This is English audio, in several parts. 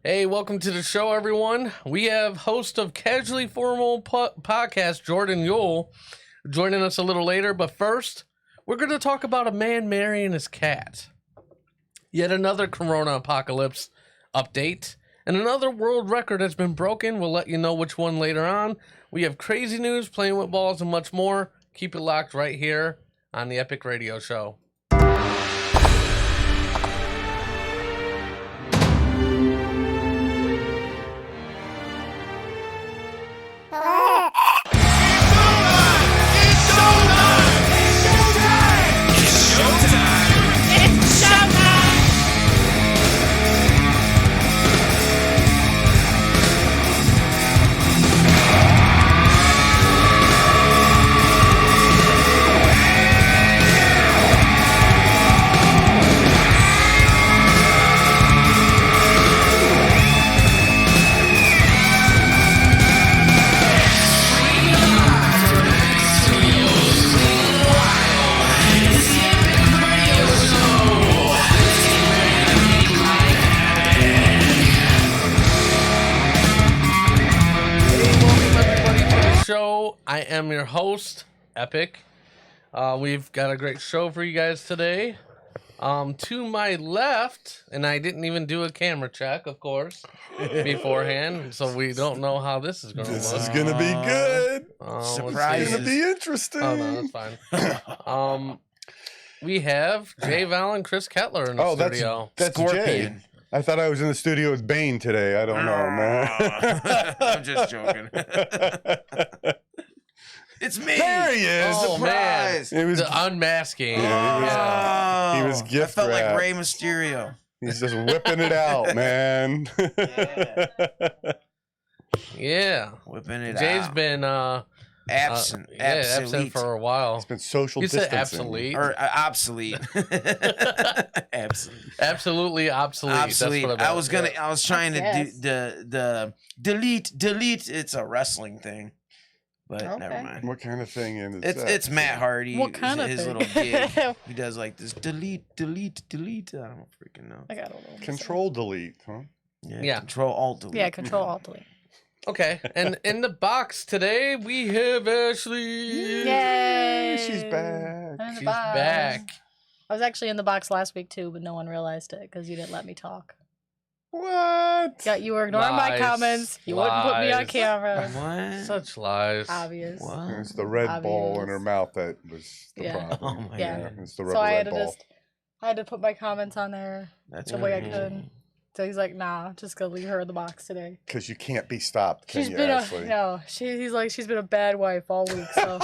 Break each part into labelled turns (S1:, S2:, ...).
S1: Hey, welcome to the show, everyone. We have host of Casually Formal Podcast, Jordan Euell, joining us a little later. But first, we're going to talk about a man marrying his cat. Yet another Corona-pocolypse update. And another world record has been broken. We'll let you know which one later on. We have crazy news, playing with balls, and much more. Keep it locked right here on the Epic Radio Show. I am your host, Epic. We've got a great show for you guys today. To my left, and I didn't even do a camera check, of course, beforehand, so we don't know how this is going to look.
S2: This is going to be good.
S3: Surprise.
S2: It's going to be interesting.
S1: Oh, no, that's fine. We have Jay Val and Chris Kettler in the studio.
S2: That's
S3: Scorpion.
S2: Jay. I thought I was in the studio with Bane today. I don't know, man.
S3: I'm just joking. It's me.
S2: There he is.
S1: Oh,
S3: Surprise.
S2: man. It was,
S1: The unmasking.
S2: Yeah, he was gift
S3: I felt
S2: wrapped.
S3: like Rey Mysterio.
S2: He's just whipping it out, man.
S1: Yeah.
S3: Whipping it
S1: Jay's
S3: out.
S1: been
S3: absent.
S1: absent for a while.
S2: It's been social
S1: You said
S2: distancing.
S1: obsolete.
S3: Or obsolete. Absolute.
S1: Absolutely obsolete.
S3: Obsolete.
S1: That's what I
S3: was
S1: meant.
S3: gonna. I was trying to
S4: Yes.
S3: do the delete. It's a wrestling thing, but
S4: Okay.
S3: never mind.
S2: What kind of thing is
S3: It's Matt Hardy.
S4: What kind of
S3: his
S4: thing?
S3: little gig. He does like this delete. I don't freaking know.
S4: I don't know.
S2: Control delete, huh?
S1: Yeah.
S3: Control Alt Delete.
S4: Yeah, Control Alt Delete.
S1: Okay, and in the box today we have Ashley.
S4: Yay!
S2: She's back.
S4: I'm in the
S1: She's
S4: box.
S1: back.
S4: I was actually in the box last week too, but no one realized it because you didn't let me talk.
S2: What?
S4: Yeah, you were ignoring my
S1: Lies.
S4: comments. You wouldn't put me on
S1: Lies.
S4: camera.
S3: What?
S1: Such lies.
S4: Obvious.
S3: What?
S2: It's the red ball in
S4: Obvious.
S2: her mouth that was the
S4: Yeah.
S2: problem.
S3: Oh my
S4: Yeah.
S3: god.
S2: It's the
S4: So
S2: rubber
S4: I had
S2: red
S4: to
S2: ball.
S4: I had to put my comments on there
S3: That's
S4: the way I
S3: right.
S4: could. So he's like, nah, just gonna leave her in the box today.
S2: Because you can't be stopped, can
S4: She's
S2: you,
S4: been
S2: Ashley?
S4: he's like, she's been a bad wife all week, so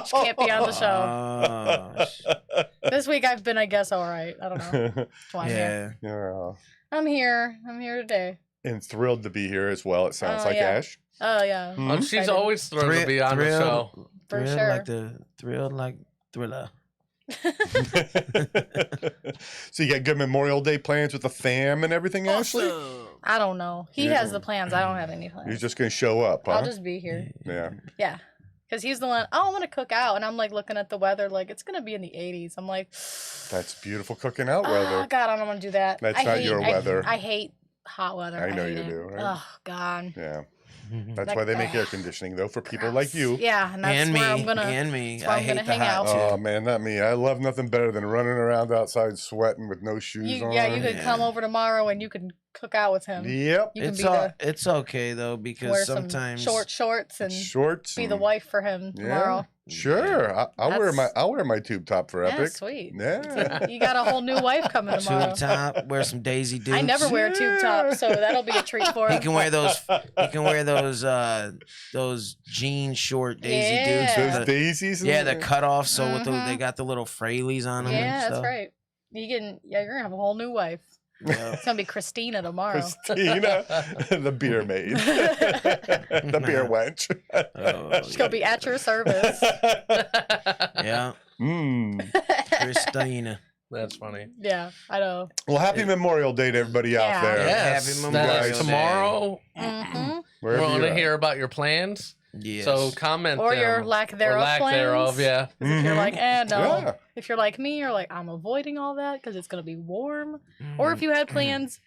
S4: she can't be on the show.
S3: Oh,
S4: This week I've been, I guess, all right. I don't know. That's why I'm here.
S3: yeah.
S2: Yeah.
S4: I'm here. I'm here today.
S2: And thrilled to be here as well, it sounds
S4: Oh,
S2: like,
S4: yeah.
S2: Ash.
S4: Oh yeah,
S2: Hmm?
S1: Oh, she's
S4: Excited.
S1: always thrilled to be on the show.
S4: For
S3: thrilled
S4: sure.
S3: Like the thrilled like thriller.
S2: So you got good Memorial Day plans with the fam and everything, Ashley?
S4: I don't know. He
S2: Yeah.
S4: has the plans. I don't have any plans.
S2: You're just going to show up, huh?
S4: I'll just be here.
S2: Yeah.
S4: Yeah. Because he's the one, oh, I want to cook out. And I'm like looking at the weather, like it's going to be in the 80s. I'm like,
S2: That's beautiful cooking out
S4: oh,
S2: weather.
S4: God, I don't want to do that.
S2: That's
S4: I
S2: not
S4: hate,
S2: your weather.
S4: I hate hot weather.
S2: I know
S4: hate
S2: you
S4: it.
S2: do, right?
S4: Oh, God.
S2: Yeah. That's
S4: That-
S2: why they make air conditioning, though, for people like you.
S4: Yeah, and that's
S3: And
S4: where
S3: me.
S4: I'm going to.
S3: And me.
S4: that's where
S3: I
S4: I'm
S3: hate
S4: gonna
S3: the
S4: hang
S3: hot
S4: out.
S3: too.
S2: Oh, man, not me. I love nothing better than running around outside sweating with no shoes on.
S4: Yeah, you could
S3: Yeah.
S4: come over tomorrow and you can cook out with him.
S2: Yep.
S4: You can
S3: It's
S4: be the,
S3: it's okay though because
S4: wear
S3: sometimes
S4: some short shorts and
S2: Shorts.
S4: be the
S2: and-
S4: wife for him tomorrow.
S2: Sure. I'll wear my tube top for
S4: Yeah,
S2: Epic.
S4: sweet.
S2: Yeah.
S4: You got a whole new wife coming tomorrow.
S3: tube top, wear some Daisy Dukes.
S4: I never wear a tube top, so that'll be a treat for
S3: He
S4: him.
S3: can wear those. He can wear those jean short Daisy
S4: Yeah.
S3: Dukes.
S2: Those
S3: with the-
S2: daisies.
S3: yeah, the cut off so with
S4: Mhm.
S3: they got the little fraileys on them.
S4: Yeah,
S3: and
S4: that's
S3: stuff.
S4: right. You're gonna have a whole new wife.
S3: Yeah.
S4: It's gonna be Christina tomorrow.
S2: Christina, the beer maid, the beer wench.
S3: Oh,
S4: She's gonna be at your service.
S3: yeah, Christina.
S1: That's funny.
S4: Yeah, I know.
S2: Well, happy Memorial Day to everybody out
S4: Yeah.
S2: there.
S1: Yes,
S3: Happy
S1: that
S3: Memorial
S1: is
S3: Day.
S1: tomorrow.
S4: hmm
S1: We
S2: Wherever
S1: want
S2: you're
S1: to
S2: at.
S1: hear about your plans.
S3: Yes.
S1: So comment
S4: Or
S1: them.
S4: your lack thereof.
S1: Or lack
S4: plans.
S1: thereof, yeah.
S4: 'Cause if you're like, no.
S2: Yeah.
S4: If you're like me, you're like, I'm avoiding all that because it's gonna be warm. Or if you had plans,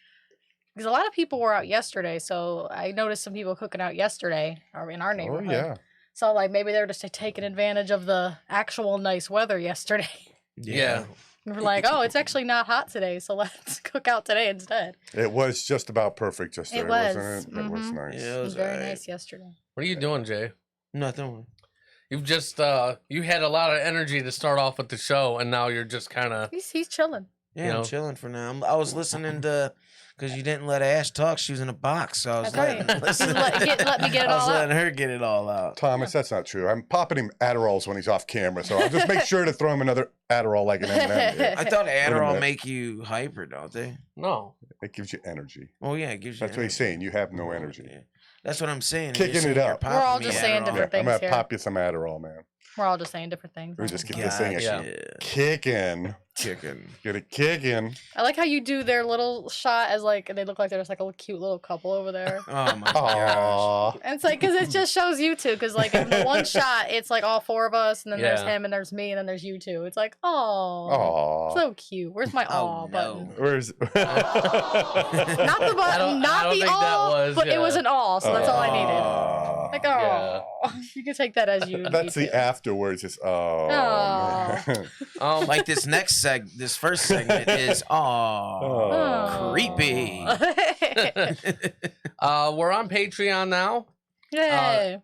S4: Because a lot of people were out yesterday, so I noticed some people cooking out yesterday or in our
S2: Oh
S4: neighborhood.
S2: yeah.
S4: So like maybe they're just taking advantage of the actual nice weather yesterday.
S1: Yeah.
S4: We're like, oh, it's actually not hot today, so let's cook out today instead.
S2: It was just about perfect yesterday,
S4: It was.
S2: wasn't it? It was
S4: Mhm.
S2: nice.
S3: Yeah,
S4: It was very
S3: alright.
S4: nice yesterday.
S1: What are you doing, Jay?
S3: Nothing.
S1: You've just you had a lot of energy to start off with the show, and now you're just kind of
S4: He's chilling.
S3: Yeah,
S1: You
S3: I'm
S1: know?
S3: chilling for now. I was listening to, because you didn't let Ash talk. She was in a box, so I was
S4: That's
S3: letting,
S4: right.
S3: listening.
S4: Let me get it
S3: I was
S4: all out.
S3: letting her get it all out.
S2: Thomas, that's not true. I'm popping him Adderalls when he's off camera, so I'll just make sure to throw him another Adderall like an M&M.
S3: I thought Adderall
S2: minute.
S3: make you hyper, don't they?
S1: no.
S2: It gives you energy.
S3: Oh yeah, it gives you.
S2: That's what he's saying. You have no energy.
S3: Yeah. That's what I'm saying.
S2: Kicking
S3: You're saying
S2: it
S3: you're
S2: up.
S3: popping
S4: We're all
S3: me
S4: just saying
S3: Adderall.
S4: different
S2: I'm
S4: things
S2: gonna
S4: here.
S2: pop you some Adderall, man.
S4: We're all just saying different things.
S2: We just get this thing
S3: Gotcha.
S2: kicking.
S3: Chicken.
S2: Get it kicking.
S4: I like how you do their little shot as like they look like they're just like a cute little couple over there.
S3: Oh my gosh.
S2: Aww.
S4: And it's like, because it just shows you two. Because like in the one shot, it's like all four of us, and then there's
S1: Yeah.
S4: him, and there's me, and then there's you two. It's like, oh,
S2: Aww.
S4: so cute. Where's my
S3: Oh,
S4: aw
S3: no.
S4: button?
S2: Where's
S4: Not the
S1: I
S4: button,
S1: don't
S4: not the
S1: think that
S4: aw,
S1: was,
S4: but
S1: yeah.
S4: it was an aw, so that's all I needed.
S2: Aw.
S4: Like, oh, you can take that as you.
S2: That's
S4: need
S2: the
S4: to.
S2: afterwards. It's oh.
S4: Aw.
S2: Man.
S3: Like this this first segment is
S2: Oh.
S3: creepy.
S1: We're on Patreon now.
S4: Yay.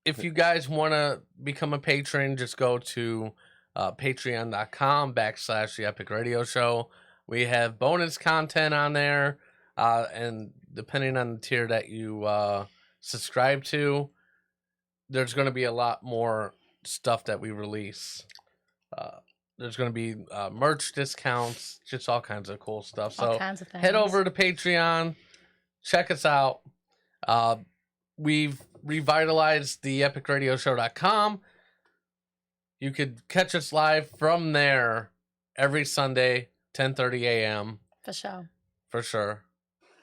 S1: If you guys want to become a patron, just go to patreon.com/The Epic Radio Show. We have bonus content on there, and depending on the tier that you subscribe to, there's going to be a lot more stuff that we release. There's going to be merch discounts, just all kinds of cool stuff.
S4: All
S1: So
S4: kinds of things.
S1: head over to Patreon, check us out. We've revitalized the epicradioshow.com. You could catch us live from there every Sunday, 10:30 a.m.
S4: For sure.
S1: for sure.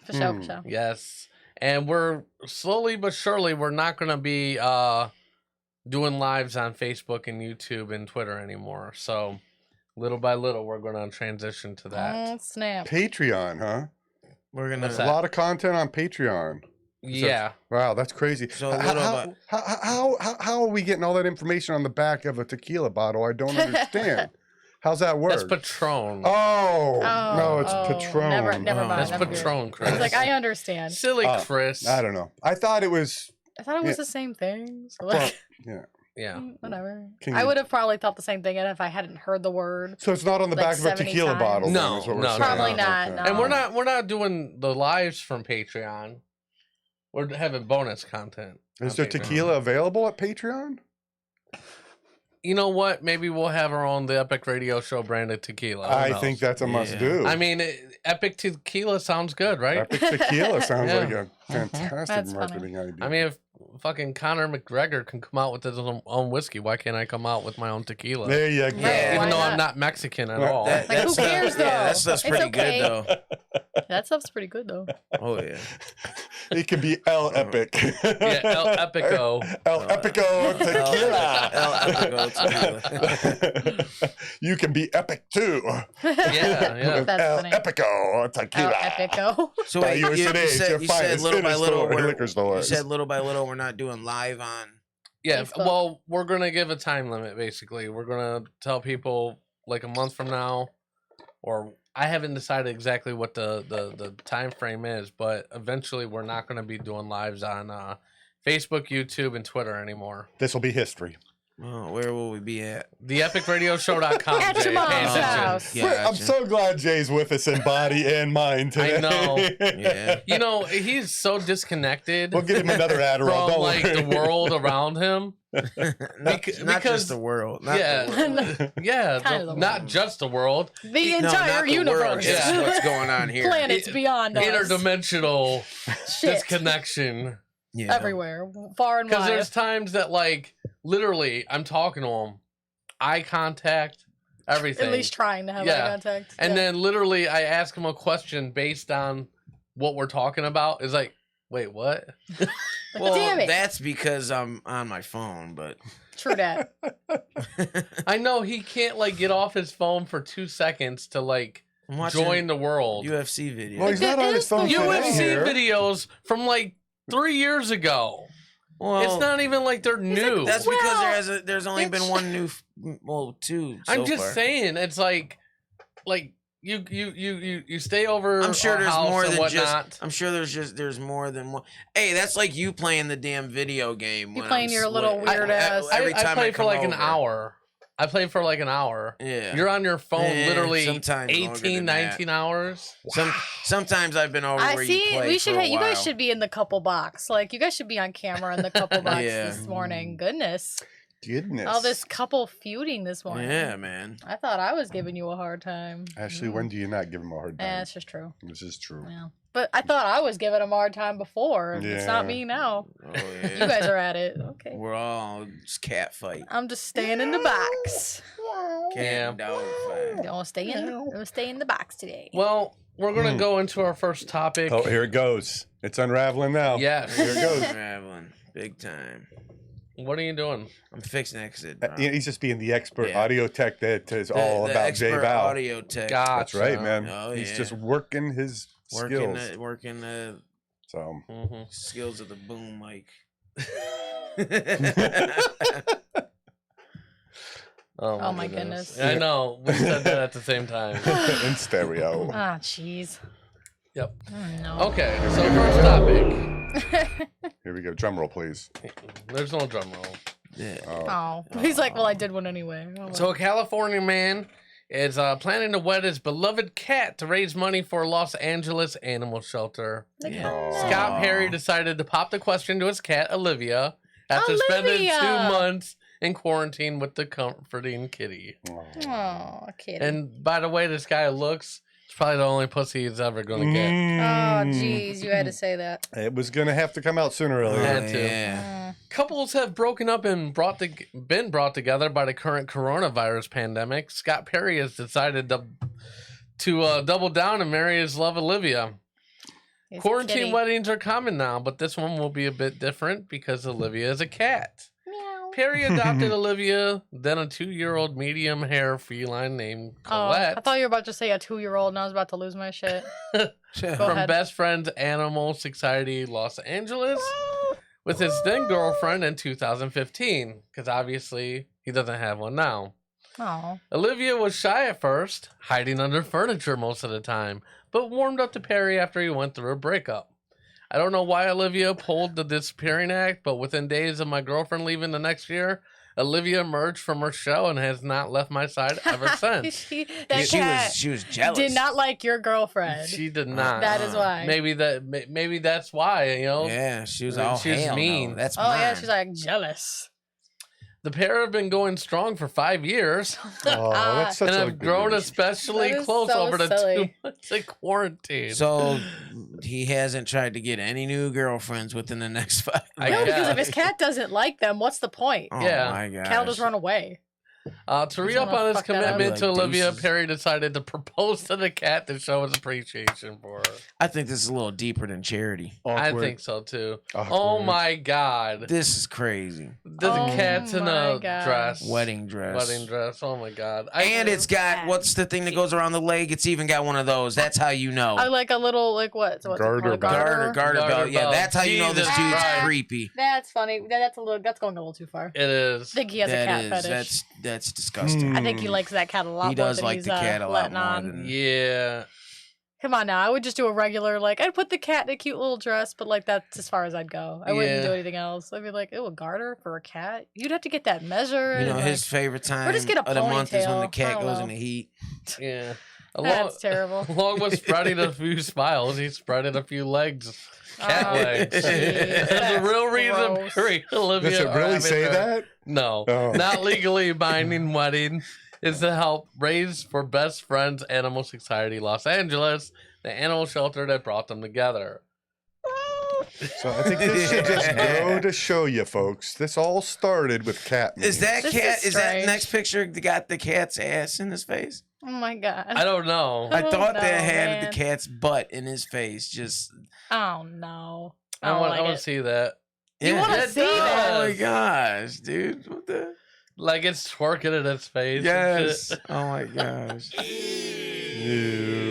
S4: For sure.
S2: Hmm.
S4: For sure.
S1: Yes. And we're slowly but surely, we're not going to be doing lives on Facebook and YouTube and Twitter anymore. So little by little, we're going to transition to that.
S4: Oh, snap.
S2: Patreon, huh?
S3: We're gonna.
S1: What's
S2: A
S1: that?
S2: lot of content on Patreon.
S1: Yeah.
S2: Wow, that's crazy.
S3: So a little bit-
S2: How are we getting all that information on the back of a tequila bottle? I don't understand. How's that work?
S1: That's Patron.
S2: Oh, no, it's
S4: oh,
S2: Patron.
S4: never mind.
S1: That's
S4: never mind.
S1: Patron,
S4: I
S1: Chris.
S4: was like, I understand.
S1: Silly
S2: Uh,
S1: Chris.
S2: I don't know. I thought it was.
S4: I thought it was
S2: Yeah.
S4: the same thing. So
S2: Well,
S4: like,
S2: yeah.
S1: Yeah.
S4: whatever.
S2: Can
S4: I
S2: you-
S4: would have probably thought the same thing if I hadn't heard the word.
S2: So it's not on the
S4: Like
S2: back of a
S4: 70
S2: tequila
S4: times.
S2: bottle.
S1: No,
S2: then, is what we're
S1: no,
S2: saying.
S4: Probably not,
S2: Okay.
S4: no.
S1: And we're not doing the lives from Patreon. We're having bonus content.
S2: Is
S1: on
S2: there
S1: Patreon.
S2: tequila available at Patreon?
S1: You know what? Maybe we'll have our own The Epic Radio Show branded tequila. Who
S2: I
S1: knows?
S2: think that's a must
S3: Yeah.
S2: do.
S1: I mean, Epic Tequila sounds good, right?
S2: Epic tequila sounds
S1: Yeah.
S2: like a fantastic
S4: That's funny.
S2: marketing idea.
S1: I mean, if fucking Conor McGregor can come out with his own whiskey, why can't I come out with my own tequila?
S2: there you go.
S4: Yeah,
S1: Even
S4: why
S1: though
S4: not?
S1: I'm not Mexican at
S2: Well,
S1: all.
S4: Like, who
S3: that stuff-
S4: cares, though?
S3: Yeah, that stuff's
S4: It's
S3: pretty
S4: okay.
S3: good though.
S4: That stuff's pretty good though.
S3: Oh yeah.
S2: It could be El Epic.
S1: Yeah, El Epico.
S2: El Epico tequila.
S3: El Epico tequila.
S2: You can be epic too.
S1: Yeah, yeah.
S4: That's
S2: El
S4: funny.
S2: Epico tequila.
S4: Epico.
S3: So
S2: By
S3: wait,
S2: yours today, it's your
S3: you said
S2: finest
S3: little by
S2: in a
S3: little,
S2: store,
S3: we're,
S2: liquor
S3: you
S2: stores.
S3: said little by little, we're not doing live on.
S1: Yeah,
S4: Facebook.
S1: well, we're going to give a time limit, basically. We're going to tell people, like, a month from now, or I haven't decided exactly what the time frame is, but eventually we're not going to be doing lives on Facebook, YouTube, and Twitter anymore.
S2: This will be history.
S3: Oh, where will we be at?
S1: TheEpicRadioshow.com.
S4: At your
S1: Jay,
S4: mom's
S1: pay attention.
S4: house.
S3: Yeah,
S2: I'm so glad Jay's with us in body and mind today.
S1: I know.
S3: Yeah.
S1: You know, he's so disconnected
S2: We'll give him another Adderall.
S1: from,
S2: don't
S1: like,
S2: worry.
S1: the world around him.
S3: not
S1: because-
S3: just the world. Not
S1: Yeah.
S3: the world.
S1: Yeah,
S4: Kind of the
S1: not
S4: world.
S1: just the world.
S4: The
S3: No,
S4: entire
S3: not the
S4: universe.
S3: world. Just
S1: Yeah.
S3: what's going on here?
S4: Planets beyond us.
S1: Interdimensional
S4: Shit.
S1: disconnection.
S3: Yeah.
S4: Everywhere. Far and
S1: Because
S4: wide.
S1: there's times that, like, literally, I'm talking to him, eye contact, everything.
S4: At least trying to have
S1: Yeah.
S4: eye contact.
S1: And
S4: Yeah.
S1: then literally, I ask him a question based on what we're talking about. It's like, wait, what?
S3: Well,
S4: Damn it.
S3: that's because I'm on my phone, but
S4: True that.
S1: I know he can't, like, get off his phone for 2 seconds to, like,
S3: I'm watching
S1: join the world.
S3: UFC video.
S2: Well, he's not on his phone.
S1: UFC
S2: here.
S1: videos from like 3 years ago.
S3: Well,
S1: It's not even like they're new.
S3: that's
S4: Well,
S3: because there's only been one new, two.
S1: I'm
S3: so
S1: just
S3: far.
S1: saying, it's like you stay over.
S3: I'm sure
S1: our
S3: there's
S1: house
S3: more
S1: and
S3: than
S1: whatnot.
S3: just. I'm sure there's more than one. Hey, that's like you playing the damn video game.
S4: You
S3: when
S4: playing
S3: I'm
S4: your little
S3: sweating.
S4: weird ass-
S3: Every
S1: I
S3: time
S1: play for
S3: come
S1: like an
S3: over.
S1: hour. I played for like an hour.
S3: Yeah.
S1: You're on your phone
S3: Yeah,
S1: literally
S3: sometimes longer
S1: 18,
S3: than that.
S1: 19 hours.
S3: Sometimes I've been over
S4: I
S3: where
S4: see.
S3: you play
S4: We should.
S3: for a
S4: You guys
S3: while.
S4: should be in the couple box. Like you guys should be on camera in the couple box
S3: Yeah.
S4: this morning. Goodness,
S2: Goodness.
S4: all this couple feuding this morning.
S3: Yeah, man.
S4: I thought I was giving you a hard time.
S2: Ashley, when do you not give him a hard time?
S4: That's just true.
S2: This is true.
S4: Yeah, but I thought I was giving him a hard time before. and It's not
S2: Yeah.
S4: me now.
S3: Oh yeah.
S4: You guys are at it. Okay.
S3: We're all just cat fight.
S4: I'm just staying in the box.
S3: Cat
S1: Yeah.
S3: and dog fight.
S4: Don't stay in. I'm gonna stay in the box today.
S1: Well, we're gonna go into our first topic.
S2: Oh, here it goes. It's unraveling now.
S1: Yes.
S2: Here it goes.
S3: Traveling big time.
S1: What are you doing?
S3: I'm fixing exit.
S2: He's just being the expert
S3: Yeah.
S2: audio tech that is all about J
S3: expert
S2: Val.
S3: audio tech.
S2: That's right,
S1: Gotcha.
S2: man.
S3: Oh,
S2: He's
S3: yeah.
S2: just working his skills.
S3: Working the
S2: So
S1: Mhm.
S3: skills of the boom mic.
S4: Oh, my goodness.
S1: I know. We said that at the same time.
S2: in stereo.
S4: Ah, jeez.
S1: Yep.
S4: Oh, no.
S1: Okay, so first topic.
S2: Here we go. Drum roll, please.
S1: There's no drum roll.
S3: Yeah.
S2: Oh.
S4: Oh, he's like, well, I did one anyway. Oh,
S1: So a California man is planning to wed his beloved cat to raise money for a Los Angeles animal shelter.
S3: Yeah.
S1: Scott Perry decided to pop the question to his cat, Olivia, after spending 2
S4: Olivia!
S1: months in quarantine with the comforting kitty.
S4: Oh, kid.
S1: And by the way this guy looks, it's probably the only pussy he's ever going to get.
S4: Oh, jeez, you had to say that.
S2: It was gonna have to come out sooner or
S3: Oh,
S2: later.
S1: Had to.
S3: yeah.
S1: Couples have broken up and been brought together by the current coronavirus pandemic. Scott Perry has decided to double down and marry his love, Olivia.
S4: He's a
S1: Quarantine
S4: kitty.
S1: weddings are common now, but this one will be a bit different because Olivia is a cat.
S4: Meow.
S1: Perry adopted Olivia, then a 2-year-old medium hair feline named
S4: Oh,
S1: Colette
S4: I thought you were about to say a 2-year-old, and I was about to lose my shit. Go
S1: from
S4: ahead.
S1: Best Friends Animal Society Los Angeles with his then girlfriend in 2015, because obviously he doesn't have one now.
S4: Oh,
S1: Olivia was shy at first, hiding under furniture most of the time, but warmed up to Perry after he went through a breakup. I don't know why Olivia pulled the disappearing act, but within days of my girlfriend leaving the next year, Olivia emerged from her shell and has not left my side ever since.
S4: that cat
S3: She was jealous.
S4: did not like your girlfriend.
S1: She did not.
S4: That is why.
S1: Maybe that's why, you know.
S3: Yeah, she was
S1: I mean,
S3: all
S1: she was
S3: hell
S1: mean.
S3: No. That's
S4: Oh
S3: mine.
S4: yeah, she's like jealous.
S1: The pair have been going strong for 5 years
S2: Oh, that's such
S1: and
S2: a
S1: have
S2: good
S1: grown
S2: news.
S1: especially
S4: That is
S1: close
S4: so
S1: over the
S4: silly.
S1: 2 months of quarantine.
S3: So he hasn't tried to get any new girlfriends within the next 5
S1: I
S4: No,
S3: months.
S4: because if
S1: guess.
S4: his cat doesn't like them, what's the point?
S3: Oh
S1: Yeah.
S3: my god.
S4: Cat will just run away.
S1: To re up
S4: wanna
S1: on his
S4: fuck that up.
S1: commitment to
S3: Like
S1: Olivia,
S3: deuces.
S1: Perry decided to propose to the cat to show his appreciation for her.
S3: I think this is a little deeper than charity.
S1: I
S2: Awkward.
S1: think so too.
S2: Awkward.
S1: Oh my god.
S3: This is crazy.
S1: The
S4: Oh
S1: cat's in
S4: my
S1: a
S4: God.
S1: dress.
S3: Wedding dress.
S1: Wedding dress. Oh my god.
S3: And it's got what's the thing that goes around the leg? It's even got one of those. That's how you know.
S4: I like a little like what? So what's
S2: Garter
S4: it called? A
S2: belt.
S3: Garter
S1: Garter
S3: belt. Yeah,
S1: belt.
S3: that's how you know this
S1: Jesus
S3: dude's
S4: Christ.
S3: creepy.
S4: That's funny. That's going a little too far.
S1: It is.
S4: I think he has a cat
S3: That is.
S4: fetish.
S3: That's disgusting.
S4: I think he likes that cat a lot
S3: He
S4: more
S3: does
S4: than
S3: like
S4: he's
S3: the cat a lot
S4: letting
S3: more
S4: on.
S3: than.
S1: Yeah.
S4: Come on now, I would just do a regular like I'd put the cat in a cute little dress, but like that's as far as I'd go. I wouldn't
S1: Yeah.
S4: do anything else. I'd be like, oh, a garter for a cat? You'd have to get that measured.
S3: You know,
S4: and,
S3: his
S4: like,
S3: favorite time
S4: just get a
S3: of the month is when the
S4: ponytail.
S3: cat
S4: I don't
S3: goes
S4: know.
S3: in the heat.
S1: Yeah.
S4: that's terrible.
S1: Along with spreading a few smiles, he spreaded a few legs. Cat
S4: Oh,
S1: legs.
S4: jeez,
S1: There's a
S4: that's
S1: real reason
S4: gross.
S1: Perry and Olivia
S2: Does it
S1: are
S2: really
S1: having
S2: say
S1: their-
S2: that?
S1: No,
S2: Oh.
S1: not legally binding wedding is to help raise for Best Friends Animal Society Los Angeles, the animal shelter that brought them together.
S2: So I think this should just go to show you, folks. This all started with cat.
S3: Is that
S4: This
S3: cat?
S4: is
S3: Is that
S4: strange.
S3: next picture got the cat's ass in his face?
S4: Oh my god.
S1: I don't know.
S3: I
S4: Oh,
S3: thought
S4: no,
S3: that had
S4: man.
S3: the cat's butt in his face. Just
S4: Oh no. I
S1: I
S4: don't
S1: want
S4: like
S1: to
S4: it.
S1: see that.
S4: You
S3: Yeah.
S4: wanna
S1: It
S4: see that?
S3: Oh my
S1: does.
S3: gosh, dude! What the?
S1: Like it's twerking in its face. and
S3: Yes.
S1: shit.
S3: Oh my gosh.
S2: Ew.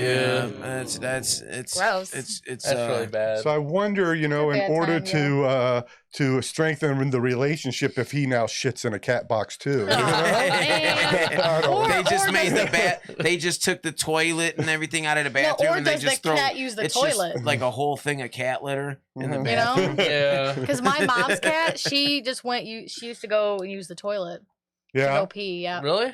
S3: Yeah, it's
S4: Gross.
S3: It's
S1: That's really bad.
S2: So I wonder, in
S4: bad
S2: order
S4: time,
S2: to strengthen the relationship, if he now shits in a cat box too.
S4: Oh, man. Or-
S3: They just
S4: or
S3: made
S4: does-
S3: the They just took the toilet and everything out of the bathroom,
S4: or
S3: and they
S4: does
S3: just
S4: the
S3: throw.
S4: cat use the
S3: it's
S4: toilet?
S3: just like a whole thing of cat litter in the
S2: Mhm.
S4: You know?
S3: bathroom.
S1: Yeah.
S4: Because my mom's cat, she just she used to go and use the toilet to
S2: Yeah.
S4: go pee. Yeah.
S1: Really?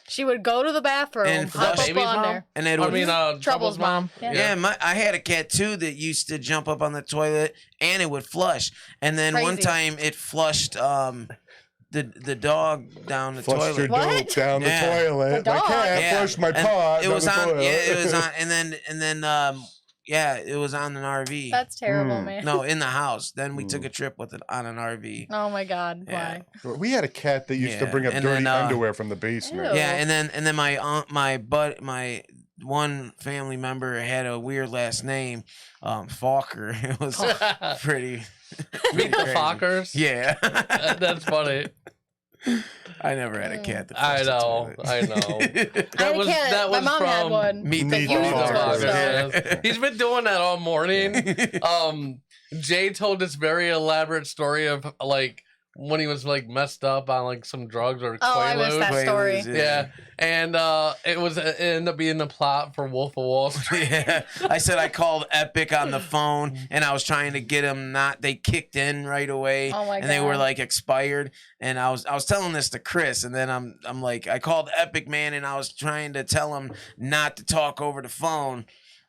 S4: She would go to the bathroom,
S3: And
S4: hop
S3: flush.
S4: up
S1: Baby's
S4: on
S1: mom?
S4: there.
S3: And it
S1: I
S3: would.
S1: mean,
S4: Trouble's mom.
S3: Yeah, I had a cat too that used to jump up on the toilet and it would flush. And then one
S4: Crazy.
S3: time it flushed the dog down the
S2: Flushed your
S3: toilet.
S4: What?
S2: dope down
S3: Yeah.
S2: the toilet.
S4: The
S2: My
S4: dog?
S2: cat
S3: Yeah.
S2: flushed my
S3: And
S2: pot.
S3: It
S2: down
S3: was
S2: the
S3: on.
S2: toilet.
S3: Yeah, it was on. And then yeah, it was on an RV.
S4: That's terrible,
S2: Mm.
S4: man.
S3: No, in the house. Then we took a trip with it on an RV.
S4: Oh my God.
S3: Yeah.
S4: Why?
S2: We had a cat that used to
S3: Yeah,
S2: bring up
S3: and
S2: dirty
S3: then,
S2: underwear from the basement.
S4: Ew.
S3: Yeah, and then my one family member had a weird last name, Falker. It was pretty.
S1: Meet the
S3: crazy.
S1: Fockers.
S3: Yeah.
S1: That's funny.
S3: I never had a cat that
S1: I
S3: flushed the
S1: know.
S3: toilet.
S1: I know.
S4: I had a cat. My mom had one.
S3: Meet
S2: Meet
S3: the
S2: the
S3: Fockers.
S2: Fockers.
S1: Yes. He's been doing that all morning. Jay told this very elaborate story of like when he was like messed up on like some drugs or
S4: Oh, I missed
S1: Quaaludes.
S4: that story.
S3: Quaaludes,
S1: Yeah, and it ended up being the plot for Wolf of Wall Street.
S3: Yeah, I said I called Epic on the phone and I was trying to get them they kicked in right away.
S4: Oh my
S3: and they were
S4: God.
S3: like expired. And I was telling this to Chris, and then I'm like, I called Epic, man, and I was trying to tell him not to talk over the phone.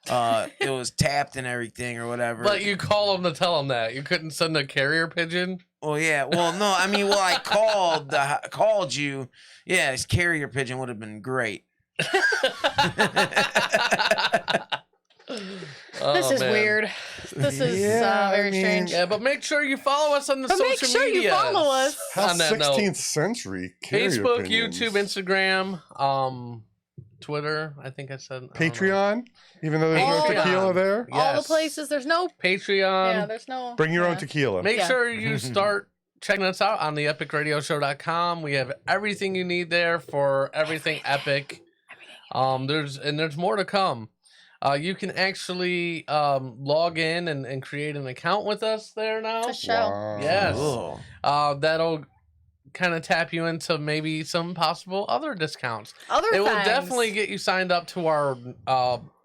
S3: It was tapped and everything or whatever.
S1: But you call him to tell him that you couldn't send a carrier pigeon.
S3: Well, yeah. Well, no, I mean, I called you. Yeah, his carrier pigeon would have been great.
S4: This is weird. This is
S2: Yeah, I
S4: very
S2: mean-
S4: strange.
S1: Yeah, but make sure you follow us on the
S4: But
S1: social
S4: make sure you
S1: media.
S4: follow us.
S2: How
S1: On that note,
S2: 16th century carrier
S1: Facebook,
S2: opinions.
S1: YouTube, Instagram, Twitter. I think I said I don't know.
S2: Patreon, even though there's no
S4: All-
S2: tequila there.
S4: All the
S1: Yes.
S4: places. There's no.
S1: Patreon.
S4: Yeah, there's no.
S2: Bring your own
S4: yeah.
S2: tequila.
S1: Make
S4: Yeah.
S1: sure you start checking us out on the epicradioshow.com. We have everything you need there for everything epic. There's more to come. You can actually log in and create an account with us there now.
S4: For sure.
S2: Wow.
S1: Yes.
S3: Cool.
S1: That'll kind of tap you into maybe some possible other discounts.
S4: Other
S1: It will
S4: things.
S1: definitely get you signed up to our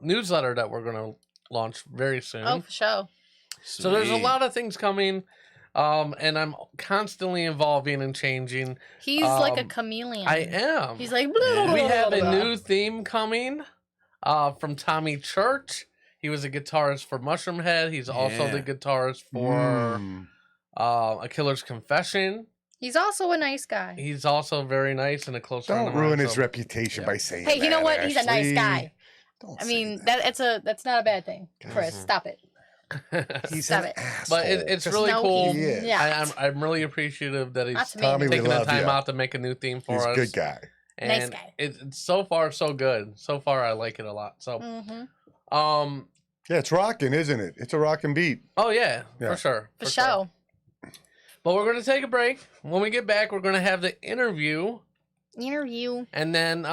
S1: newsletter that we're going to launch very soon.
S4: Oh, for sure.
S1: So there's a
S3: Sweet.
S1: lot of things coming, and I'm constantly evolving and changing.
S4: He's like a
S1: Um,
S4: chameleon.
S1: I am.
S4: He's like.
S1: We have a new theme coming from Tommy Church. He was a guitarist for Mushroom Head. He's also
S3: Yeah.
S1: the guitarist for
S2: Mm.
S1: A Killer's Confession.
S4: He's also a nice guy.
S1: He's also very nice and a close friend
S2: Don't
S1: of mine.
S2: ruin his
S1: so-
S2: reputation by saying
S4: Hey, you know
S2: that,
S4: what? He's a nice
S2: Ashley.
S4: guy.
S2: Don't
S4: I
S2: say
S4: mean,
S2: that.
S4: that's not a bad thing. Chris,
S1: Mhm.
S4: stop it.
S2: He's
S4: Stop
S2: an
S4: it.
S2: asshole.
S1: But it's
S2: Just-
S1: really
S4: No,
S1: cool.
S2: he is.
S4: Yeah.
S1: I'm really appreciative that
S4: Not
S1: he's
S4: to me.
S2: Tommy, we
S1: taking the
S2: love
S1: time
S2: you.
S1: out to make a new theme for
S2: He's a
S1: us.
S2: good guy.
S1: And
S4: Nice guy.
S1: it's so far so good. So far I like it a lot. So
S4: Mm-hmm.
S2: Yeah, it's rocking, isn't it? It's a rocking beat.
S1: oh yeah,
S2: Yeah.
S1: for sure.
S4: For sure.
S1: But we're gonna take a break. When we get back, we're gonna have the interview,
S4: Interview.
S1: and then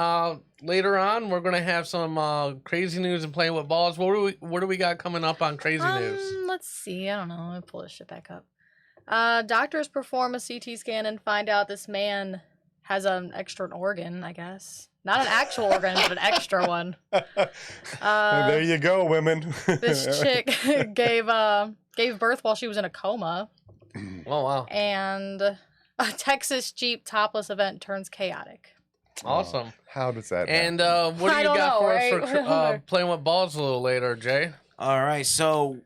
S1: later on we're gonna have some crazy news and playing with balls. What do we got coming up on crazy news?
S4: Let's see. I don't know. Let me pull this shit back up. Doctors perform a CT scan and find out this man has an extra organ, I guess. Not an actual organ, but an extra one.
S2: There you go, women.
S4: This chick gave birth while she was in a coma,
S1: Oh wow,
S4: and a Texas Jeep topless event turns chaotic.
S1: awesome.
S2: How does that
S1: And
S2: happen?
S1: what do
S4: I
S1: you
S4: don't
S1: got
S4: know,
S1: for
S4: right?
S1: us for playing with balls a little later, Jay?
S3: All right, so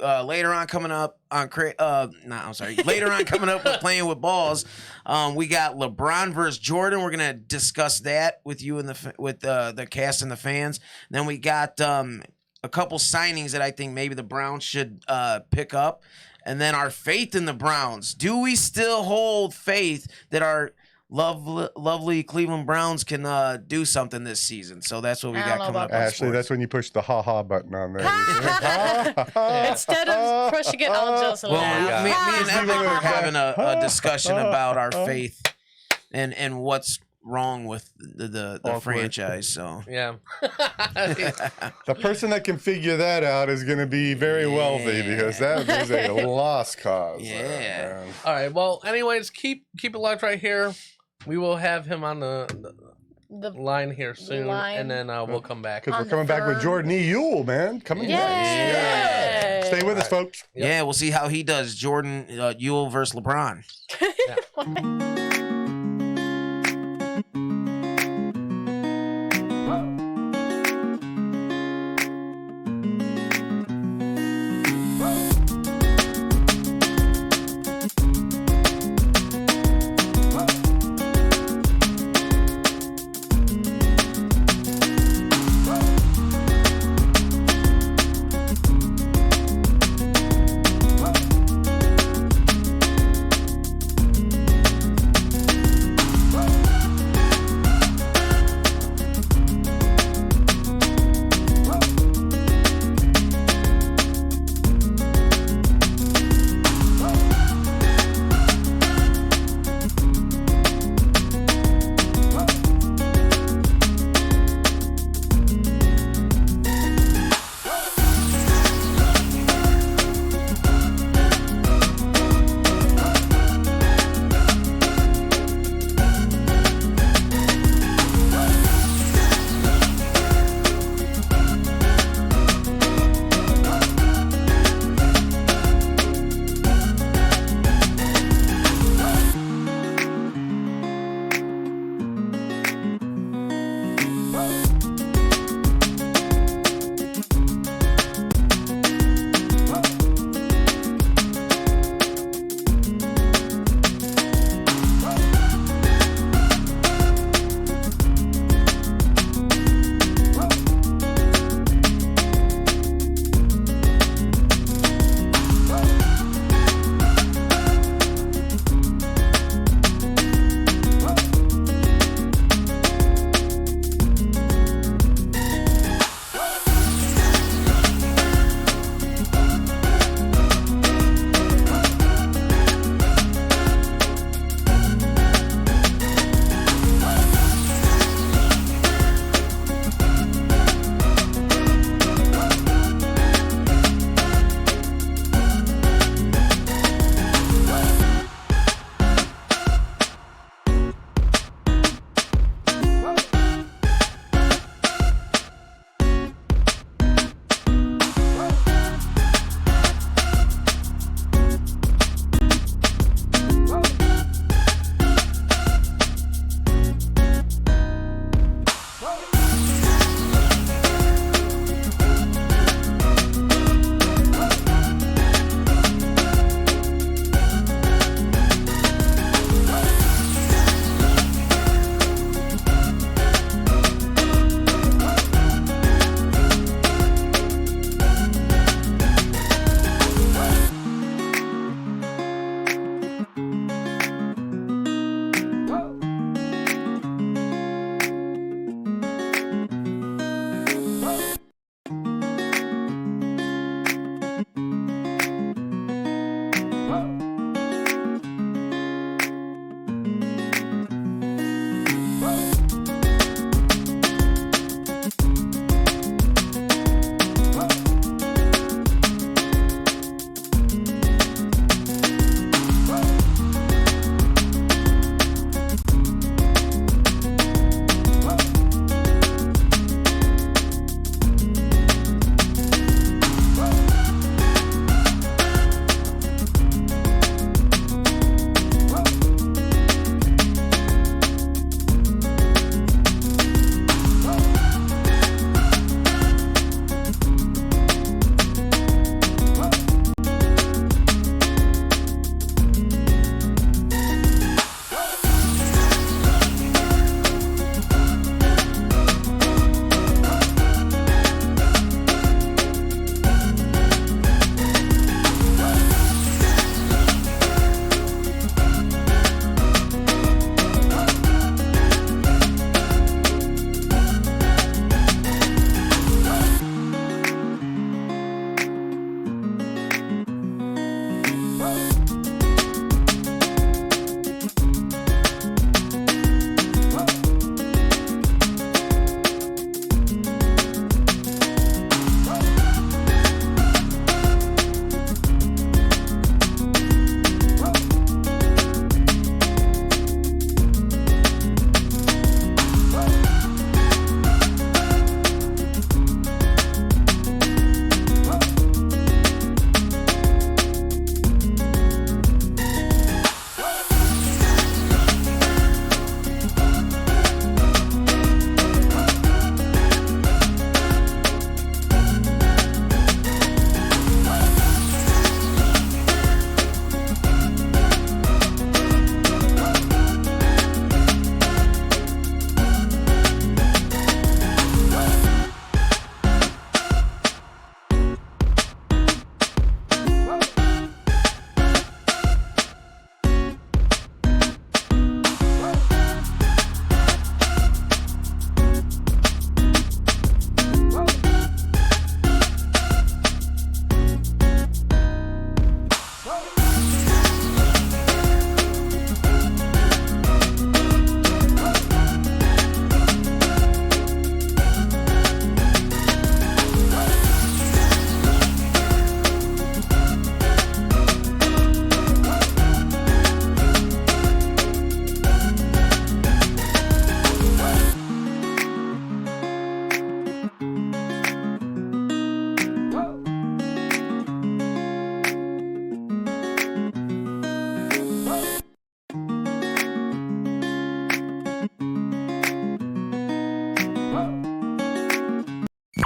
S3: later on coming up on later on coming up with playing with balls, we got LeBron versus Jordan. We're gonna discuss that with you and the cast and the fans. Then we got a couple signings that I think maybe the Browns should pick up, and then our faith in the Browns. Do we still hold faith that our lovely Cleveland Browns can do something this season? So that's what we
S4: I
S3: got
S4: don't know
S3: coming up.
S4: about
S3: on
S2: Ashley,
S3: sports.
S2: that's when you push the ha-ha button on there. You say, "Ha, ha."
S4: Instead of pushing it, I'll just
S3: Well,
S4: laugh.
S3: me and Epic were having a discussion about our
S2: Oh.
S3: faith and what's wrong with the
S2: Awkward.
S3: franchise. So
S1: Yeah.
S2: The person that can figure that out is going to be very wealthy because that is a lost cause.
S3: Yeah.
S2: man.
S1: All right. Well, anyways, keep it locked right here. We will have him on the
S4: The
S1: line here soon,
S4: line.
S1: and then we'll come back.
S2: Because we're coming back with Jordan Euell, man. Coming back.
S4: Yay!
S2: Stay with us, folks.
S1: Yep.
S3: yeah, we'll see how he does. Jordan Euell versus LeBron.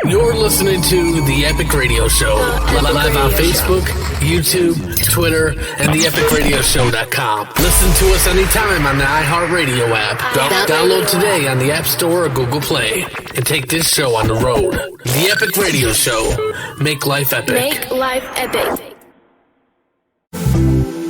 S1: You're listening to The Epic Radio Show, live on Facebook, YouTube, Twitter, and theepicradioshow.com. Listen to us anytime on the iHeartRadio app. Download today on the App Store or Google Play, and take this show on the road. The Epic Radio Show. Make life epic.
S5: Make life epic.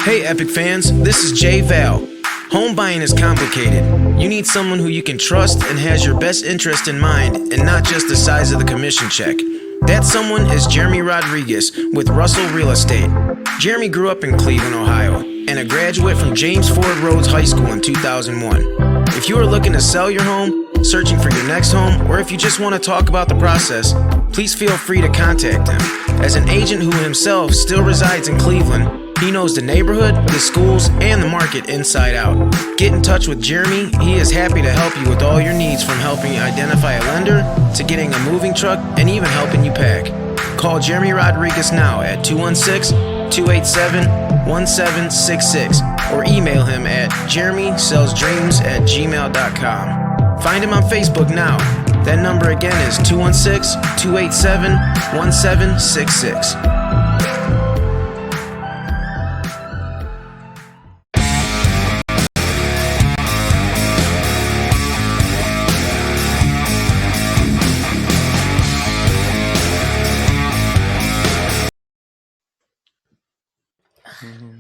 S3: Hey, Epic fans, this is Jay Val. Home buying is complicated. You need someone who you can trust and has your best interest in mind and not just the size of the commission check. That someone is Jeremy Rodriguez with Russell Real Estate. Jeremy grew up in Cleveland, Ohio, and a graduate from James Ford Rhodes High School in 2001. If you are looking to sell your home, searching for your next home, or if you just want to talk about the process, please feel free to contact him. As an agent who himself still resides in Cleveland, he knows the neighborhood, the schools, and the market inside out. Get in touch with Jeremy. He is happy to help you with all your needs, from helping you identify a lender to getting a moving truck and even helping you pack. Call Jeremy Rodriguez now at 216-287-1766 or email him at jeremysellsdreams@gmail.com. Find him on Facebook now. That number again is 216-287-1766.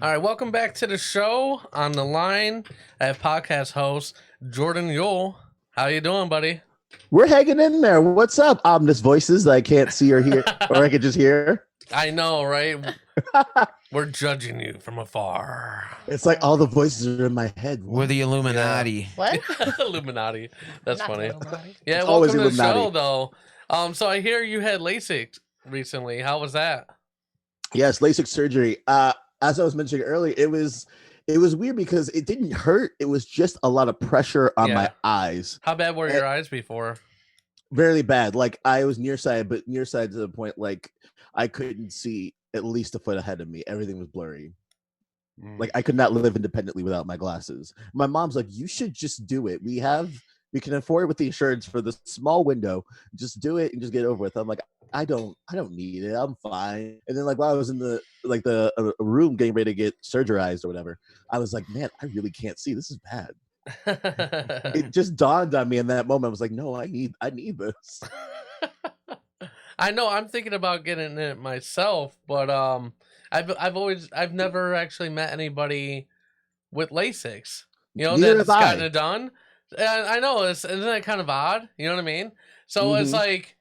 S1: All right, welcome back to the show. On the line, I have podcast host Jordan Euell. How you doing, buddy?
S6: We're hanging in there. What's up? Ominous voices that I can't see or hear, or I can just hear.
S1: I know, right? We're judging you from afar.
S6: It's like all the voices are in my head.
S3: We're the Illuminati.
S4: What?
S1: Illuminati. That's
S4: Not
S1: funny.
S4: Illuminati.
S1: Yeah,
S6: It's
S1: welcome
S6: always
S1: to the
S6: Illuminati.
S1: show, though. So I hear you had LASIK recently. How was that?
S6: Yes, Lasik surgery. As I was mentioning earlier, it was weird because it didn't hurt. It was just a lot of pressure on my eyes.
S1: How bad were your eyes before?
S6: Very bad. Like I was nearsighted, but nearsighted to the point like I couldn't see at least a foot ahead of me. Everything was blurry. Like I could not live independently without my glasses. My mom's like, "You should just do it. We can afford it with the insurance for this small window. Just do it and just get it over with." I'm like, I don't need it. I'm fine. And then like while I was in the room getting ready to get surgerized or whatever, I was like, man, I really can't see. This is bad. It just dawned on me in that moment. I was like, no, I need this.
S1: I know. I'm thinking about getting it myself, but I've never actually met anybody with LASIKs. You know,
S6: Neither
S1: that's
S6: have I.
S1: gotten it done. And I know isn't that kind of odd? You know what I mean? So it's like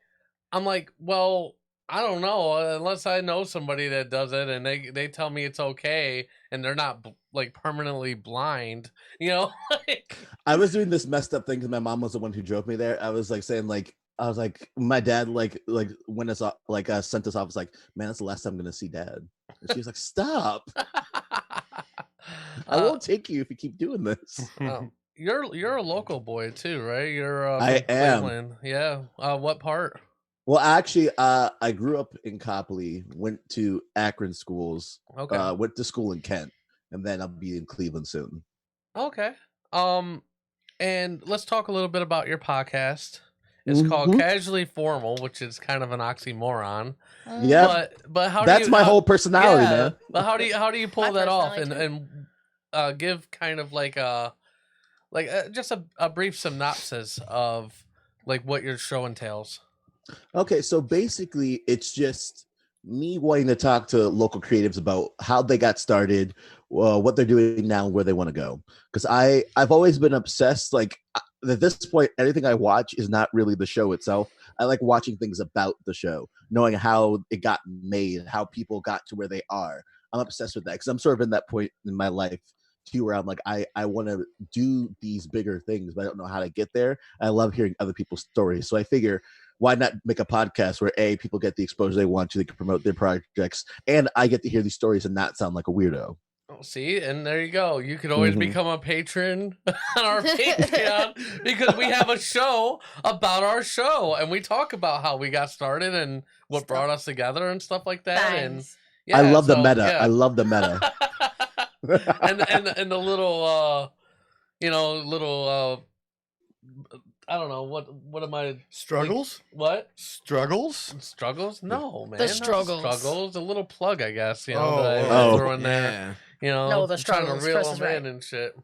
S1: I'm like, well, I don't know unless I know somebody that does it and they tell me it's okay and they're not like permanently blind. You know, like
S6: I was doing this messed up thing because my mom was the one who drove me there. I was like saying like. I was like, my dad like when us like sent us off. Was like, man, that's the last time I'm gonna see dad. And she was like, stop. I won't take you if you keep doing this.
S1: You're a local boy too, right? You're
S6: I
S1: from
S6: am.
S1: Cleveland. Yeah. What part?
S6: Well, actually, I grew up in Copley, went to Akron schools,
S1: Okay.
S6: went to school in Kent, and then I'll be in Cleveland soon.
S1: Okay. And let's talk a little bit about your podcast. It's called Casually Formal, which is kind of an oxymoron.
S6: Yeah,
S1: But how
S6: that's
S1: do you,
S6: my
S1: how-
S6: whole personality,
S1: yeah,
S6: man.
S1: But how do you pull
S4: My
S1: that off
S4: personality
S1: and give kind of like just a brief synopsis of like what your show entails?
S6: Okay, so basically, it's just me wanting to talk to local creatives about how they got started, what they're doing now, where they want to go. Because I've always been obsessed. Like at this point, anything I watch is not really the show itself. I like watching things about the show, knowing how it got made, how people got to where they are. I'm obsessed with that because I'm sort of in that point in my life too, where I'm like, I want to do these bigger things, but I don't know how to get there. I love hearing other people's stories. So I figure, why not make a podcast where people get the exposure they want to, they can promote their projects, and I get to hear these stories and not sound like a weirdo.
S1: Oh, see, and there you go. You could always become a patron on our Patreon because we have a show about our show, and we talk about how we got started and what brought us together and stuff like that. And
S4: Thanks.
S1: yeah,
S6: I love the
S1: so,
S6: meta.
S1: yeah.
S6: I love the meta.
S1: and the little I don't know what am I
S2: Struggles?
S1: what
S2: Struggles?
S1: struggles? No, man,
S4: The
S1: not
S4: struggles.
S1: Struggles. A little plug, I guess. You know
S2: Oh,
S1: that
S2: oh.
S1: I threw in there.
S3: Yeah.
S1: You know,
S4: No, the
S1: I'm trying to
S4: struggles.
S1: reel
S4: Chris is
S1: them
S4: right.
S1: in and shit.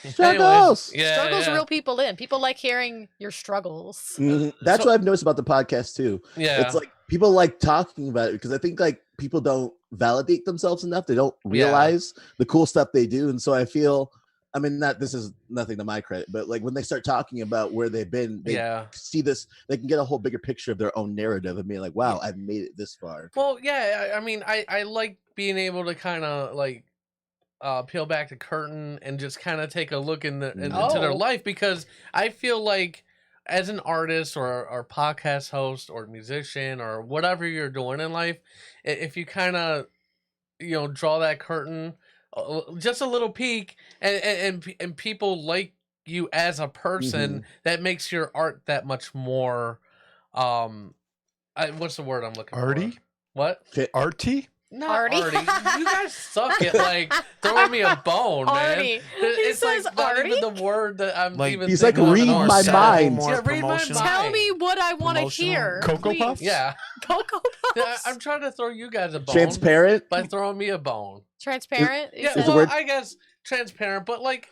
S6: Struggles.
S1: Anyways, yeah,
S4: Struggles
S1: yeah.
S4: reel people in. People like hearing your struggles.
S6: That's
S1: So-
S6: what I've noticed about the podcast too.
S1: Yeah.
S6: It's like people like talking about it because I think like people don't validate themselves enough. They don't realize the cool stuff they do. And so I feel, I mean, this is nothing to my credit, but like when they start talking about where they've been, they see this, they can get a whole bigger picture of their own narrative and be like, wow, I've made it this far.
S1: Well, yeah, I mean, I like being able to kind of like peel back the curtain and just kind of take a look into their
S4: Oh.
S1: life, because I feel like as an artist or podcast host or musician or whatever you're doing in life, if you kind of draw that curtain, just a little peek, and people like you as a person, that makes your art that much more what's the word I'm looking
S2: Arty?
S1: for? What?
S2: Arty?
S1: Not
S4: Arty.
S1: Arty. You guys suck at like throwing me a bone, man.
S4: Arty.
S1: It's
S4: He
S1: like
S4: says
S1: not even
S4: Arty?
S1: the word that I'm
S3: Like,
S1: even.
S6: he's like,
S1: thinking of
S6: read
S1: anymore.
S6: my
S3: More
S6: mind.
S3: more
S1: Yeah, read my
S3: promotional.
S1: mind.
S4: Tell me what I want to
S3: Promotional.
S4: hear.
S2: Cocoa
S4: please.
S2: Puffs?
S1: Yeah,
S4: Cocoa Puffs.
S1: I'm trying to throw you guys a bone
S6: Transparent.
S1: by throwing me a bone.
S4: Transparent. you
S1: Yeah,
S4: said?
S6: the
S1: well,
S6: word-
S1: I guess transparent, but like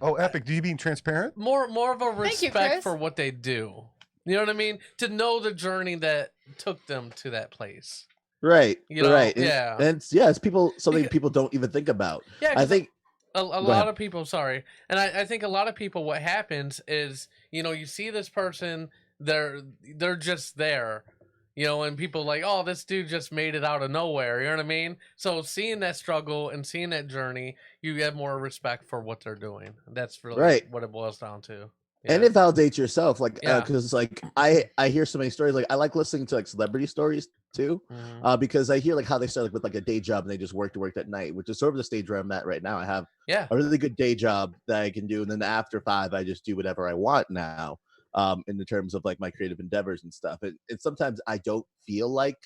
S2: Oh, Epic. Do you mean transparent?
S1: more of a
S4: Thank you,
S1: respect
S4: Chris.
S1: for what they do. You know what I mean? To know the journey that took them to that place.
S6: Right.
S1: You know,
S6: right.
S1: yeah.
S6: And it's something people don't even think about.
S1: Yeah,
S6: I
S1: 'cause
S6: think
S1: a
S6: Go
S1: lot
S6: ahead.
S1: of people, sorry, and I think a lot of people, what happens is, you see this person, they're just there, and people like, oh, this dude just made it out of nowhere. You know what I mean? So seeing that struggle and seeing that journey, you have more respect for what they're doing. That's really
S6: Right.
S1: what it boils down to.
S6: and
S1: Yeah.
S6: it validates yourself, like
S1: Yeah.
S6: because like I hear so many stories. Like I like listening to like celebrity stories too,
S1: Mhm.
S6: because I hear like how they start like with like a day job and they just worked at night, which is sort of the stage where I'm at right now. I have
S1: Yeah.
S6: a really good day job that I can do, and then after 5, I just do whatever I want now. In the terms of like my creative endeavors and stuff, and sometimes I don't feel like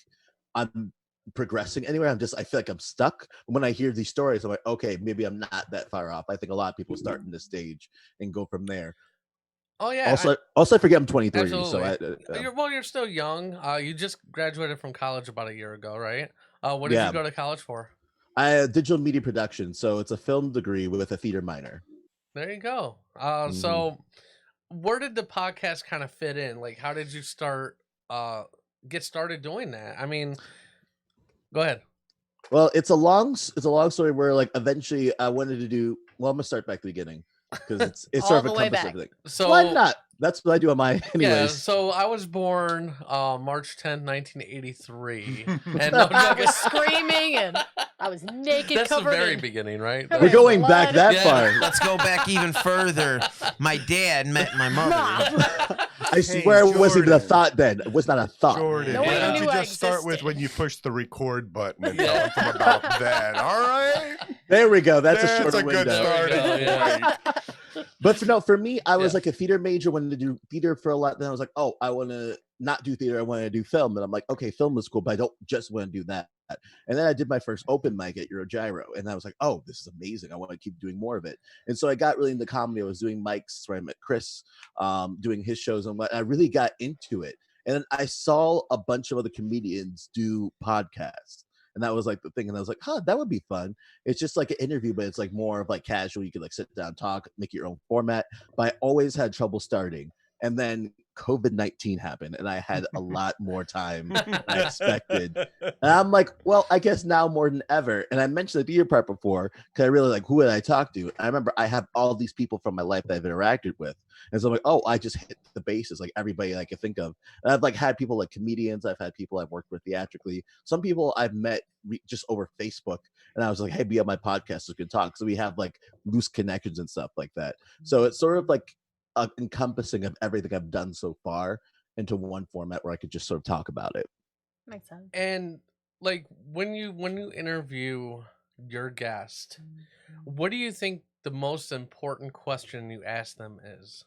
S6: I'm progressing anywhere. I feel like I'm stuck. When I hear these stories, I'm like, okay, maybe I'm not that far off. I think a lot of people start in this stage and go from there.
S1: Oh yeah.
S6: Also, I forget I'm 23, so
S1: Absolutely. You're still young. You just graduated from college about a year ago, right? What did
S6: Yeah.
S1: you go to college for?
S6: I digital media production, so it's a film degree with a theater minor.
S1: There you go.
S6: Mhm.
S1: So where did the podcast kind of fit in? Like, how did you get started doing that? I mean, go ahead.
S6: Well, it's a long story where like eventually I wanted to do. Well, I'm gonna start back to the beginning because it's
S4: All
S6: sort of
S4: the way
S6: encompass
S4: back.
S6: everything.
S1: So
S6: Why not? That's what I do on my anyways.
S1: yeah, so I was born March 10th, 1983. And no,
S4: I
S1: no,
S4: was screaming and I was naked,
S1: that's the
S4: covered
S1: very
S4: in.
S1: beginning, right?
S4: Covered
S6: We're
S4: in
S6: going back
S4: blood.
S6: that
S1: Yeah.
S6: far.
S3: Let's go back even further. My dad met my mother.
S6: I swear it wasn't even a
S2: Jordan.
S6: thought then. It was not a thought.
S2: Jordan,
S4: No
S2: why
S1: one
S2: don't you
S4: knew I
S2: just start with
S4: existed.
S2: when you push the record button and
S1: Yeah.
S2: tell them about that? All right.
S6: There we go. That's a
S2: That's
S6: shorter
S2: a good
S6: window.
S1: There we
S2: starting
S1: go, yeah.
S2: point.
S6: But for me, I was
S1: Yeah.
S6: like a theater major, wanted to do theater for a lot. Then I was like, oh, I want to not do theater. I want to do film. And I'm like, okay, film is cool, but I don't just want to do that. And then I did my first open mic at Eurogyro. And I was like, oh, this is amazing. I want to keep doing more of it. And so I got really into comedy. I was doing mics where I met Chris, doing his shows. And I really got into it. And then I saw a bunch of other comedians do podcasts. And that was like the thing. And I was like, huh, that would be fun. It's just like an interview, but it's like more of like casual. You could like sit down, talk, make your own format. But I always had trouble starting. And then COVID-19 happened and I had a lot more time than I expected. And I'm like, well, I guess now more than ever. And I mentioned the theater part before because I really like, who would I talk to? I remember I have all these people from my life that I've interacted with. And so I'm like, oh, I just hit the bases, like everybody I could think of. And I've like had people like comedians. I've had people I've worked with theatrically. Some people I've met just over Facebook. And I was like, hey, be on my podcast so we can talk. So we have like loose connections and stuff like that. So it's sort of like encompassing of everything I've done so far into one format where I could just sort of talk about it.
S4: Makes sense.
S1: And like when you interview your guest, what do you think the most important question you ask them is?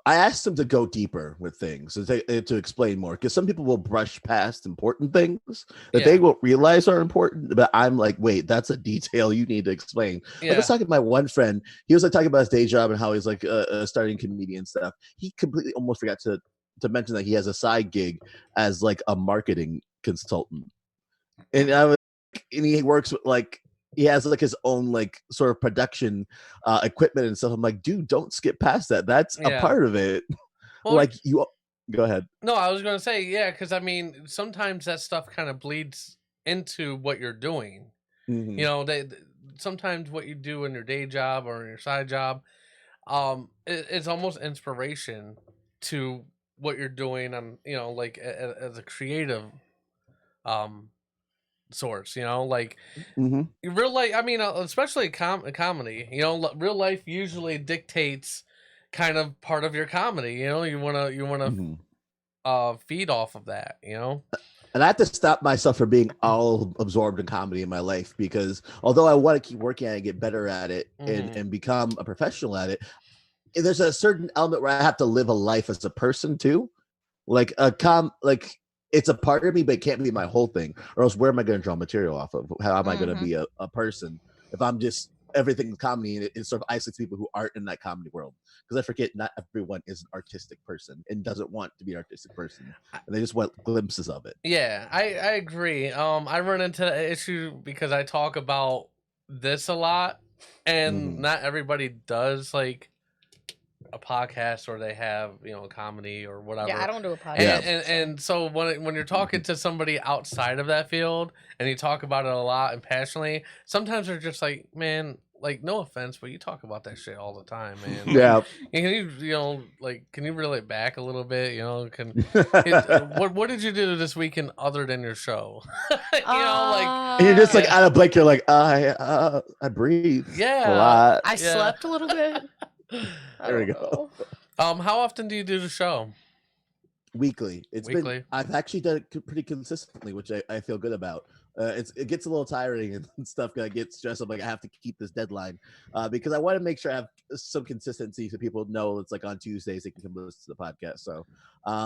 S6: I asked him to go deeper with things to explain more, because some people will brush past important things that they won't realize are important. But I'm like, wait, that's a detail you need to explain. Like, I was talking to my one friend. He was like talking about his day job and how he's like starting comedian stuff. He completely almost forgot to mention that he has a side gig as like a marketing consultant, and he works with like. He has like his own like sort of production equipment and stuff. I'm like, dude, don't skip past that. That's a part of it.
S1: Well,
S6: like you go ahead.
S1: No, I was going to say, yeah, because I mean, sometimes that stuff kind of bleeds into what you're doing.
S6: Mm-hmm.
S1: You know, sometimes what you do in your day job or in your side job, it's almost inspiration to what you're doing on, you know, like as a creative source, you know, like real life. I mean, especially comedy, you know, real life usually dictates kind of part of your comedy. You know, you want to feed off of that, you know.
S6: And I have to stop myself from being all absorbed in comedy in my life, because although I want to keep working at it and get better at it and become a professional at it, there's a certain element where I have to live a life as a person too. Like it's a part of me, but it can't be my whole thing, or else where am I going to draw material off of? How am I going to be a person if I'm just everything comedy and it sort of isolates people who aren't in that comedy world? Because I forget not everyone is an artistic person and doesn't want to be an artistic person, and they just want glimpses of it.
S1: Yeah, I agree. I run into the issue because I talk about this a lot, and not everybody does like a podcast, or they have, you know, comedy or whatever.
S4: Yeah, I don't do a podcast.
S1: And so when you're talking to somebody outside of that field and you talk about it a lot and passionately, sometimes they're just like, man, like, no offense, but you talk about that shit all the time, man. Like,
S6: Yeah.
S1: Can you know, like, can you reel it back a little bit? You know, what did you do this weekend other than your show? You know, like,
S6: and you're just like out of blank. You're like, I breathe.
S1: Yeah.
S6: A lot.
S4: I slept a little bit.
S6: There we go.
S1: How often do you do the show?
S6: Weekly.
S1: Weekly.
S6: I've actually done it pretty consistently, which I feel good about. It gets a little tiring and stuff. I get stressed. I'm like, I have to keep this deadline because I want to make sure I have some consistency so people know it's like on Tuesdays they can come listen to the podcast. So,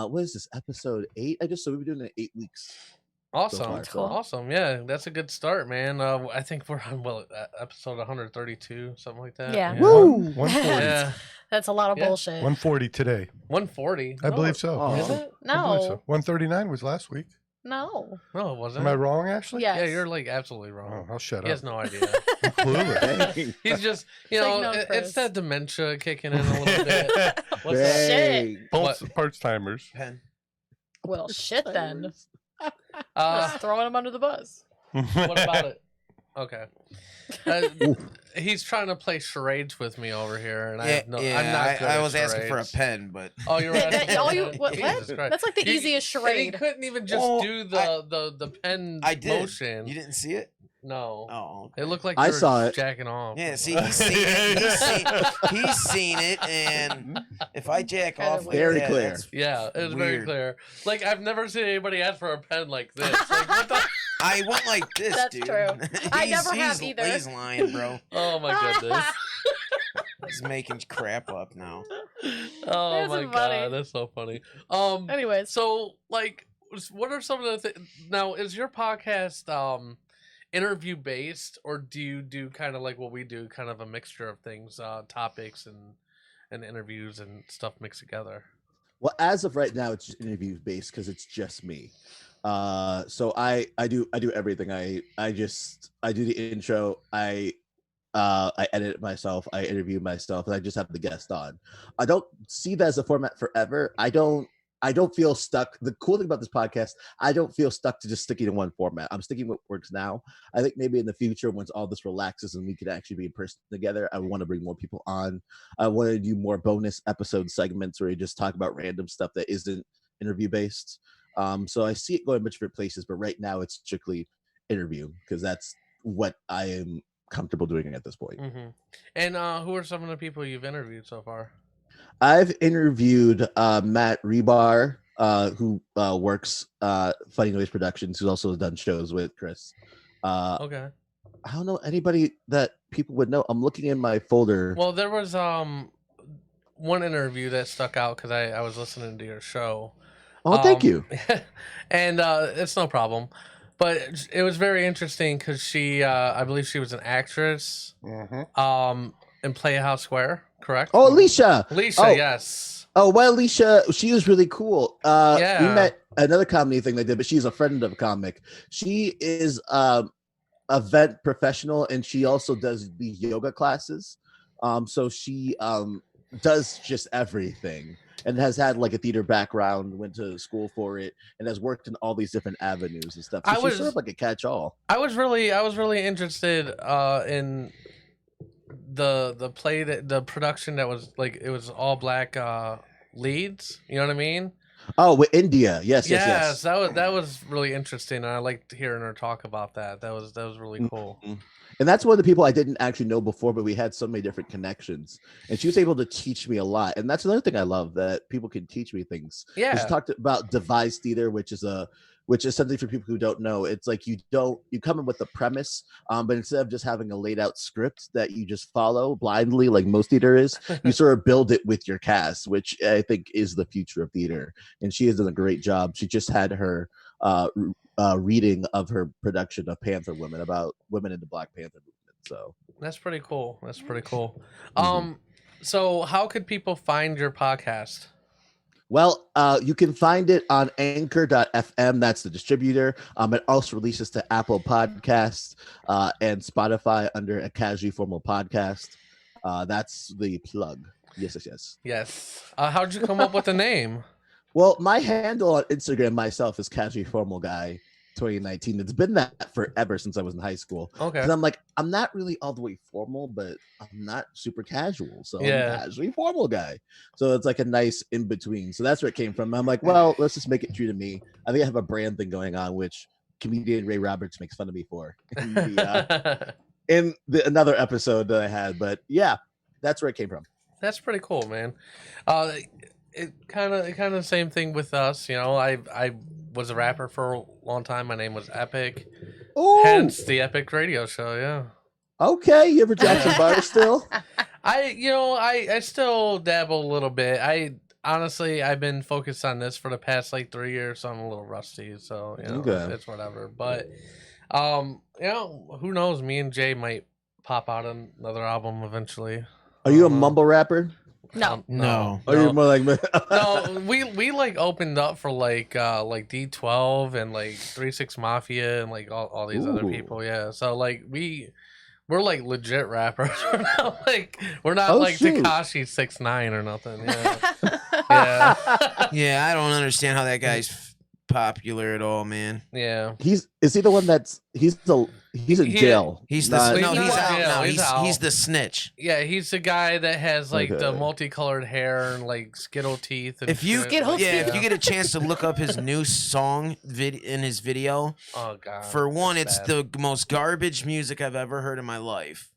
S6: what is this, episode 8? So we've been doing it 8 weeks.
S1: Awesome.
S6: So far.
S1: Awesome. Yeah, that's a good start, man. I think we're on episode 132, something like that.
S4: Yeah.
S6: Woo!
S2: 140.
S1: Yeah.
S4: That's a lot of bullshit.
S2: 140 today.
S1: 140.
S2: I believe so.
S6: Oh.
S1: Is it?
S2: I believe
S4: No.
S2: so. 139 was last week.
S4: No.
S1: No, it wasn't.
S2: Am I wrong, Ashley?
S4: Yes.
S1: Yeah, you're like absolutely wrong.
S2: Oh, I'll shut
S1: He
S2: up.
S1: has no idea.
S2: I'm clueless.
S6: Dang.
S1: He's just, you
S4: It's
S1: know,
S4: like, no,
S1: it's
S4: Chris.
S1: that dementia kicking in a little bit. What's that?
S6: Dang.
S2: Parts timers.
S3: Pen.
S4: Well, shit then.
S1: Uh,
S4: Just throwing him under the bus.
S1: what about it? Okay. He's trying to play charades with me over here, and I'm not good
S3: I
S1: at
S3: was asking for a
S1: charades.
S3: pen, but
S1: Oh, you're asking
S4: All
S1: for a
S4: you-
S1: pen?
S4: what-
S1: Jesus Christ.
S4: That's like the easiest
S1: And he
S4: charade.
S1: couldn't even just
S3: Well,
S1: do the pen
S3: I did.
S1: motion.
S3: You didn't see it?
S1: No.
S3: Oh,
S1: It looked like
S6: I
S1: you were
S6: saw it.
S1: jacking off.
S3: yeah. See, he's seen it. He's seen it, and if I jack
S4: Kinda
S3: off, like
S6: Very
S3: that,
S6: clear.
S3: that's
S1: Yeah, it was very
S3: weird.
S1: clear. Like, I've never seen anybody ask for a pen like this. Like, what the?
S3: I went like this,
S4: That's
S3: dude.
S4: true. I never have
S3: he's,
S4: either.
S3: He's lying, bro.
S1: Oh my goodness.
S3: He's making crap up now.
S1: Oh
S4: That's
S1: my
S4: funny.
S1: god, that's so funny.
S4: Anyways.
S1: So like, what are some of the things? Now, is your podcast interview based, or do you do kind of like what we do, kind of a mixture of things, topics and interviews and stuff mixed together?
S6: Well, as of right now, it's just interview based because it's just me. So I do everything. I do the intro. I edit it myself. I interview myself, and I just have the guest on. I don't see that as a format forever. I don't feel stuck. The cool thing about this podcast, I don't feel stuck to just sticking to one format. I'm sticking with what works now. I think maybe in the future, once all this relaxes and we can actually be in person together, I want to bring more people on. I want to do more bonus episode segments where we just talk about random stuff that isn't interview based. So I see it going much different places, but right now it's strictly interview because that's what I am comfortable doing at this point.
S1: Mm-hmm. And who are some of the people you've interviewed so far?
S6: I've interviewed Matt Rebar, who works Funny Noise Productions, who's also done shows with Chris.
S1: Okay.
S6: I don't know anybody that people would know. I'm looking in my folder.
S1: Well, there was one interview that stuck out because I was listening to your show.
S6: Oh, thank you.
S1: And it's no problem. But it was very interesting because she, I believe she was an actress in Playhouse Square, correct?
S6: Oh, Alicia.
S1: Alicia,
S6: Oh.
S1: yes.
S6: Oh, well, Alicia, she was really cool.
S1: Yeah.
S6: We met another comedy thing they did, but she's a friend of a comic. She is event professional, and she also does these yoga classes. So she does just everything, and has had like a theater background, went to school for it, and has worked in all these different avenues and stuff. So she's sort of like a catch-all.
S1: I was really interested in the play that the production that was like it was all black leads. You know what I mean?
S6: Oh, with India, yes.
S1: That was really interesting, and I liked hearing her talk about that. That was really cool.
S6: And that's one of the people I didn't actually know before, but we had so many different connections, and she was able to teach me a lot. And that's another thing I love, that people can teach me things.
S1: Yeah.
S6: She talked about devised theater, which is something for people who don't know. It's like you come in with a premise, but instead of just having a laid out script that you just follow blindly like most theater is, you sort of build it with your cast, which I think is the future of theater. And she has done a great job. She just had her reading of her production of Panther Women, about women in the Black Panther movement. So
S1: that's pretty cool. So how could people find your podcast?
S6: Well, you can find it on anchor.fm. That's the distributor. It also releases to Apple Podcasts and Spotify under a Casually Formal Podcast. That's the plug. Yes.
S1: How'd you come up with the name?
S6: Well, my handle on Instagram myself is Casually Formal Guy 2019. It's been that forever since I was in high school.
S1: Okay.
S6: And I'm like, I'm not really all the way formal, but I'm not super casual. So
S1: Yeah.
S6: I'm Casually Formal Guy. So it's like a nice in between. So that's where it came from. I'm like, well, let's just make it true to me. I think I have a brand thing going on, which comedian Ray Roberts makes fun of me for in another episode that I had. But yeah, that's where it came from.
S1: That's pretty cool, man. It kind of the same thing with us. You know, I was a rapper for a long time. My name was Epic.
S6: Oh,
S1: Hence the Epic Radio Show. Yeah.
S6: Okay, you ever drop some bars still?
S1: I still dabble a little bit. I've been focused on this for the past like 3 years, so I'm a little rusty. So it's whatever. But who knows? Me and Jay might pop out another album eventually.
S6: Are you a mumble rapper?
S4: No.
S3: No.
S6: Are you more like
S1: No, we like opened up for like D12 and like 3-6 Mafia and like all these other people. Yeah. So like we're like legit rappers. We're not like
S6: shoot.
S1: Tekashi 6ix9ine or nothing. Yeah.
S3: Yeah, I don't understand how that guy's popular at all, man.
S1: Yeah.
S6: Is he the one he's in jail?
S3: He's
S6: Not-
S3: out. No,
S1: He's out.
S3: he's the snitch.
S1: Yeah, he's the guy that has like the
S6: Okay.
S1: multicolored hair and like Skittle teeth. And
S3: If you
S1: shit.
S3: if you get a chance to look up his new song in his video,
S1: oh god.
S3: for one,
S1: that's
S3: it's
S1: bad.
S3: the most garbage music I've ever heard in my life.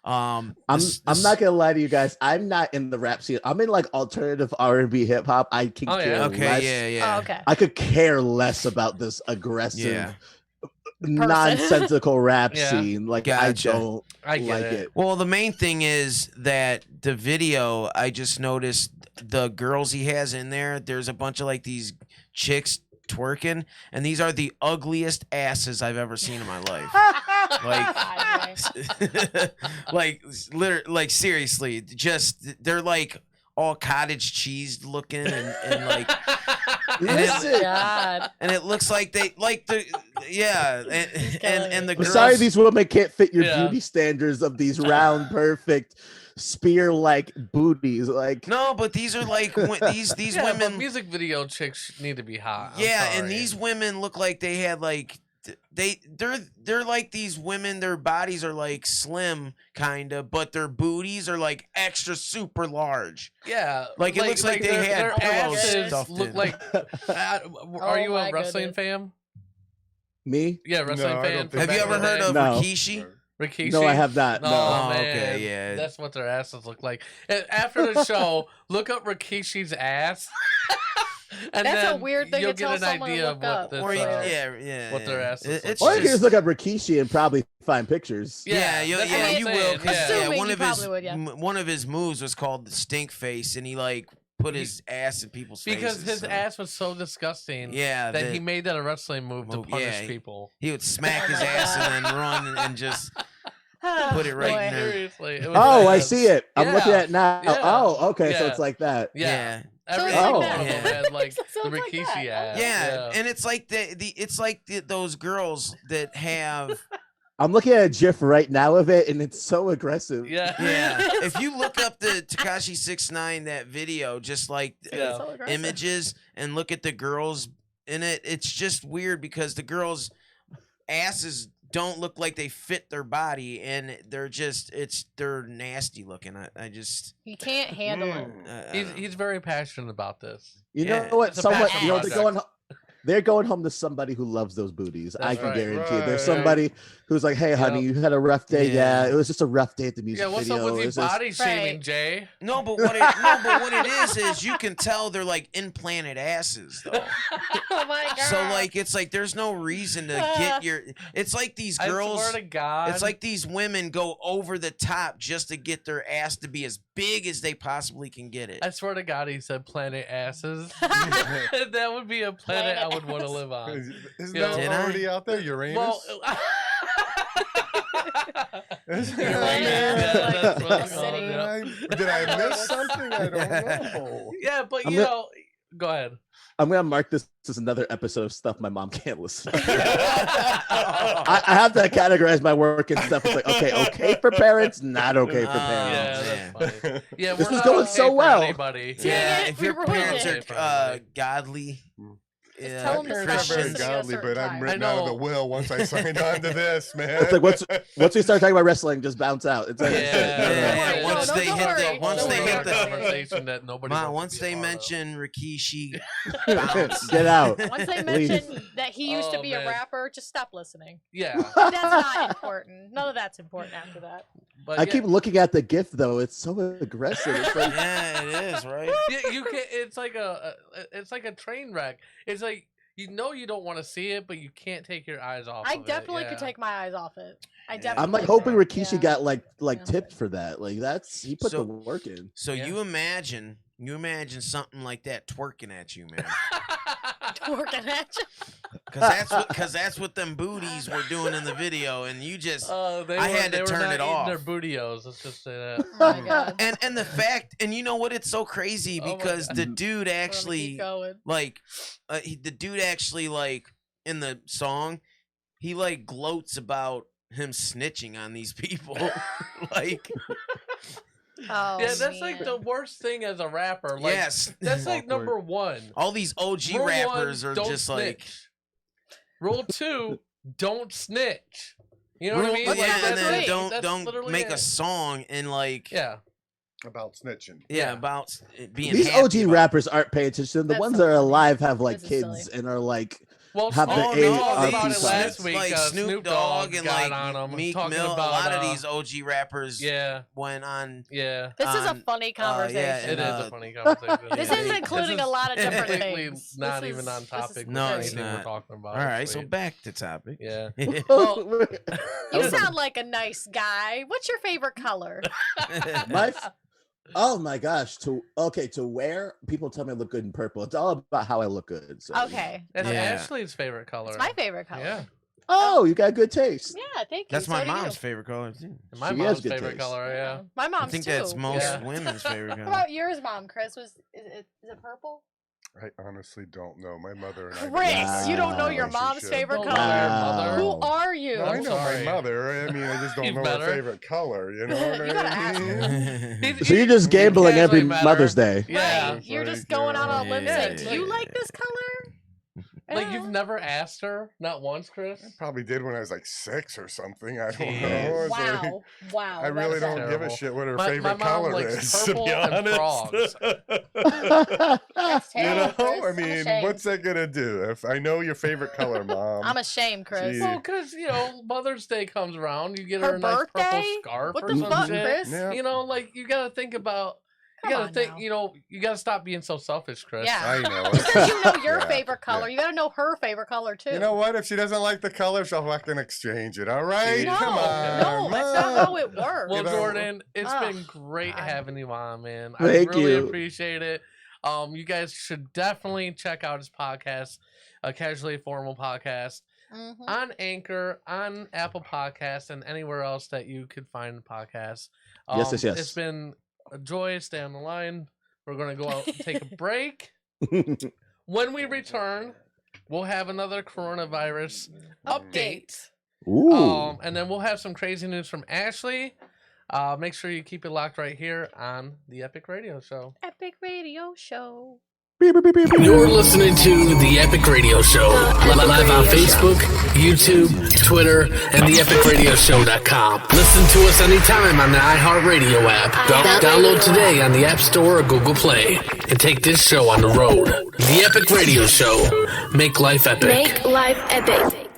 S6: I'm not gonna lie to you guys. I'm not in the rap scene. I'm in like alternative R&B hip hop. I can
S1: Oh, yeah.
S6: care
S3: Okay,
S6: less.
S3: yeah.
S4: Oh, okay.
S6: I could care less about this aggressive,
S3: Yeah.
S6: nonsensical rap
S1: Yeah.
S6: scene. Like
S3: Gotcha.
S6: I don't
S1: I get
S6: like
S1: it.
S6: it.
S3: Well, the main thing is that the video, I just noticed the girls he has in there, there's a bunch of like these chicks twerking, and these are the ugliest asses I've ever seen in my life. Like seriously, just they're like all cottage cheese looking and like
S6: Listen,
S4: God.
S3: and it looks like they like the and the
S6: I'm
S3: girls.
S6: sorry these women can't fit your
S1: Yeah.
S6: beauty standards of these round, perfect, spear-like booties. Like
S3: No, but these are like these
S1: Yeah, but
S3: women.
S1: music video chicks need to be hot. I'm
S3: Yeah, and
S1: sorry.
S3: these women look like they had like they're like these women. Their bodies are like slim, kinda, but their booties are like extra super large.
S1: Yeah,
S3: Like, it looks like they had
S1: their
S3: pillows
S1: asses
S3: stuffed
S1: look
S3: in.
S1: like. Are you
S4: my
S1: a wrestling
S4: goodness.
S1: fan?
S6: me?
S1: Yeah, wrestling
S2: No, I
S1: fan.
S2: don't
S1: from
S2: think
S3: Have you
S1: back in
S3: ever
S1: the
S3: heard
S1: day?
S3: of
S6: No.
S3: Rikishi?
S1: Rikishi?
S6: No, I have not.
S1: No,
S6: No.
S3: Oh,
S1: man.
S3: okay, yeah.
S1: That's what their asses look like. And after the show, look up Rikishi's ass. And
S4: That's a
S1: then
S4: weird thing
S1: you'll
S4: to
S1: get
S4: tell
S1: an
S4: someone to
S1: idea
S4: look
S1: of what
S4: up.
S1: this,
S3: Or
S4: Yeah.
S1: what their asses look
S3: It's
S6: Or you can
S3: just-
S6: just look up Rikishi and probably find pictures.
S3: Yeah,
S1: that's what
S3: yeah,
S1: I'm
S3: you
S1: saying,
S3: will. 'Cause,
S1: yeah.
S4: Assuming
S3: one
S4: you
S3: of his
S4: probably would, yeah.
S3: one of his moves was called the stink face, and he like put his ass in people's
S1: Because
S3: faces.
S1: his
S3: so-
S1: ass was so disgusting
S3: Yeah,
S1: that he made that a wrestling move to
S3: move,
S1: punish
S3: yeah.
S1: people.
S3: He would smack
S4: Oh
S3: his
S4: my
S3: ass
S4: God.
S3: and then run and just
S4: Oh,
S3: put it right
S4: boy.
S3: in there.
S1: Seriously. It was
S6: Oh, I
S1: bad.
S6: see it. I'm looking
S1: Yeah.
S6: at it now.
S1: Yeah.
S6: Oh, okay. So
S1: Yeah.
S6: it's like that.
S1: Yeah.
S4: So
S1: Every
S4: it's
S6: like
S1: single
S6: that.
S1: one of them
S3: Yeah.
S1: had like
S4: So
S1: the
S4: it's like
S1: Rikishi
S4: that.
S1: ass.
S3: Yeah, and it's like those girls that have
S6: I'm looking at a GIF right now of it, and it's so aggressive.
S1: Yeah.
S3: yeah. If you look up the Tekashi 6ix9ine that video, just like
S1: Yeah.
S4: So aggressive.
S3: images, and look at the girls in it, it's just weird because the girls' asses don't look like they fit their body, and they're nasty looking. I just
S4: You can't handle it.
S3: I
S1: He's
S3: don't know.
S1: he's very passionate about this.
S6: You
S3: Yeah,
S6: know what?
S1: it's a
S6: Somewhat.
S1: passion
S6: You know, they're
S1: project.
S6: going home to somebody who loves those booties. I
S1: That's
S6: can
S1: right.
S6: guarantee it. There's
S2: Right.
S6: somebody who's like, "Hey, honey, you had a rough day.
S3: Yeah.
S6: Yeah, it was just a rough day at the music
S1: Yeah, what's
S6: video.
S1: up with
S6: It
S1: you
S6: was just-
S1: body shaming,
S4: Right.
S1: Jay?
S3: No, but what it is you can tell they're like implanted asses though.
S4: Oh my god.
S3: So like it's like there's no reason to get your. It's like these
S1: I
S3: girls.
S1: swear to God.
S3: It's like these women go over the top just to get their ass to be as big as they possibly can get it.
S1: I swear to God, he said planet asses. That would be a planet I would want to
S4: ass.
S1: live on.
S2: Isn't
S1: Yeah.
S2: that
S3: Did I?
S2: already out there? Uranus?
S1: Well,
S2: Isn't
S4: Uranus,
S1: Yeah,
S4: like,
S1: that's what
S4: a
S1: it's called,
S4: city.
S1: yeah.
S2: Did I miss something? I don't know.
S1: Yeah, but
S6: I'm
S1: you
S6: gonna-
S1: know, go ahead.
S6: I'm gonna mark this as another episode of stuff my mom can't listen to. I have to categorize my work and stuff. It's like, okay for parents, not okay for
S1: Yeah,
S6: parents.
S1: that's funny. Yeah,
S6: This
S1: we're
S6: was
S1: not
S6: going
S1: okay
S6: so
S1: for
S6: well.
S1: Anybody.
S4: Dang
S3: Yeah,
S4: it,
S3: if
S4: we
S3: your
S4: ruined
S3: parents
S1: it.
S3: are godly,
S4: tell them to
S2: My
S4: stop
S2: parents are very
S4: listening at a
S2: godly,
S4: certain
S2: but I'm
S4: time.
S2: written
S1: I
S2: out of the
S1: know.
S2: will once I signed on to this, man.
S6: It's like once we start talking about wrestling, just bounce out. It's like,
S3: Yeah,
S4: No,
S3: once
S4: no,
S3: they
S4: don't
S3: hit
S4: worry.
S3: the once
S4: Don't
S3: they
S4: worry.
S3: hit the
S1: conversation that nobody.
S3: Ma,
S1: wants to
S3: once
S1: be a
S3: they
S1: part of.
S3: mention Rikishi, bounce.
S6: Get out.
S4: Once they
S6: Leave.
S4: mention that he used to
S1: Oh,
S4: be
S1: man.
S4: a rapper, just stop listening.
S1: Yeah,
S4: That's not important. None of that's important after that.
S1: but
S6: I
S1: yeah,
S6: keep looking at the GIF though. It's so aggressive. It's like,
S3: Yeah, it is right.
S1: Yeah, you can. It's like a train wreck. It's like you know you don't want to see it, but you can't take your eyes off.
S4: I
S1: of
S4: definitely
S1: it.
S4: could
S1: Yeah.
S4: take my eyes off it. I
S3: Yeah.
S4: definitely.
S6: I'm like
S4: could.
S6: hoping Rikishi
S4: Yeah.
S6: got like
S4: Yeah.
S6: tipped for that. Like he put
S3: So-
S6: the work in.
S3: So
S1: Yeah.
S3: you imagine something like that twerking at you, man.
S4: Working at you.
S3: Cause that's what them booties were doing in the video, and you just
S1: They
S3: I
S1: were,
S3: had to
S1: they were
S3: turn
S1: not
S3: it
S1: eating
S3: off.
S1: Their bootios. Let's just say that.
S4: Oh my god.
S3: and the fact, and you know what? It's so crazy
S1: Oh my
S3: because
S1: God.
S3: the dude
S4: We're gonna
S3: actually
S4: keep going.
S3: like the dude actually like in the song he like gloats about him snitching on these people. Like
S4: Oh,
S1: Yeah, that's like
S4: man.
S1: the worst thing as a rapper. Like,
S3: yes,
S1: that's like
S2: Awkward.
S1: number one.
S3: all these OG
S1: Rule
S3: rappers
S1: one,
S3: are
S1: don't
S3: just like
S1: snitch. Rule two, don't snitch. You know what I
S3: Rule-
S1: mean?
S3: yeah,
S1: Like,
S3: and
S1: that's
S3: then
S1: it. That's
S3: don't
S1: literally
S3: make
S1: it.
S3: a song and like
S1: Yeah.
S2: About snitching.
S3: yeah,
S1: Yeah.
S3: about being
S6: These
S3: happy
S6: OG
S3: about it.
S6: rappers aren't paying attention. The
S4: That's
S6: ones
S4: so
S6: that are
S4: funny.
S6: alive have like
S4: This is
S6: kids
S4: silly.
S6: and are like
S1: Well,
S6: have
S1: Snoop
S6: the
S1: Dogg talked
S6: ARP
S1: about it
S6: sides.
S1: last week.
S3: like
S1: Snoop Dogg
S3: and
S1: got
S3: like
S1: on him,
S3: Meek
S1: talking
S3: Mill.
S1: about,
S3: A lot of these OG rappers
S1: Yeah,
S3: went on.
S1: yeah.
S4: This is a
S3: on,
S4: funny conversation.
S3: yeah,
S1: It
S3: and,
S1: is a funny conversation.
S4: This
S3: Yeah.
S4: is including a lot of different
S1: completely
S4: things.
S1: not
S4: This
S1: even
S4: is-
S1: on
S4: this is
S1: topic with
S3: No, it's
S1: anything we're
S3: not.
S1: talking about.
S3: All right,
S1: It's
S3: so
S1: weird.
S3: back to topic.
S1: Yeah.
S4: You sound like a nice guy. What's your favorite color?
S6: Oh my gosh! To wear, people tell me I look good in purple. It's all about how I look good. So.
S4: Okay.
S1: That's
S3: Yeah.
S1: Ashley's favorite color.
S4: It's my favorite color.
S1: Yeah.
S6: Oh, you got good taste.
S4: Yeah, thank you.
S3: That's
S4: So
S3: my
S4: do you.
S3: mom's favorite color too.
S1: And my
S6: She has
S1: mom's
S6: good
S1: favorite
S6: taste.
S1: color. Yeah.
S4: My mom's
S3: I think
S4: too.
S3: that's most
S1: Yeah.
S3: women's favorite
S4: What
S3: color.
S4: about yours, mom? Chris, is it purple?
S2: I honestly don't know. My mother and I.
S4: Chris, you don't know your mom's
S2: relationship.
S4: favorite
S1: Don't
S4: color.
S1: know your mother.
S4: Who are you?
S2: No, I
S1: I'm
S2: know
S1: sorry.
S2: my mother. I mean, I just don't
S1: You
S2: know
S1: better.
S2: her favorite color. You know what
S4: You gotta
S2: I
S4: ask
S2: mean?
S6: So you're just gambling every
S1: Casually met her.
S6: Mother's Day.
S1: Yeah.
S4: Right. You're
S2: Like,
S4: just going out on a limb
S3: yeah,
S4: saying, "Do you
S3: yeah.
S4: like this color?"
S1: Like you've never asked her, not once, Chris.
S2: Probably did when I was like 6 or something. I don't
S1: Jeez.
S2: know. It's like-
S4: Wow. Wow.
S2: I really
S4: that's
S2: don't give a
S1: terrible.
S2: shit what her
S1: My
S2: favorite
S1: mom
S2: color
S1: likes
S2: is. To
S1: purple
S2: be
S1: and
S2: honest,
S1: frogs.
S4: That's
S2: you
S4: terrible,
S2: know,
S4: Chris.
S2: I
S4: I'm
S2: mean,
S4: ashamed.
S2: what's that gonna do? If I know your favorite color, Mom,
S4: I'm ashamed, Chris.
S2: Jeez.
S1: Well, because Mother's Day comes around, you get her,
S4: Her
S1: a nice purple
S4: birthday?
S1: scarf
S4: What
S1: or
S4: the
S1: some
S4: fuck,
S1: shit.
S4: Chris?
S2: Yeah.
S1: You know, like you got to think about. You gotta
S4: on
S1: think.
S4: now.
S1: You know, you gotta stop being so selfish, Chris.
S4: Yeah.
S2: I know.
S4: Just because you know your
S2: Yeah,
S4: favorite color,
S2: yeah.
S4: you gotta know her favorite color too.
S2: You know what? If she doesn't like the color, she'll fucking exchange it. All right?
S4: No,
S2: Come on.
S4: no, that's not how it works.
S1: Well,
S2: You know-
S1: Jordan, it's
S4: Oh,
S1: been great
S4: God.
S1: having you on, man.
S6: Thank
S1: I really
S6: you.
S1: appreciate it. You guys should definitely check out his podcast, a Casually Formal podcast,
S4: Mhm.
S1: on Anchor, on Apple Podcasts, and anywhere else that you could find podcasts.
S6: Yes.
S1: It's been a joy. Stay on the line. We're gonna go out and take a break. When we return, we'll have another coronavirus update.
S6: Ooh.
S1: And then we'll have some crazy news from Ashley. Make sure you keep it locked right here on the Epic Radio Show.
S4: Epic Radio Show.
S1: You're listening to the Epic Radio Show, live on Facebook, YouTube, Twitter, and theepicradioshow.com. Listen to us anytime on the iHeartRadio app. Download today on the App Store or Google Play, and take this show on the road. The Epic Radio Show. Make life epic.
S5: Make life epic.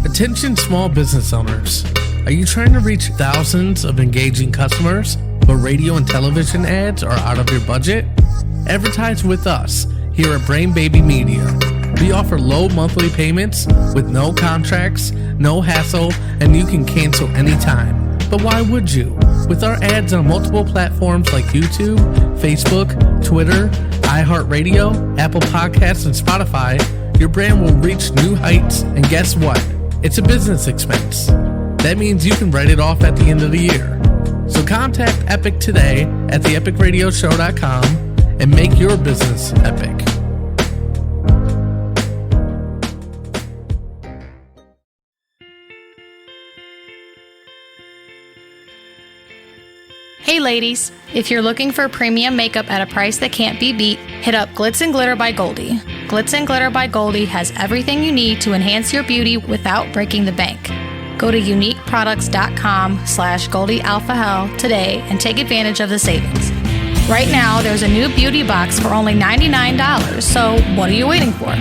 S1: Attention small business owners. Are you trying to reach thousands of engaging customers, but radio and television ads are out of your budget? Advertise with us here at Brain Baby Media. We offer low monthly payments with no contracts, no hassle, and you can cancel anytime. But why would you? With our ads on multiple platforms like YouTube, Facebook, Twitter, iHeartRadio, Apple Podcasts, and Spotify, your brand will reach new heights, and guess what? It's a business expense. That means you can write it off at the end of the year. So contact Epic today at theepicradioshow.com and make your business epic.
S4: Hey ladies, if you're looking for premium makeup at a price that can't be beat, hit up Glitz and Glitter by Goldie. Glitz and Glitter by Goldie has everything you need to enhance your beauty without breaking the bank. Go to uniqueproducts.com/GoldieAlphaHell today and take advantage of the savings. Right now, there's a new beauty box for only $99, so what are you waiting for?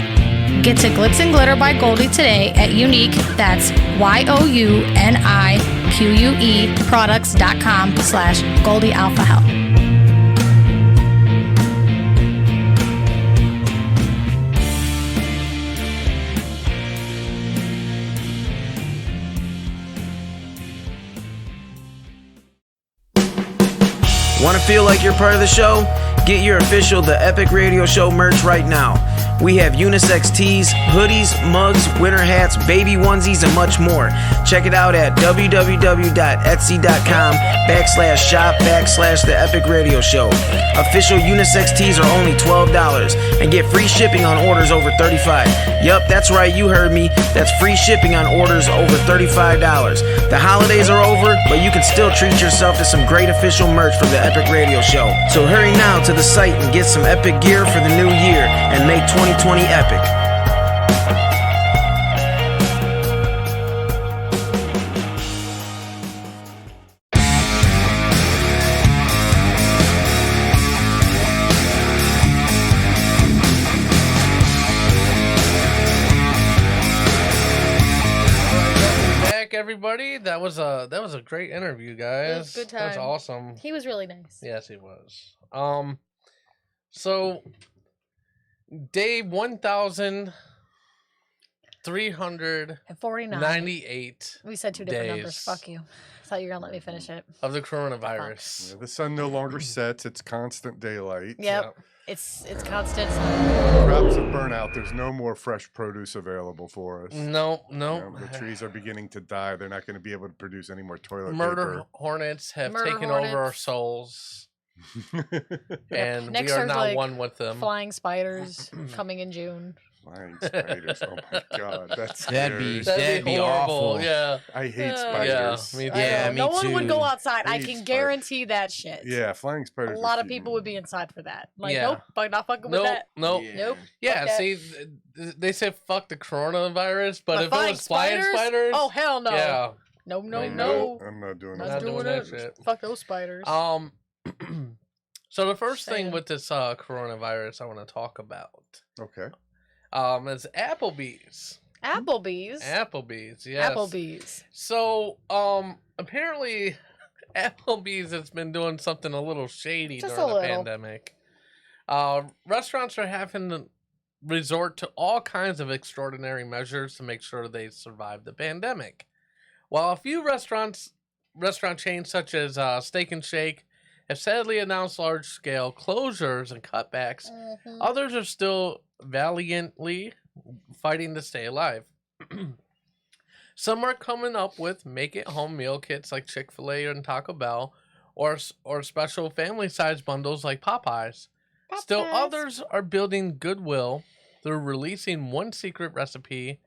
S4: Get to Glitz and Glitter by Goldie today at Unique, that's YOUNIQUE products.com/GoldieAlphaHell.
S3: Want to feel like you're part of the show? Get your official The Epic Radio Show merch right now. We have unisex tees, hoodies, mugs, winter hats, baby onesies, and much more. Check it out at www.etsy.com/shop/The Epic Radio Show. Official unisex tees are only $12 and get free shipping on orders over $35. Yup, that's right, you heard me. That's free shipping on orders over $35. The holidays are over, but you can still treat yourself to some great official merch from The Epic Radio Show. So hurry now to the site and get some epic gear for the new year and make 2020 epic.
S1: Back, everybody. That was a great interview, guys.
S4: It was a good
S1: That was
S4: time.
S1: awesome.
S4: He was really nice.
S1: Yes, he was. So day 1,398
S4: 49. We said two different numbers.
S1: days.
S4: Fuck you. I thought you were gonna let me finish it.
S1: of the coronavirus.
S2: Yeah, the sun no longer sets. It's constant daylight.
S4: Yep. It's constant.
S2: Crops have burnt out. There's no more fresh produce available for us.
S1: No.
S2: You know, the trees are beginning to die. They're not going to be able to produce any more toilet
S1: Murder
S2: paper.
S1: hornets have
S4: Murder
S1: taken over our
S4: hornets.
S1: souls, and
S4: Next
S1: we are
S4: there's,
S1: now
S4: like,
S1: one with them.
S4: Flying spiders coming in June.
S2: Flying spiders. Oh my god, that's
S3: That'd be-
S2: scary.
S3: That'd be
S1: horrible.
S3: awful.
S1: Yeah.
S2: I hate
S4: Yeah,
S2: spiders.
S1: me too.
S3: Yeah,
S4: I know.
S3: me
S4: No one would
S3: too.
S4: go outside. I
S2: Hate
S4: can
S2: spiders.
S4: guarantee that shit.
S2: Yeah, flying
S4: A
S2: spiders.
S4: lot
S2: are
S4: of people
S2: huge.
S4: would be inside for that. Like,
S1: Yeah.
S4: nope, not fucking with
S1: Nope.
S4: that.
S1: Nope.
S4: Nope.
S1: Yeah.
S4: Fuck that.
S1: See, they say fuck the coronavirus, but if it
S4: flying
S1: was flying spiders,
S4: Oh hell no.
S1: yeah.
S4: No, no,
S1: Like,
S4: no.
S2: I'm not doing
S1: Not
S4: Not
S2: that.
S1: doing
S4: doing
S1: that
S4: it.
S1: shit.
S4: Fuck those spiders.
S1: So the first thing
S4: Saying.
S1: with this coronavirus I want to talk about
S2: Okay.
S1: is Applebee's.
S7: Applebee's.
S1: Applebee's, yes.
S7: Applebee's.
S1: So, apparently, Applebee's has been doing something a little shady
S7: Just
S1: during
S7: a
S1: the
S7: little.
S1: pandemic. Restaurants are having to resort to all kinds of extraordinary measures to make sure they survive the pandemic. While a few restaurant chains such as Steak and Shake have sadly announced large-scale closures and cutbacks, others are still valiantly fighting to stay alive. Some are coming up with make-it-home meal kits like Chick-fil-A and Taco Bell, or special family-size bundles like Popeyes. Still others are building goodwill through releasing one secret recipe,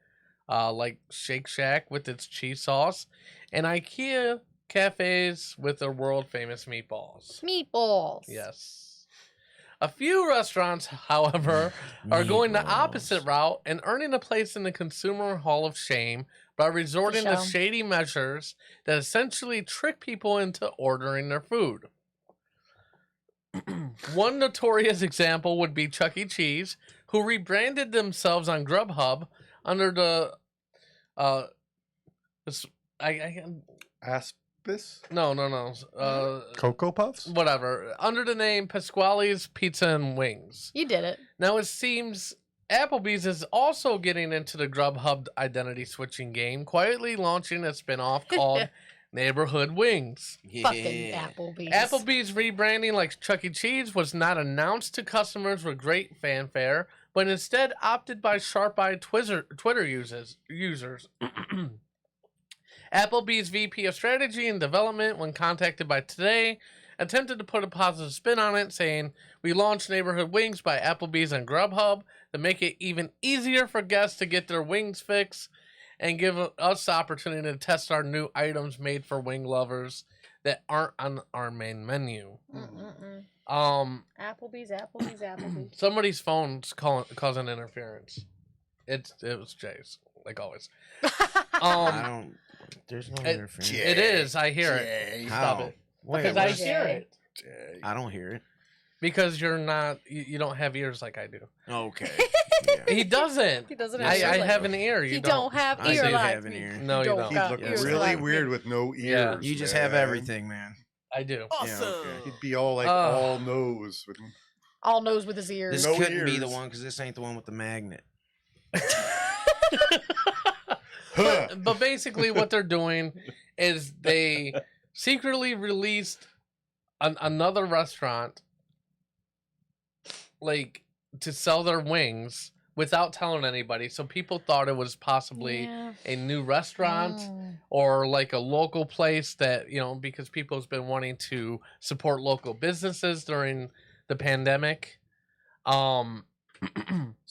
S1: like Shake Shack with its cheese sauce, and IKEA cafes with their world-famous meatballs.
S7: Meatballs.
S1: Yes. A few restaurants, however, are going the opposite route and earning a place in the Consumer Hall of Shame by resorting to
S7: show.
S1: shady measures that essentially trick people into ordering their food. One notorious example would be Chuck E. Cheese, who rebranded themselves on Grubhub under the
S2: Aspis?
S1: no.
S2: Cocoa Puffs?
S1: Whatever. Under the name Pasquale's Pizza and Wings.
S7: You did it.
S1: Now it seems Applebee's is also getting into the Grubhub identity switching game, quietly launching a spinoff called Neighborhood Wings.
S7: Fucking Applebee's.
S1: Applebee's rebranding like Chuck E. Cheese was not announced to customers with great fanfare, but instead opted by sharp-eyed Twitter users. Applebee's VP of Strategy and Development, when contacted by Today, attempted to put a positive spin on it, saying, "We launched Neighborhood Wings by Applebee's and Grubhub to make it even easier for guests to get their wings fixed and give us the opportunity to test our new items made for wing lovers that aren't on our main menu."
S7: Applebee's.
S1: Somebody's phone's causing interference. It was Jay's, like always.
S3: I don't. There's no interference.
S1: It is. I hear it. Stop
S3: How?
S1: it.
S3: Wait,
S1: Because I
S3: what?
S1: hear it.
S3: I don't hear it.
S1: Because you're not. You don't have ears like I do.
S3: Okay.
S1: He doesn't.
S7: He doesn't
S1: I
S7: have ears.
S1: have an ear. You
S7: You don't have
S3: I
S7: ear
S3: do
S7: like
S3: have an
S7: me.
S3: ear.
S1: No, you don't.
S2: He'd
S7: got
S2: look
S7: ears
S2: really
S7: like me.
S2: weird with no ears.
S1: Yeah.
S3: You just have
S2: man.
S3: everything, man.
S1: I do.
S3: Yeah, okay.
S2: He'd be all like all nose. With...
S7: All knows with his ears.
S3: This
S2: No
S3: couldn't be the
S2: ears.
S3: one because this ain't the one with the magnet.
S1: But basically, what they're doing is they secretly released another restaurant, like, to sell their wings without telling anybody. So people thought it was possibly
S7: Yeah.
S1: a new restaurant or like a local place that, because people's been wanting to support local businesses during the pandemic. Yeah,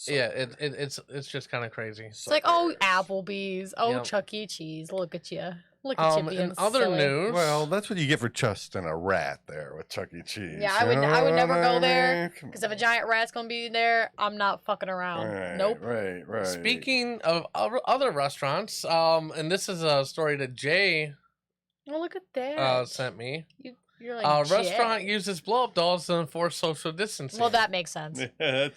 S1: it's just kind of crazy.
S7: It's like, oh, Applebee's. Oh,
S1: Yep.
S7: Chuck E. Cheese. Look at you. Look at you being
S1: In other
S7: silly.
S1: news,
S2: Well, that's what you get for trusting a rat there with Chuck E. Cheese.
S7: Yeah, I would never go there because if a giant rat's gonna be there, I'm not fucking around.
S2: Right,
S7: Nope.
S2: Right.
S1: speaking of other restaurants, and this is a story that Jay
S7: Oh, look at that.
S1: sent me.
S7: You're like
S1: A restaurant uses blow-up dolls to enforce social distancing.
S7: Well, that makes sense.
S1: A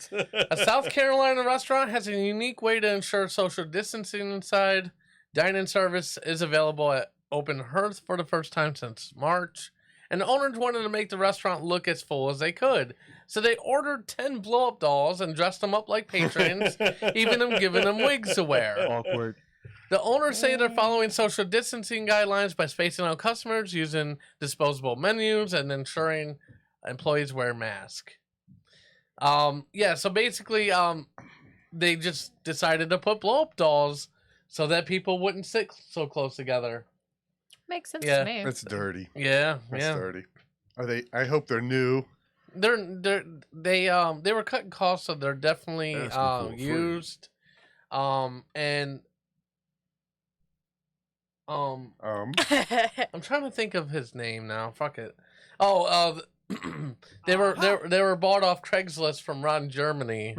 S1: South Carolina restaurant has a unique way to ensure social distancing inside. Dine-in service is available at Open Hearth for the first time since March, and the owners wanted to make the restaurant look as full as they could. So they ordered 10 blow-up dolls and dressed them up like patrons, even giving them wigs to wear.
S2: Awkward.
S1: The owners say they're following social distancing guidelines by spacing out customers, using disposable menus, and ensuring employees wear masks. So basically, they just decided to put blow-up dolls so that people wouldn't sit so close together.
S7: Makes sense
S1: Yeah.
S7: to me.
S2: That's dirty.
S1: Yeah,
S2: That's
S1: yeah.
S2: dirty. Are they? I hope they're new.
S1: They were cutting costs, so they're definitely
S2: Asking for free.
S1: used. I'm trying to think of his name now. Fuck it. Oh, they were bought off Craigslist from Ron Germany.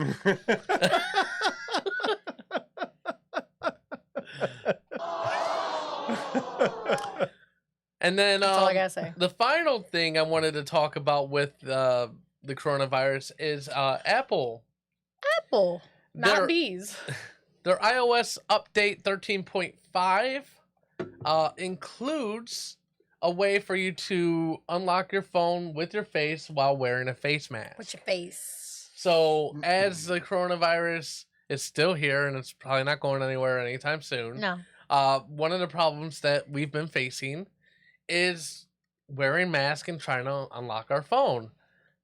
S1: And then
S7: That's all I gotta say.
S1: the final thing I wanted to talk about with the coronavirus is Apple.
S7: Apple,
S1: They're-
S7: not bees.
S1: Their iOS update 13.5 includes a way for you to unlock your phone with your face while wearing a face mask.
S7: With your face.
S1: So, as the coronavirus is still here and it's probably not going anywhere anytime soon,
S7: No.
S1: one of the problems that we've been facing is wearing masks and trying to unlock our phone.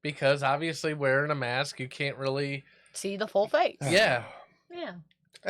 S1: Because obviously, wearing a mask, you can't really.
S7: See the full face.
S1: Yeah.
S7: Yeah.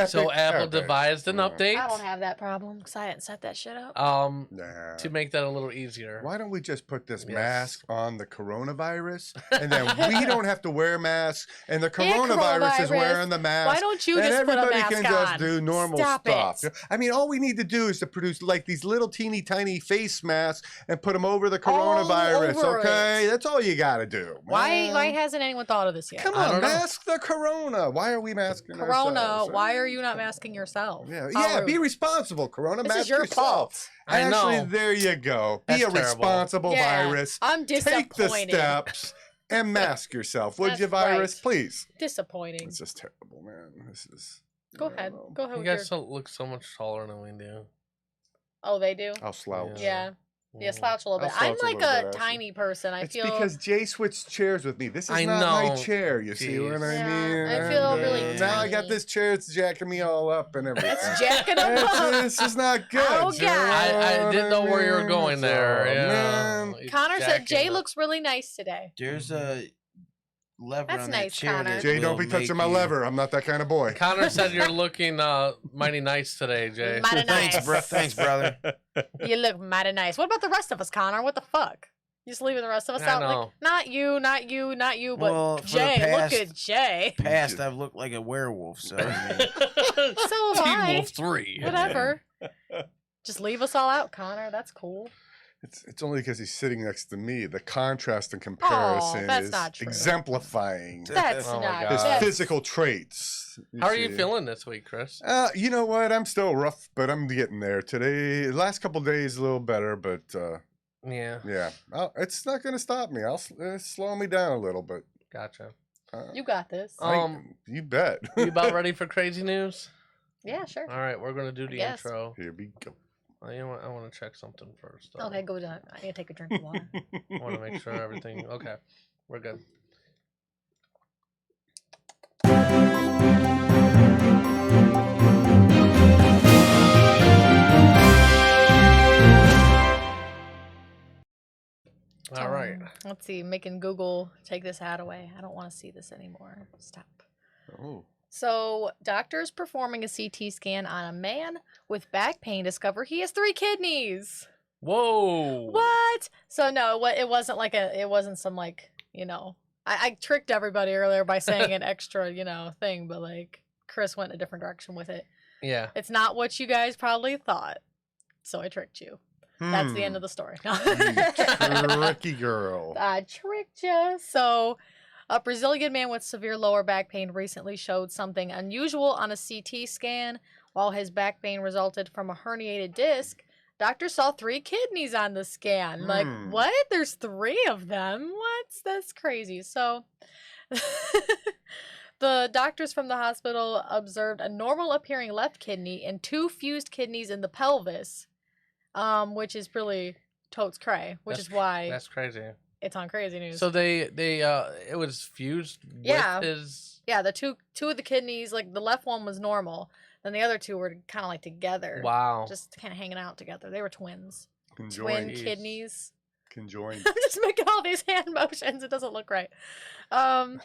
S1: So Apple devised an update.
S7: I don't have that problem because I hadn't set that shit up.
S2: Nah.
S1: To make that a little easier.
S2: Why don't we just put this
S1: Yes.
S2: mask on the coronavirus, and then we don't have to wear masks, and the coronavirus is wearing the mask.
S7: Why don't you
S2: and
S7: just put a
S2: everybody
S7: mask
S2: can
S7: on?
S2: just do normal
S7: Stop
S2: stuff.
S7: it.
S2: I mean, all we need to do is to produce like these little teeny tiny face masks and put them over the
S7: All
S2: coronavirus.
S7: over
S2: it.
S7: it.
S2: That's all you got to do.
S7: Why
S2: man.
S7: hasn't anyone thought of this yet?
S2: Come
S1: I
S2: on,
S1: don't know.
S2: mask the corona. Why are we masking
S7: Corona,
S2: ourselves?
S7: why are you not masking yourself?
S2: Yeah,
S7: How
S2: yeah.
S7: rude.
S2: Be responsible, Corona.
S7: This
S2: mask
S7: is your
S2: yourself.
S7: fault.
S1: I
S2: Actually,
S1: know.
S2: there you go. Be
S1: That's
S2: a
S1: terrible.
S2: responsible
S7: Yeah,
S2: virus.
S7: I'm
S2: Take the
S7: disappointed.
S2: steps and mask yourself. Would
S7: That's
S2: you, virus?
S7: right.
S2: Please.
S7: Disappointing.
S2: It's just terrible, man. This is.
S7: Go ahead. Go ahead
S1: You
S7: with
S1: guys
S7: your...
S1: look so much taller than we do.
S7: Oh, they do?
S2: I'll slouch.
S7: Yeah. Yeah, slouch a little bit.
S2: I'll
S7: I'm
S2: slouch a
S7: like
S2: little
S7: a
S2: bit, actually.
S7: tiny person. I
S2: It's
S7: feel
S2: because Jay switched chairs with me. This is
S1: I
S2: not my
S1: know.
S2: chair. You see what I
S7: Yeah,
S2: mean?
S7: I feel really
S2: And now I got
S7: tiny.
S2: this chair. It's jacking me all up and everything.
S7: it's jacking them up.
S2: This is not good.
S7: Oh,
S2: Jay.
S7: God.
S1: I didn't know where you were going there.
S2: So,
S1: Yeah.
S2: man.
S1: It's
S7: Connor said
S1: jacking
S7: Jay
S1: up.
S7: looks really nice today.
S3: There's a lever
S7: That's
S3: on
S7: nice,
S3: that chair.
S7: Connor.
S3: that
S2: Jay, don't
S3: will
S2: be touching
S3: make
S2: my
S3: you-
S2: lever. I'm not that kind of boy.
S1: Connor said you're looking mighty nice today, Jay.
S7: Mighty nice.
S3: Thanks, brother.
S7: You look mighty nice. What about the rest of us, Connor? What the fuck? You just leaving the rest of us
S1: I
S7: out?
S1: know.
S7: Like, not you, but
S3: Well, for the
S7: Jay.
S3: past-
S7: Look at Jay.
S3: Past, I've looked like a werewolf, so I mean,
S7: So have
S1: Teen
S7: I.
S1: Wolf 3.
S7: Whatever. Just leave us all out, Connor. That's cool.
S2: It's only because he's sitting next to me. The contrast and comparison
S7: that's
S2: is
S7: not true.
S2: exemplifying
S7: That's
S1: Oh my
S7: not.
S1: God.
S2: his
S7: That's,
S2: physical traits.
S1: How are you
S2: see.
S1: feeling this week, Chris?
S2: You know what? I'm still rough, but I'm getting there. Today, the last couple days, a little better, but
S1: Yeah,
S2: yeah, it's not going to stop me. It's slowing me down a little, but
S1: gotcha.
S7: You got this.
S2: you bet.
S1: You about ready for crazy news?
S7: Yeah, sure.
S1: All right, we're gonna do the
S7: guess.
S1: intro.
S2: Here we go.
S1: You know what? I want to check something first. though.
S7: Okay, go down. I need to take a drink of water.
S1: I want to make sure everything. Okay, we're good. All right.
S7: Let's see. Making Google take this ad away. I don't want to see this anymore. Stop.
S2: Oh,
S7: So, doctors performing a CT scan on a man with back pain discover he has 3 kidneys.
S1: Whoa.
S7: What? So no, it wasn't like it wasn't some like, I tricked everybody earlier by saying an extra, thing, but like Chris went a different direction with it.
S1: Yeah.
S7: It's not what you guys probably thought. So I tricked you. That's the end of the story.
S2: Tricky girl.
S7: I tricked you. So, a Brazilian man with severe lower back pain recently showed something unusual on a CT scan. While his back pain resulted from a herniated disc, doctors saw 3 kidneys on the scan. Like, what? There's 3 of them? What? That's crazy. So, the doctors from the hospital observed a normal appearing left kidney and 2 fused kidneys in the pelvis, which is really totes cray, which is why
S1: That's crazy.
S7: it's on Crazy News.
S1: So they it was fused
S7: Yeah.
S1: with his.
S7: yeah, the two of the kidneys, like the left one was normal, then the other 2 were kind of like together.
S1: Wow.
S7: Just kind of hanging out together. They were twins. Twin
S2: Conjoined.
S1: Jeez.
S7: kidneys.
S2: Conjoined.
S7: I'm just making all these hand motions. It doesn't look right. I'm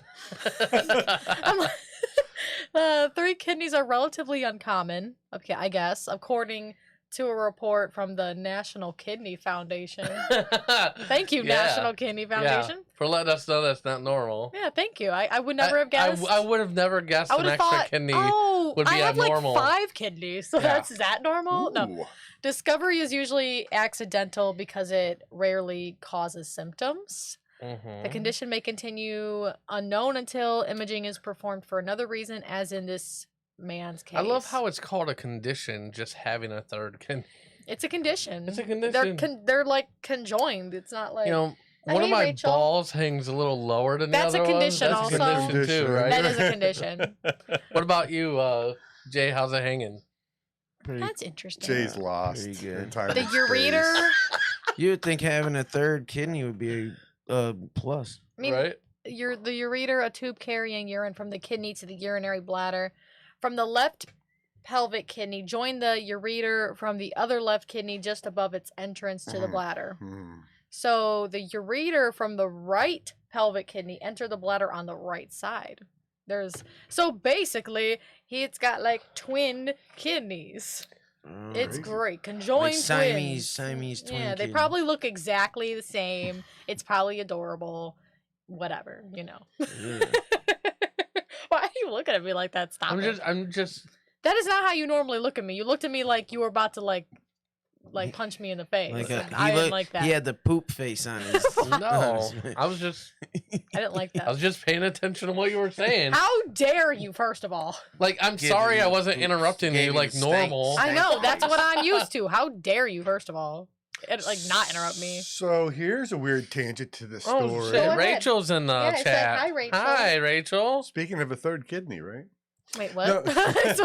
S7: like, 3 kidneys are relatively uncommon. Okay, I guess, according to a report from the National Kidney Foundation. Thank you,
S1: Yeah.
S7: National Kidney Foundation.
S1: For letting us know that's not normal.
S7: Yeah, thank you. I would never have guessed.
S1: I would have never guessed
S7: I
S1: an
S7: would have
S1: extra
S7: thought,
S1: kidney
S7: I
S1: would be
S7: have
S1: abnormal.
S7: like 5 kidneys, so
S1: Yeah.
S7: is that normal? No.
S2: Ooh.
S7: Discovery is usually accidental because it rarely causes symptoms.
S1: Mhm.
S7: The condition may continue unknown until imaging is performed for another reason, as in this man's case.
S1: I love how it's called a condition, just having a third kidney.
S7: it's a condition.
S1: It's a condition.
S7: They're like conjoined. It's not like
S1: You know,
S7: Hey,
S1: one of my
S7: Rachel.
S1: balls hangs a little lower than
S7: That's
S1: the
S7: a
S1: other
S7: condition
S1: one. That's
S7: also.
S1: a condition too, right?
S7: that is a condition.
S1: What about you, Jay, how's it hanging?
S7: That's interesting.
S2: Jay's lost.
S3: Pretty good.
S2: in time
S7: The
S2: and space.
S7: ureter.
S3: You would think having a third kidney would be a plus.
S7: I mean,
S1: Right?
S7: the ureter, a tube carrying urine from the kidney to the urinary bladder. From the left pelvic kidney, join the ureter from the other left kidney just above its entrance to the bladder. So the ureter from the right pelvic kidney enter the bladder on the right side. So basically it's got like twin kidneys. It's
S2: Crazy.
S7: great. Conjoined
S3: Like
S7: twins.
S3: Siamese twin
S7: Yeah, they
S3: kidneys.
S7: probably look exactly the same. It's probably adorable. Whatever,
S3: Yeah.
S7: Why are you looking at me like that? Stop it.
S1: I'm just.
S7: That is not how you normally look at me. You looked at me like you were about to like punch me in the face.
S3: Like
S7: and I didn't like that.
S3: He had the poop face on his.
S1: No, I was just.
S7: I didn't like
S1: I
S7: that.
S1: was just paying attention to what you were saying.
S7: How dare you, first of all?
S1: Like, I'm
S3: Give
S1: sorry
S3: you
S1: I wasn't
S3: poops.
S1: interrupting
S3: Gave
S1: you
S3: you
S1: like
S3: the stank.
S1: normal.
S7: I know,
S3: Thank
S7: that's
S3: you.
S7: what I'm used to. How dare you, first of all? Like, not interrupt me.
S2: So here's a weird tangent to the story.
S1: Oh
S7: Go
S1: shit!
S7: ahead.
S1: Rachel's in the
S7: Yeah, it said,
S1: chat.
S7: "Hi, Rachel."
S1: Hi, Rachel.
S2: Speaking of a third kidney, right?
S7: Wait, what?
S2: No.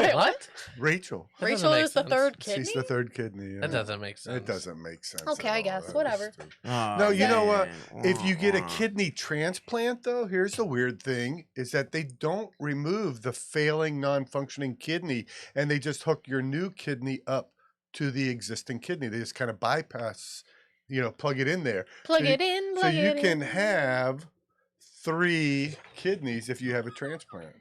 S7: Wait,
S1: What?
S2: Rachel.
S1: That doesn't
S7: Rachel
S1: make
S7: is the
S1: sense.
S7: third kidney?
S2: She's the third kidney.
S1: That doesn't make sense.
S2: It doesn't make sense.
S7: Okay,
S2: at
S7: I
S2: all.
S7: guess.
S2: That was
S7: Whatever.
S2: stupid.
S3: Oh,
S2: No, you know what?
S3: man.
S2: If you get a kidney transplant, though, here's the weird thing: is that they don't remove the failing, non-functioning kidney, and they just hook your new kidney up to the existing kidney. They just kind of bypass, plug it in there.
S7: Plug
S2: So
S7: it in,
S2: So
S7: plug
S2: you
S7: it
S2: can
S7: in.
S2: have 3 kidneys if you have a transplant.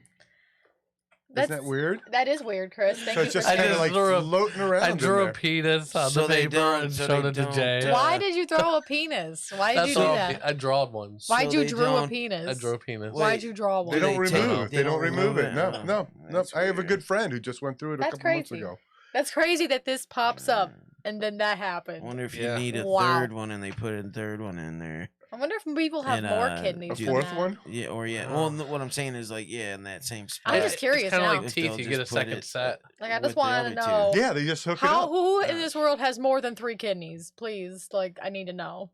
S2: Isn't that weird?
S7: That is weird, Chris. Thank
S2: So
S7: you
S2: it's
S7: for
S2: just
S1: I
S2: kind
S7: saying
S2: of
S1: just
S2: like
S1: threw a-
S2: floating around.
S1: I
S2: in
S1: drew a
S2: there.
S1: penis on
S3: So
S1: the
S3: they
S1: paper
S3: don't-
S1: and
S3: so
S1: showed
S3: they
S1: it to
S3: don't,
S1: Jay.
S7: Why did you throw a penis? Why did
S1: That's
S7: you do
S1: all.
S7: that?
S1: I drawed one.
S7: Why'd
S3: So
S7: you
S3: they
S7: drew a
S3: don't-
S7: penis?
S1: I drew a penis.
S3: Wait.
S7: Why'd you draw one?
S2: They don't
S3: They take-
S2: remove. They don't remove it. No,
S3: Oh,
S2: no.
S3: that's
S2: I have a
S3: weird.
S2: good friend who just went through it a
S7: That's
S2: couple months
S7: crazy.
S2: ago.
S7: That's crazy that this pops up and then that
S3: I
S7: happened.
S3: wonder if
S1: Yeah.
S3: you need a
S7: Wow.
S3: third one and they put a third one in there.
S7: I wonder if people have
S3: And,
S7: more
S3: a
S7: kidneys.
S2: A
S7: than
S2: fourth
S7: that.
S2: one?
S3: Yeah, or yeah. Well, what I'm saying is like, yeah, in that same spot.
S7: I'm just curious
S1: It's kind of
S7: now.
S1: like
S3: If
S1: teeth.
S3: they'll
S1: You get a
S3: just put
S1: second
S3: it-
S1: set.
S7: Like, I
S3: with
S7: just
S3: the
S7: wanted to
S3: other two.
S7: know
S2: Yeah, they just hook it
S7: how
S2: up.
S7: who in this world has more than 3 kidneys? Please, like, I need to know.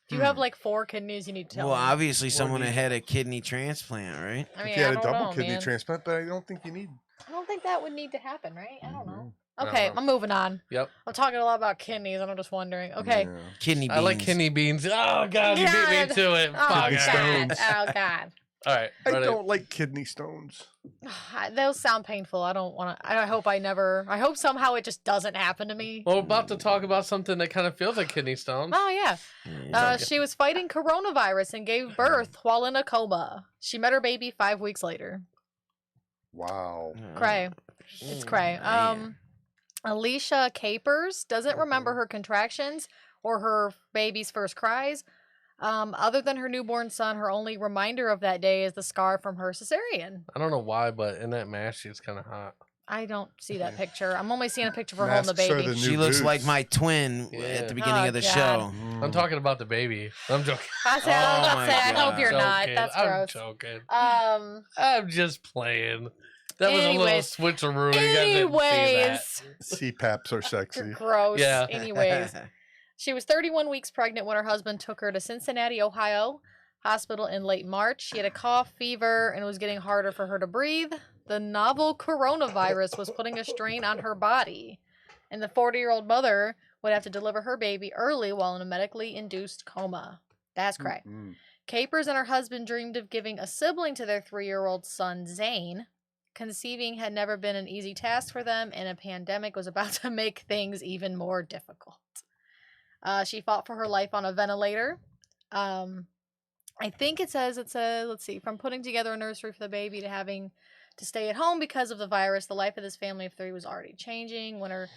S7: If you have like 4 kidneys, you need to tell
S3: Well,
S7: me.
S3: obviously,
S1: Or
S3: someone
S1: do
S3: that
S1: you-
S3: had a kidney transplant, right?
S7: I mean,
S2: If you had
S7: I
S2: a
S7: don't
S2: double
S7: know,
S2: kidney
S7: man.
S2: transplant, but I don't think you need.
S7: I don't think that would need to happen, right? I don't know.
S1: I don't
S7: Okay,
S1: know.
S7: I'm moving on.
S1: Yep.
S7: I'm talking a lot about kidneys, and I'm just wondering. Okay.
S2: Yeah.
S3: Kidney beans.
S1: I like kidney beans. Oh god, you beat
S7: God.
S1: me to it.
S7: Oh,
S1: Fuck.
S2: Kidney
S7: God.
S2: stones.
S7: Oh, God.
S1: All right.
S2: I
S1: ready?
S2: don't like kidney stones.
S7: Those sound painful. I don't want to. I hope somehow it just doesn't happen to me.
S1: Well, we're about to talk about something that kind of feels like kidney stones.
S7: Oh, yeah.
S3: Yeah.
S7: She was fighting coronavirus and gave birth while in a coma. She met her baby 5 weeks later.
S2: Wow.
S7: Cray. It's cray.
S3: Man.
S7: Alicia Capers doesn't remember her contractions or her baby's first cries. Other than her newborn son, her only reminder of that day is the scar from her cesarean.
S1: I don't know why, but in that mask, she's kind of hot.
S7: I don't see that picture. I'm only seeing a picture of her holding the
S2: Masks are
S7: baby.
S2: the
S3: She
S2: new
S3: looks
S2: boots.
S3: like my twin
S1: Yeah.
S3: at the beginning
S7: Oh,
S3: of the
S7: God.
S3: show.
S1: I'm talking about the baby. I'm joking.
S7: I said, I was
S3: Oh
S7: about to
S3: my
S7: say, I hope
S3: God.
S7: you're not.
S1: Joking.
S7: That's
S1: I'm
S7: gross.
S1: joking.
S7: Um.
S1: I'm just playing. That was a little
S7: Anyways.
S1: switcheroo. You guys didn't see
S7: Anyways,
S2: CPAPs are sexy.
S7: gross.
S1: Yeah.
S7: Anyways, she was 31 weeks pregnant when her husband took her to Cincinnati, Ohio hospital in late March. She had a cough, fever, and it was getting harder for her to breathe. The novel coronavirus was putting a strain on her body, and the 40-year-old mother would have to deliver her baby early while in a medically induced coma. That's cray.
S2: Mm.
S7: Capers and her husband dreamed of giving a sibling to their 3-year-old son, Zane. Conceiving had never been an easy task for them, and a pandemic was about to make things even more difficult. She fought for her life on a ventilator. I think it says, let's see, from putting together a nursery for the baby to having to stay at home because of the virus, the life of this family of 3 was already changing. When her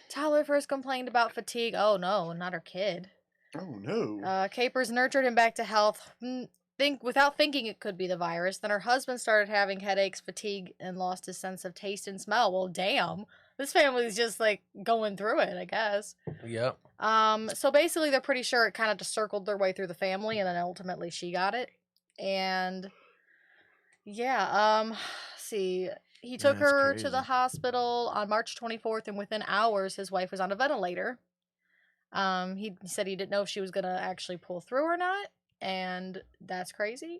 S7: toddler first complained about fatigue, oh no, not her kid.
S2: Oh no.
S7: Capers nurtured him back to health. Without thinking it could be the virus. Then her husband started having headaches, fatigue, and lost his sense of taste and smell. Well, damn. This family's just like going through it, I guess.
S1: Yep.
S7: So basically they're pretty sure it kind of just circled their way through the family, and then ultimately she got it. And yeah, let's see. He took
S3: That's
S7: her
S3: crazy.
S7: to the hospital on March 24th, and within hours his wife was on a ventilator. He said he didn't know if she was gonna actually pull through or not, and that's crazy.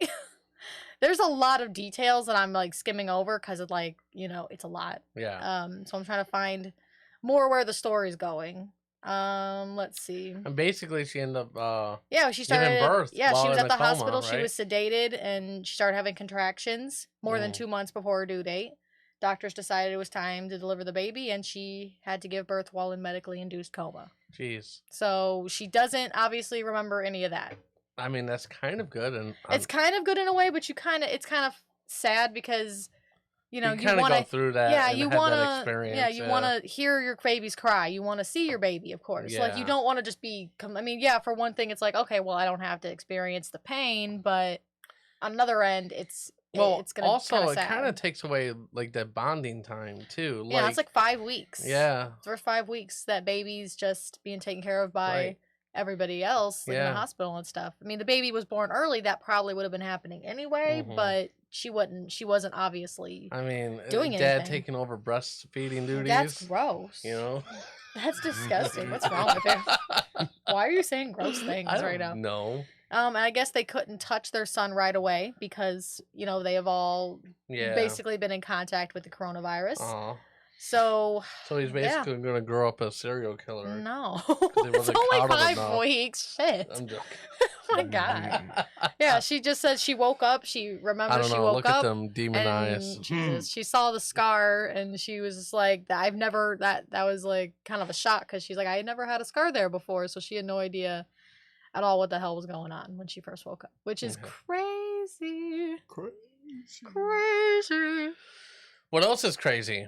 S7: There's a lot of details that I'm like skimming over because it's like, it's a lot.
S1: Yeah.
S7: So I'm trying to find more where the story's going. Let's see.
S1: And basically, she ended up
S7: She started
S1: giving birth.
S7: Yeah,
S1: while
S7: she was
S1: in
S7: at
S1: a
S7: the
S1: coma,
S7: hospital. She
S1: right?
S7: was sedated and she started having contractions more than
S1: Mm.
S7: 2 months before her due date. Doctors decided it was time to deliver the baby, and she had to give birth while in medically induced coma.
S1: Jeez.
S7: So she doesn't obviously remember any of that.
S1: I mean, that's kind of good, and
S7: It's kind of good in a way, but it's kind of sad because you
S1: kind of
S7: want
S1: go
S7: to
S1: through that.
S7: yeah,
S1: and
S7: you
S1: have
S7: want
S1: that
S7: to
S1: experience.
S7: yeah, you want to hear your babies cry. You want to see your baby, of course. Like you
S1: Yeah.
S7: don't want to just be I mean, yeah, for one thing it's like, okay, well, I don't have to experience the pain, but on another end it's going to
S1: also it
S7: sad.
S1: kind of takes away like that bonding time too.
S7: Yeah, it's like 5 weeks.
S1: yeah,
S7: For 5 weeks that baby's just being taken care of by
S1: Right.
S7: everybody else like in
S1: Yeah.
S7: the hospital and stuff. I mean, the baby was born early, that probably would have been happening anyway,
S1: Mhm.
S7: but she wasn't obviously
S1: I mean,
S7: doing
S1: dad
S7: anything.
S1: taking over breastfeeding duties.
S7: That's gross.
S1: You know,
S7: That's disgusting. What's wrong with it? Why are you saying gross things
S1: I
S7: right now?
S1: don't know.
S7: And I guess they couldn't touch their son right away because, they have all
S1: Yeah.
S7: basically been in contact with the coronavirus.
S1: Aw.
S7: So,
S1: So he's basically going to grow up a serial killer.
S7: no.
S1: he
S7: It's
S1: wasn't
S7: only
S1: coddled
S7: 5
S1: enough.
S7: weeks. Shit.
S1: I'm joking.
S7: Oh my God. Yeah, she just said she woke up. She
S1: I
S7: remembers
S1: don't
S7: she
S1: know.
S7: woke
S1: Look
S7: up.
S1: at them demon eyes.
S7: And Jesus, she saw the scar and she was just like, that was like kind of a shock because she's like, I had never had a scar there before. So she had no idea at all what the hell was going on when she first woke up, which is crazy. Crazy.
S1: What else is crazy?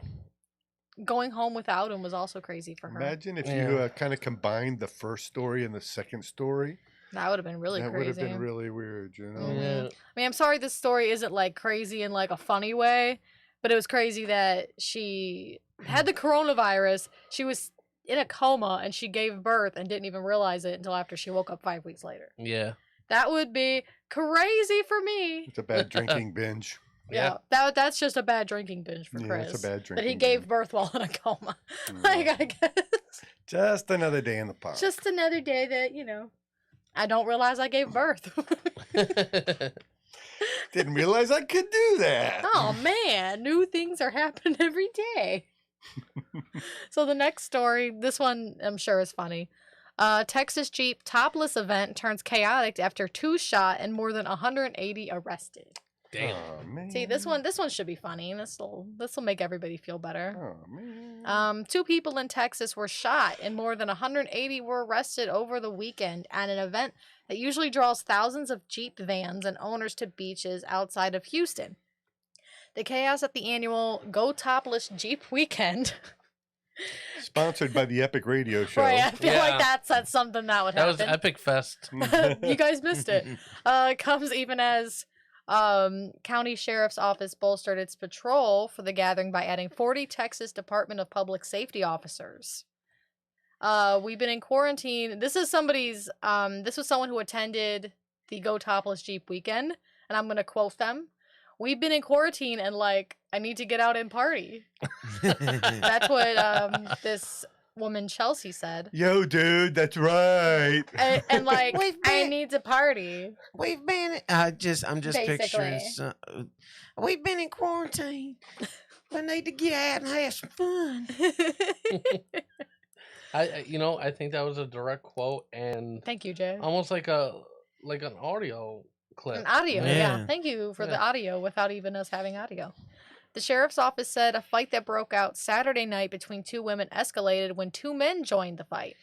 S7: Going home without him was also crazy for her.
S2: Imagine if
S1: Yeah.
S2: you kind of combined the first story and the second story.
S7: That would have been really
S2: That would
S7: crazy.
S2: have been really weird, you know?
S7: Mhm.
S1: Yeah.
S7: I mean, I'm sorry this story isn't like crazy in like a funny way, but it was crazy that she had the coronavirus. She was in a coma and she gave birth and didn't even realize it until after she woke up 5 weeks later.
S1: Yeah.
S7: That would be crazy for me.
S2: It's a bad drinking binge.
S1: Yeah.
S7: That's just a bad drinking binge for
S2: Yeah,
S7: Chris.
S2: it's a bad
S7: That
S2: drinking
S7: he gave
S2: binge.
S7: birth while in a coma.
S2: Yeah.
S7: Like, I guess.
S2: Just another day in the park.
S7: Just another day that, I don't realize I gave birth.
S2: Didn't realize I could do that.
S7: Oh man, new things are happening every day. So the next story, this one I'm sure is funny. Texas Jeep topless event turns chaotic after 2 shot and more than 180 arrested.
S1: Damn.
S2: Oh, man.
S7: See, this one should be funny. This will make everybody feel better.
S2: Oh, man.
S7: 2 people in Texas were shot and more than 180 were arrested over the weekend at an event that usually draws thousands of Jeep vans and owners to beaches outside of Houston. The chaos at the annual Go Topless Jeep Weekend.
S2: Sponsored by the Epic Radio Show.
S7: Right, I feel
S1: Yeah.
S7: like that's something that would
S1: That was
S7: happen.
S1: Epic Fest.
S7: You guys missed it. Comes even as county sheriff's office bolstered its patrol for the gathering by adding 40 Texas Department of Public Safety officers. We've been in quarantine. This is this was someone who attended the Go Topless Jeep weekend, and I'm gonna quote them. We've been in quarantine and I need to get out and party. That's what this woman Chelsea said.
S2: Yo, dude, that's right.
S7: And
S3: We've
S7: I
S3: been-
S7: need to party.
S3: We've been. I'm just picturing.
S7: Basically.
S3: We've been in quarantine. We need to get out and have some fun.
S1: I think that was a direct quote and
S7: Thank you, Jay.
S1: almost like an audio clip.
S7: An audio,
S3: Yeah.
S7: yeah. Thank you for the audio without even us having audio. The sheriff's office said a fight that broke out Saturday night between 2 women escalated when 2 men joined the fight.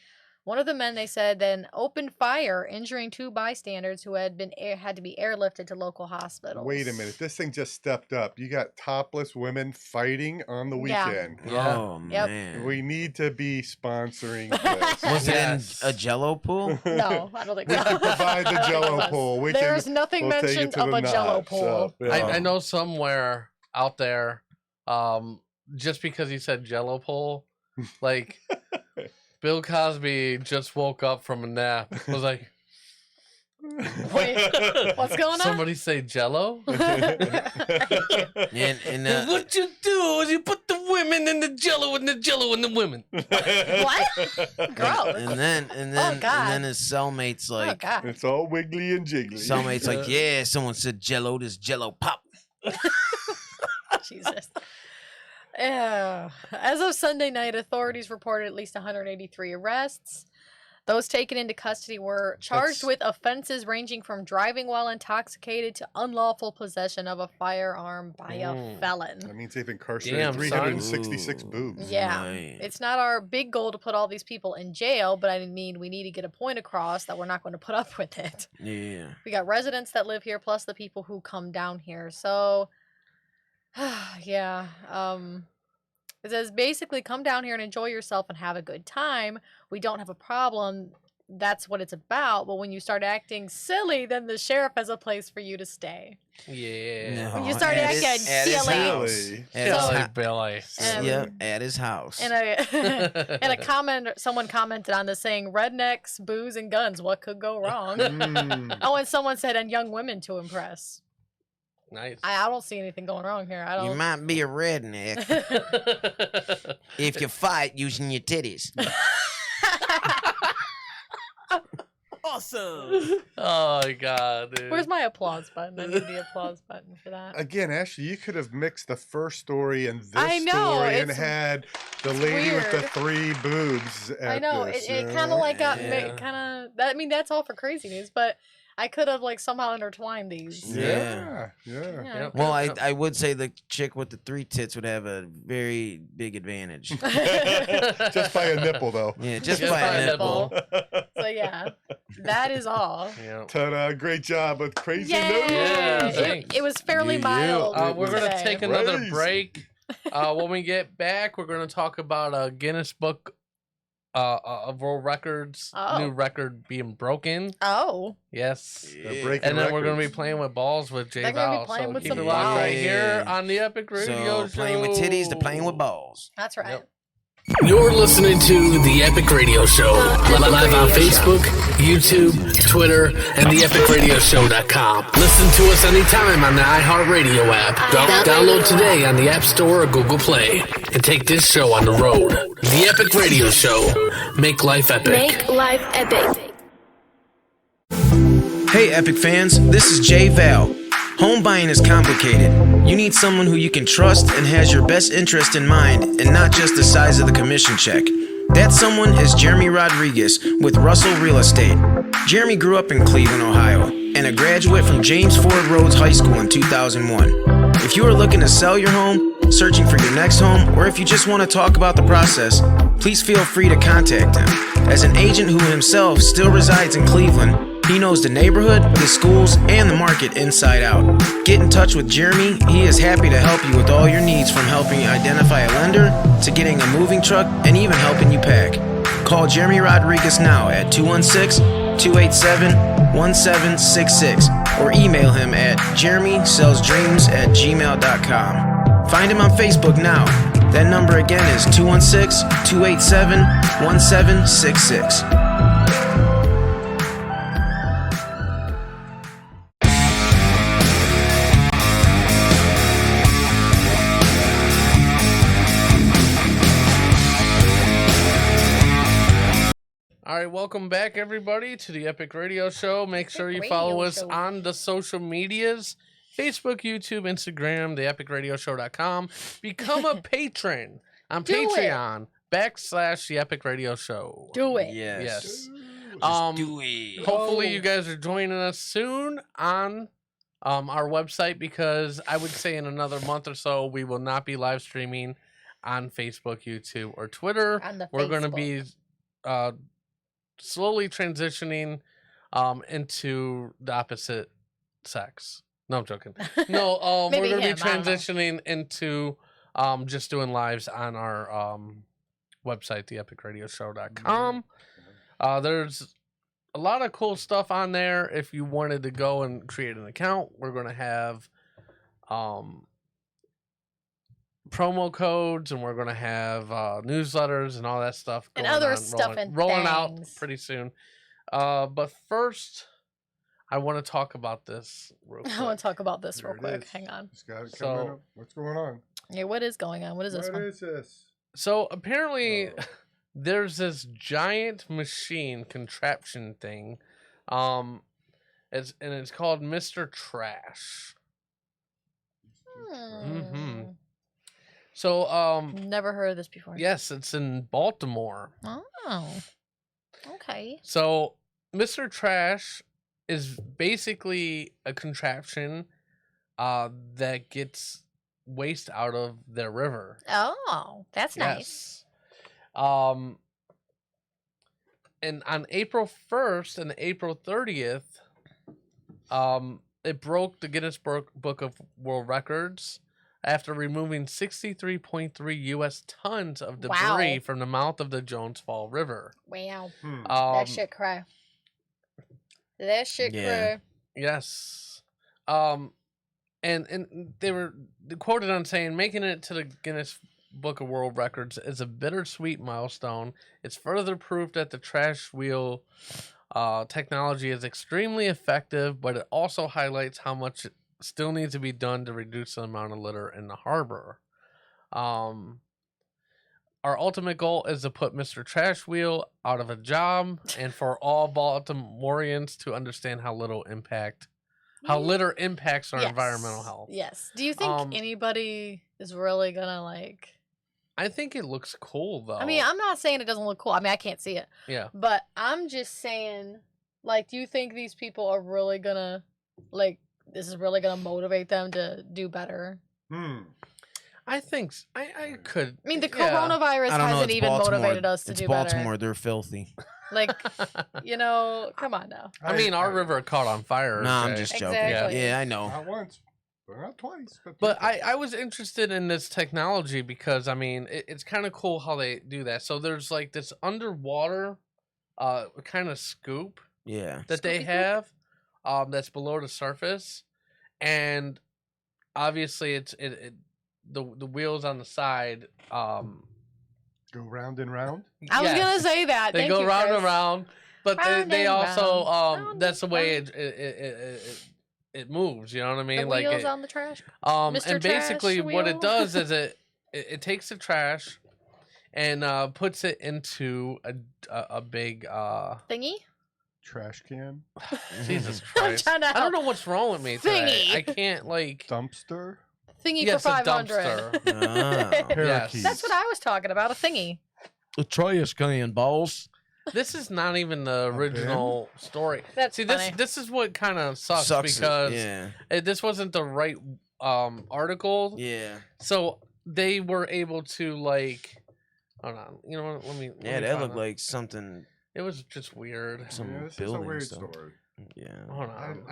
S7: One of the men, they said, then opened fire, injuring 2 bystanders who had to be airlifted to local hospitals.
S2: Wait a minute. This thing just stepped up. You got topless women fighting on the
S7: Yeah.
S2: weekend.
S1: Yeah.
S3: Oh
S7: Yep.
S3: man.
S2: We need to be sponsoring this.
S3: Was
S1: Yes.
S3: it in a Jello pool?
S7: No, I don't think
S2: We
S7: so.
S2: can provide the Jello pool. We
S7: There's
S2: can,
S7: nothing
S2: we'll take it
S7: mentioned
S2: to
S7: of
S2: the
S7: a Jello
S2: knob,
S7: pool.
S2: so, yeah.
S1: I know somewhere out there, just because he said Jello pole, like Bill Cosby just woke up from a nap. Was like,
S7: Wait, what's going on?
S1: somebody say Jello?
S3: And
S1: what you do is you put the women and the jello and the jello and the women.
S7: What? Gross.
S3: And then his cellmate's
S7: Oh
S3: like,
S7: God.
S2: It's all wiggly and jiggly.
S3: cellmate's like, yeah, someone said jello, this jello pop.
S7: Jesus. As of Sunday night, authorities reported at least 183 arrests. Those taken into custody were charged with offenses ranging from driving while intoxicated to unlawful possession of a firearm by a felon.
S2: That means they've incarcerated
S1: Damn,
S2: 366 boobs.
S7: Yeah.
S3: Right.
S7: It's not our big goal to put all these people in jail, but I mean, we need to get a point across that we're not going to put up with it.
S3: Yeah.
S7: We got residents that live here plus the people who come down here. So, yeah. It says basically come down here and enjoy yourself and have a good time. We don't have a problem. That's what it's about. But when you start acting silly, then the sheriff has a place for you to stay.
S1: Yeah.
S7: When you start acting
S3: at his
S7: silly.
S3: house. At his
S1: Silly
S3: hou-
S1: Billy.
S3: Yep, at his house.
S7: And a comment, someone commented on this saying, rednecks, booze, and guns. What could go wrong? Oh, and someone said, and young women to impress.
S1: Nice.
S7: I don't see anything going wrong here. I
S3: You
S7: don't.
S3: might be a redneck if you fight using your titties.
S8: Awesome.
S1: Oh my God, dude.
S7: Where's my applause button? I need the applause button for that.
S2: Again, Ashley, you could have mixed the first story and this
S7: I know,
S2: story and
S7: it's-
S2: had the lady with the
S7: weird.
S2: 3 boobs.
S7: I know
S2: this,
S7: it
S2: you
S7: kind
S2: know?
S7: of like got
S1: Yeah.
S7: kind of. I mean, that's all for crazy news, but I could have like somehow intertwined these.
S2: Yeah.
S7: Yeah.
S1: Yep.
S3: Well, I would say the chick with the 3 tits would have a very big advantage.
S2: Just by a nipple, though.
S3: Yeah, just
S1: Just
S3: by
S1: by
S3: a
S1: a
S3: nipple.
S7: So yeah, that is all.
S1: Yeah.
S2: Ta-da! Great job with crazy
S7: Yay!
S2: news.
S1: Yeah,
S7: It,
S1: thanks.
S7: it was fairly
S2: Yeah.
S7: mild.
S1: We're gonna
S7: today.
S1: take another
S2: Crazy.
S1: break. When we get back, we're gonna talk about a Guinness Book of World Records,
S7: Oh.
S1: new record being broken.
S7: Oh,
S1: Yes.
S2: They're breaking
S1: And then we're gonna be
S2: records.
S1: playing with Balls with J
S7: They're gonna be
S1: Val.
S7: playing
S1: So
S7: with
S1: keep
S7: some
S1: it locked right
S3: balls.
S1: here on the Epic Radio
S3: So playing with titties to playing with balls.
S7: that's right.
S1: Yep.
S8: You're listening to The Epic Radio Show. Live on Facebook, YouTube, Twitter, and theepicradioshow.com. Listen to us anytime on the iHeartRadio app. Download today on the App Store or Google Play. And take this show on the road. The Epic Radio Show. Make life epic.
S5: Make life epic.
S3: Hey, Epic fans, this is Jay Val. Home buying is complicated. You need someone who you can trust and has your best interest in mind and not just the size of the commission check. That someone is Jeremy Rodriguez with Russell Real Estate. Jeremy grew up in Cleveland, Ohio, and a graduate from James Ford Rhodes High School in 2001. If you are looking to sell your home, searching for your next home, or if you just want to talk about the process, please feel free to contact him. As an agent who himself still resides in Cleveland, he knows the neighborhood, the schools, and the market inside out. Get in touch with Jeremy. He is happy to help you with all your needs, from helping you identify a lender to getting a moving truck and even helping you pack. Call Jeremy Rodriguez now at 216-287-1766 or email him at jeremysellsdreams@gmail.com. Find him on Facebook now. That number again is 216-287-1766.
S1: All right, welcome back, everybody, to the Epic Radio Show. Make sure you
S7: Radio
S1: follow us
S7: Show.
S1: on the social medias: Facebook, YouTube, Instagram, theepicradioshow.com. Become a patron on
S7: Do it.
S1: Patreon / the Epic Radio Show.
S7: Do it.
S1: Yes.
S3: Just do it.
S1: Hopefully, you guys are joining us soon on our website, because I would say in another month or so we will not be live streaming on Facebook, YouTube, or Twitter.
S7: On the
S1: We're going to
S7: Facebook.
S1: be slowly transitioning into the opposite sex. No, I'm joking. No, we're
S7: Maybe
S1: going to be
S7: him, I don't know.
S1: transitioning into just doing lives on our website, theepicradioshow.com. There's a lot of cool stuff on there. If you wanted to go and create an account, we're going to have promo codes, and we're going to have newsletters and all that stuff
S7: And
S1: going
S7: other
S1: on,
S7: stuff and
S1: rolling out
S7: things.
S1: pretty soon. But first, I want to talk about this real quick.
S7: I want to talk about this
S2: There
S7: real
S2: it
S7: quick.
S2: is.
S7: Hang on.
S2: Just got it
S1: So-
S2: coming up. What's going on?
S7: Yeah, what is going on? What is this
S2: What
S7: one?
S2: is this?
S1: So apparently,
S2: Oh.
S1: there's this giant machine contraption thing, it's called Mr. Trash. Mhm. So
S7: Never heard of this before.
S1: yes, it's in Baltimore.
S7: Oh. Okay.
S1: So Mr. Trash is basically a contraption that gets waste out of their river.
S7: Oh, that's nice.
S1: Yes. And on April 1st and April 30th, it broke the Guinness Book of World Records after removing 63.3 U.S. tons of debris
S7: Wow.
S1: from the mouth of the Jones Fall River.
S7: Wow.
S2: Hmm.
S7: That shit cry. That shit
S3: Yeah.
S7: cry.
S1: Yes. And they were quoted on saying making it to the Guinness Book of World Records is a bittersweet milestone. It's further proof that the trash wheel technology is extremely effective, but it also highlights how much still needs to be done to reduce the amount of litter in the harbor. Our ultimate goal is to put Mr. Trash Wheel out of a job, and for all Baltimoreans to understand how litter impacts our environmental health.
S7: Yes. Do you think anybody is really gonna like?
S1: I think it looks cool though.
S7: I mean, I'm not saying it doesn't look cool. I mean, I can't see it,
S1: yeah.
S7: but I'm just saying, like, do you think these people are really gonna like? This is really gonna motivate them to do better.
S2: Hmm.
S1: I think I could.
S7: I mean, the
S1: yeah.
S7: coronavirus
S3: I don't know.
S7: hasn't
S3: It's
S7: even
S3: Baltimore.
S7: motivated us to
S3: It's
S7: do
S3: Baltimore.
S7: better.
S3: They're filthy.
S7: Like, you know, come on now.
S1: I mean, our river caught on fire.
S3: No, I'm
S1: okay?
S3: just joking.
S7: Exactly.
S3: Yeah, I know.
S2: Not once, but not twice.
S1: But I was interested in this technology because I mean it's kind of cool how they do that. So there's like this underwater kind of scoop
S3: Yeah.
S1: that they
S7: Scoopy
S1: have that's below the surface, and obviously the wheels on the side
S2: go round and round.
S7: I was
S1: yes,
S7: gonna say that.
S1: they
S7: Thank
S1: go
S7: you,
S1: round
S7: Chris.
S1: and round, but
S7: Round
S1: they
S7: and
S1: also
S7: round, round
S1: that's the
S7: and
S1: way
S7: round.
S1: it moves. You know what I mean?
S7: The
S1: like
S7: wheels
S1: it,
S7: on the trash.
S1: and
S7: Mr.
S1: basically
S7: Trash
S1: what it
S7: Wheel.
S1: does is it takes the trash and puts it into a big
S7: Thingy.
S2: Trash can,
S1: Jesus
S7: I'm
S1: Christ.
S7: trying to
S1: I don't
S7: help.
S1: know what's wrong with me today.
S7: Thingy.
S1: I can't like
S2: dumpster,
S7: Thingy
S1: yes,
S7: for
S1: a
S7: 500.
S1: dumpster.
S3: Ah.
S2: parakeet.
S7: That's what I was talking about. A thingy.
S3: The trash can, Ballz.
S1: This is not even the original story.
S7: That's
S1: See,
S7: funny.
S1: this is what kind of sucks,
S3: Sucks.
S1: because
S3: Yeah.
S1: this wasn't the right article.
S3: Yeah.
S1: So they were able to like, hold on, you know what? Let me.
S3: Yeah, that looked like something.
S1: It was just weird.
S3: Some
S2: Yeah, this is a
S3: building
S2: weird
S3: stuff.
S2: story.
S3: Yeah.
S1: Hold on.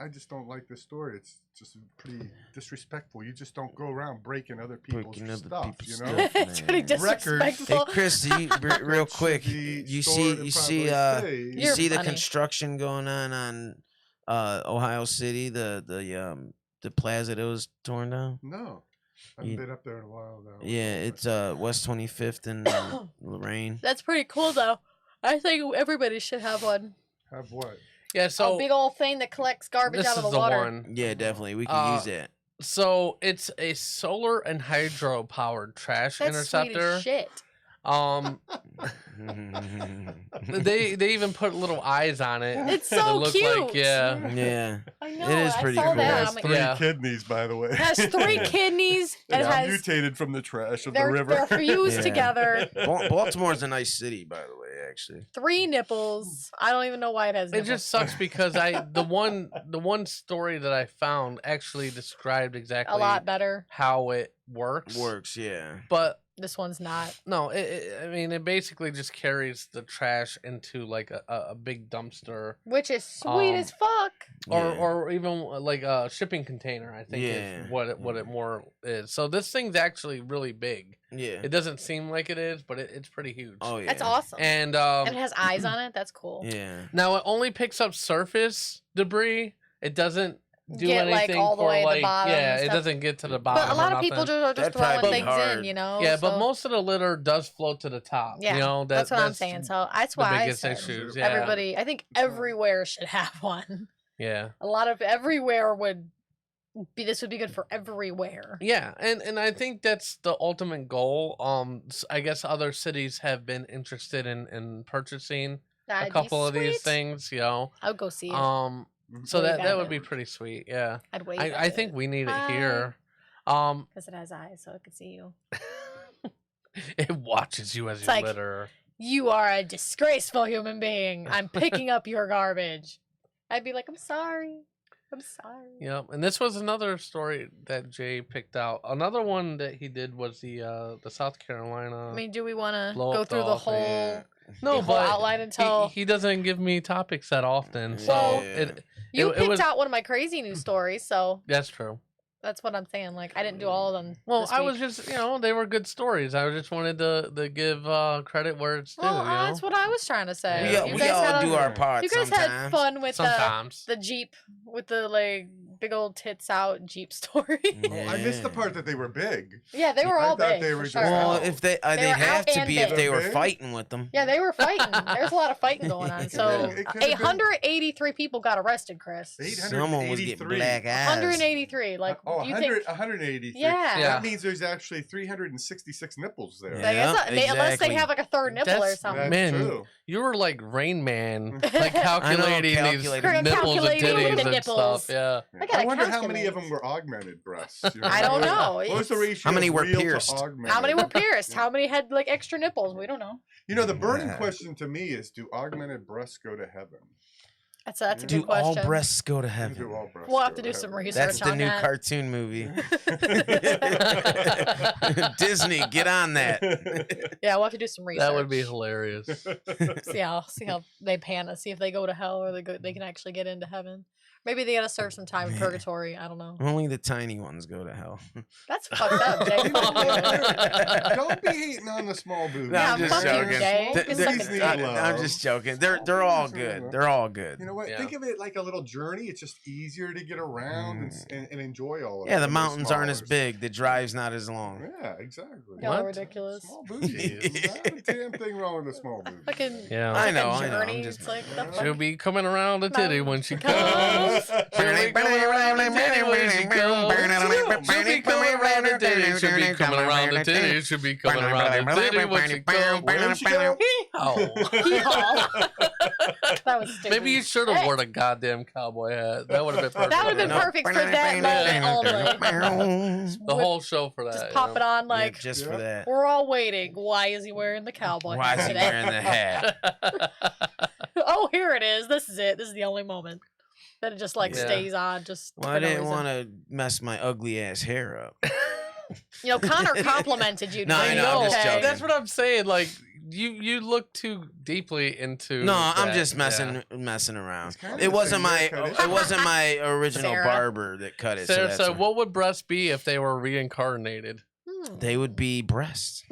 S2: I just don't like this story. It's just pretty disrespectful. You just don't go around breaking other people's
S3: Breaking other
S2: stuff.
S3: people's
S2: You know,
S3: stuff.
S7: It's pretty
S3: man.
S7: disrespectful.
S3: Hey Chris, do you, real quick,
S2: Should be
S3: you
S2: stored
S3: see,
S2: and
S3: you see,
S2: properly
S3: you
S2: saved.
S7: You're
S3: see the
S7: funny.
S3: construction going on Ohio City, the plaza that was torn down.
S2: No, I haven't
S3: You-
S2: been up there in a while now.
S3: Yeah, it's West 25th and Lorraine.
S7: That's pretty cool, though. I think everybody should have one.
S2: Have what?
S1: Yeah, so
S7: a big old thing that collects garbage
S1: this
S7: out
S1: is
S7: of
S1: the
S7: the water.
S1: one.
S3: Yeah, definitely, we can use that.
S1: So it's a solar and hydro powered trash
S7: That's sweet
S1: interceptor.
S7: as shit.
S1: They even put little eyes on it.
S7: It's
S1: that
S7: so
S1: look
S7: cute.
S1: Like, yeah.
S3: Yeah,
S7: I know.
S3: It is
S7: I
S3: pretty
S7: saw
S3: cool.
S2: It
S7: that.
S2: has
S7: I'm like,
S2: 3
S1: Yeah.
S2: kidneys, by the way.
S7: it has 3 kidneys.
S2: It
S7: It has.
S2: mutated from the trash of the
S7: They're
S2: river.
S7: fused
S3: Yeah.
S7: together.
S3: Baltimore's a nice city, by the way. Actually,
S7: 3 nipples. I don't even know why it has
S1: It
S7: nipples.
S1: just sucks because the one story that I found actually described exactly
S7: a lot better.
S1: how it works.
S3: yeah.
S1: But
S7: This one's not.
S1: no, I mean it basically just carries the trash into like a big dumpster
S7: Which is sweet as fuck.
S1: or even like a shipping container. I think
S3: Yeah.
S1: is what it more is. So this thing's actually really big.
S3: Yeah.
S1: It doesn't seem like it is, but it's pretty huge.
S3: Oh yeah.
S7: That's awesome.
S1: And
S7: And it has eyes on it. That's cool.
S3: Yeah.
S1: now it only picks up surface debris. It doesn't do
S7: get like
S1: anything
S7: all the
S1: for
S7: way to
S1: like
S7: the bottom.
S1: yeah,
S7: and
S1: it
S7: stuff.
S1: doesn't get to the bottom.
S7: But a lot
S1: or
S7: of people
S1: nothing.
S7: just are just
S3: That'd probably
S7: throwing
S3: be
S7: things
S3: hard.
S7: in, you know.
S1: Yeah, but
S7: so-
S1: most of the litter does float to the top.
S7: Yeah,
S1: you know
S7: that's what I'm saying. So that's
S1: the
S7: why I
S1: biggest
S7: said
S1: issues. Yeah,
S7: everybody. I think everywhere should have one.
S1: yeah,
S7: A lot of everywhere would be. This would be good for everywhere.
S1: yeah, and I think that's the ultimate goal. I guess other cities have been interested in purchasing a
S7: That'd be
S1: couple of these
S7: sweet.
S1: things. You know,
S7: I would go see it.
S1: so
S7: Way
S1: that would
S7: better.
S1: be pretty sweet. Yeah,
S7: I'd wait.
S1: I think we need it
S7: Hi.
S1: here.
S7: because it has eyes, so it could see you.
S1: It watches you as
S7: It's
S1: you
S7: like-
S1: litter.
S7: You are a disgraceful human being. I'm picking up your garbage. I'd be like, I'm sorry. I'm sorry.
S1: Yep, and this was another story that Jay picked out. Another one that he did was the South Carolina.
S7: I mean, do we want to
S1: blow
S7: go
S1: up
S7: through the
S1: dolphin.
S7: whole,
S3: Yeah.
S1: no,
S7: the whole
S1: but
S7: outline until
S1: he doesn't give me topics that often, so
S7: Well, you
S1: it
S7: picked
S1: was-
S7: out one of my crazy news stories? So
S1: that's true.
S7: that's what I'm saying. Like, I didn't do all of them.
S1: Well,
S7: this
S1: I
S7: week.
S1: was just they were good stories. I just wanted to give credit where it's due.
S7: Well,
S1: you know?
S7: that's what I was trying to say.
S1: Yeah.
S3: We
S7: You guys
S3: all
S7: had
S3: do
S7: a-
S3: our part
S7: You guys
S3: sometimes.
S7: had fun with
S1: Sometimes.
S7: the Jeep with the like big old tits out Jeep story.
S3: Yeah.
S2: I missed the part that they were big.
S7: Yeah, they were
S2: I
S7: all
S2: thought
S7: big.
S2: they
S7: for
S2: were just
S7: sure.
S3: Well,
S2: out.
S3: if they
S7: They
S3: they'd
S7: were
S3: have
S7: out
S3: to
S7: and
S3: be if
S7: big.
S3: they were
S2: Big?
S3: fighting with them.
S7: Yeah, they were fighting. There's a lot of fighting going on. So
S2: It could've been-
S7: 183 people got arrested, Chris.
S3: Someone was getting
S2: 883.
S3: black eyes.
S7: 183. Like,
S2: Oh,
S7: do you
S2: 100,
S7: think?
S2: 183.
S7: Yeah.
S1: Yeah.
S2: That means there's actually 366 nipples there.
S7: Like,
S3: Yeah,
S7: it's not- unless they
S3: exactly.
S7: have like a third nipple or
S1: That's-
S7: something.
S2: That's
S1: Man,
S2: true.
S1: You were like Rain Man, like calculating these
S3: calculating.
S1: nipples and
S7: Calculating with
S1: titties
S7: the
S1: and
S7: nipples.
S1: stuff. Yeah.
S7: I gotta
S2: I wonder how many
S7: calculate.
S2: of them were augmented breasts. You
S7: I don't know.
S2: What was the
S7: It's-
S2: ratio?
S3: How many
S2: of
S3: were
S2: real to
S3: pierced?
S2: augmented?
S7: How many were pierced? How many had like extra nipples? We don't know.
S2: You know, the burning
S3: Yeah.
S2: question to me is: do augmented breasts go to heaven?
S7: That's a
S3: Do
S7: good question.
S3: all breasts go to
S2: Do
S3: heaven?
S2: all breasts
S7: We'll have
S2: go
S7: to do some
S2: heaven?
S7: research.
S3: That's the
S7: on
S3: new
S7: that.
S3: cartoon movie. Disney, get on that.
S7: Yeah, we'll have to do some research.
S1: That would be hilarious.
S7: see how they pan us. See if they go to hell or they can actually get into heaven. Maybe they gotta serve some time in purgatory. I don't know.
S3: Only the tiny ones go to hell.
S7: That's fucked up, Jay.
S2: You know
S7: Fuck you.
S2: what? Don't be hating on the small boobs.
S3: No, I'm
S7: Yeah,
S3: just
S7: fuck you,
S3: joking.
S7: Jay.
S3: Th-
S7: Just
S3: th-
S7: suck
S2: These
S7: it
S2: need
S7: up.
S2: love.
S3: I'm just joking. They're all good. They're all good.
S2: You know what?
S1: Yeah.
S2: Think of it like a little journey. It's just easier to get around and enjoy all of it.
S3: Yeah, the
S2: when they're
S3: mountains aren't as
S2: smaller.
S3: big. The drive's not as long.
S2: Yeah, exactly.
S7: Y'all
S1: What?
S7: ridiculous.
S2: Small boobies. Not a damn thing wrong with the small boobies.
S7: Fucking
S1: Yeah.
S3: I
S7: like
S3: know,
S7: a
S3: I know. I'm
S7: journey.
S3: just-
S7: It's like the
S1: She'll
S7: fuck?
S1: be coming around the titty when she comes.
S7: Comes.
S1: She'll be coming around the titty when she comes. She'll be coming around the titty. She'll be coming around the titty. She'll be coming around the titty when she comes.
S2: Where she go?
S1: Oh.
S7: Hee-haw. That was stupid.
S1: Maybe you should have
S7: Hey,
S1: worn a goddamn cowboy hat. That would have been perfect.
S7: That would have been
S3: No.
S7: perfect for that moment only.
S1: The whole show for that.
S7: Just
S1: you
S7: pop
S1: know?
S7: it on
S3: Yeah,
S7: like
S3: just for
S2: Yeah.
S3: that.
S7: we're all waiting. Why is he wearing the cowboy
S3: Why
S7: hat
S3: is he
S7: today?
S3: wearing the hat?
S7: Oh, here it is. This is it. This is the only moment that it just like
S1: Yeah.
S7: stays on. Just
S3: Well,
S7: for
S3: I
S7: no
S3: didn't
S7: reason.
S3: want to mess my ugly ass hair up.
S7: You know, Connor complimented you.
S3: No, I
S7: Jay.
S3: know, I'm just
S7: Okay.
S3: joking.
S1: That's what I'm saying. Like you look too deeply into.
S3: No, I'm
S1: that.
S3: just
S1: Yeah.
S3: messing around.
S2: It's kinda
S3: It
S2: the
S3: wasn't
S2: same
S3: my
S2: haircut, isn't
S3: it wasn't my original
S7: Sarah.
S3: barber that cut it.
S1: Sarah,
S3: so
S1: so
S3: that's
S1: what would breasts be if they were reincarnated?
S3: they would be breasts.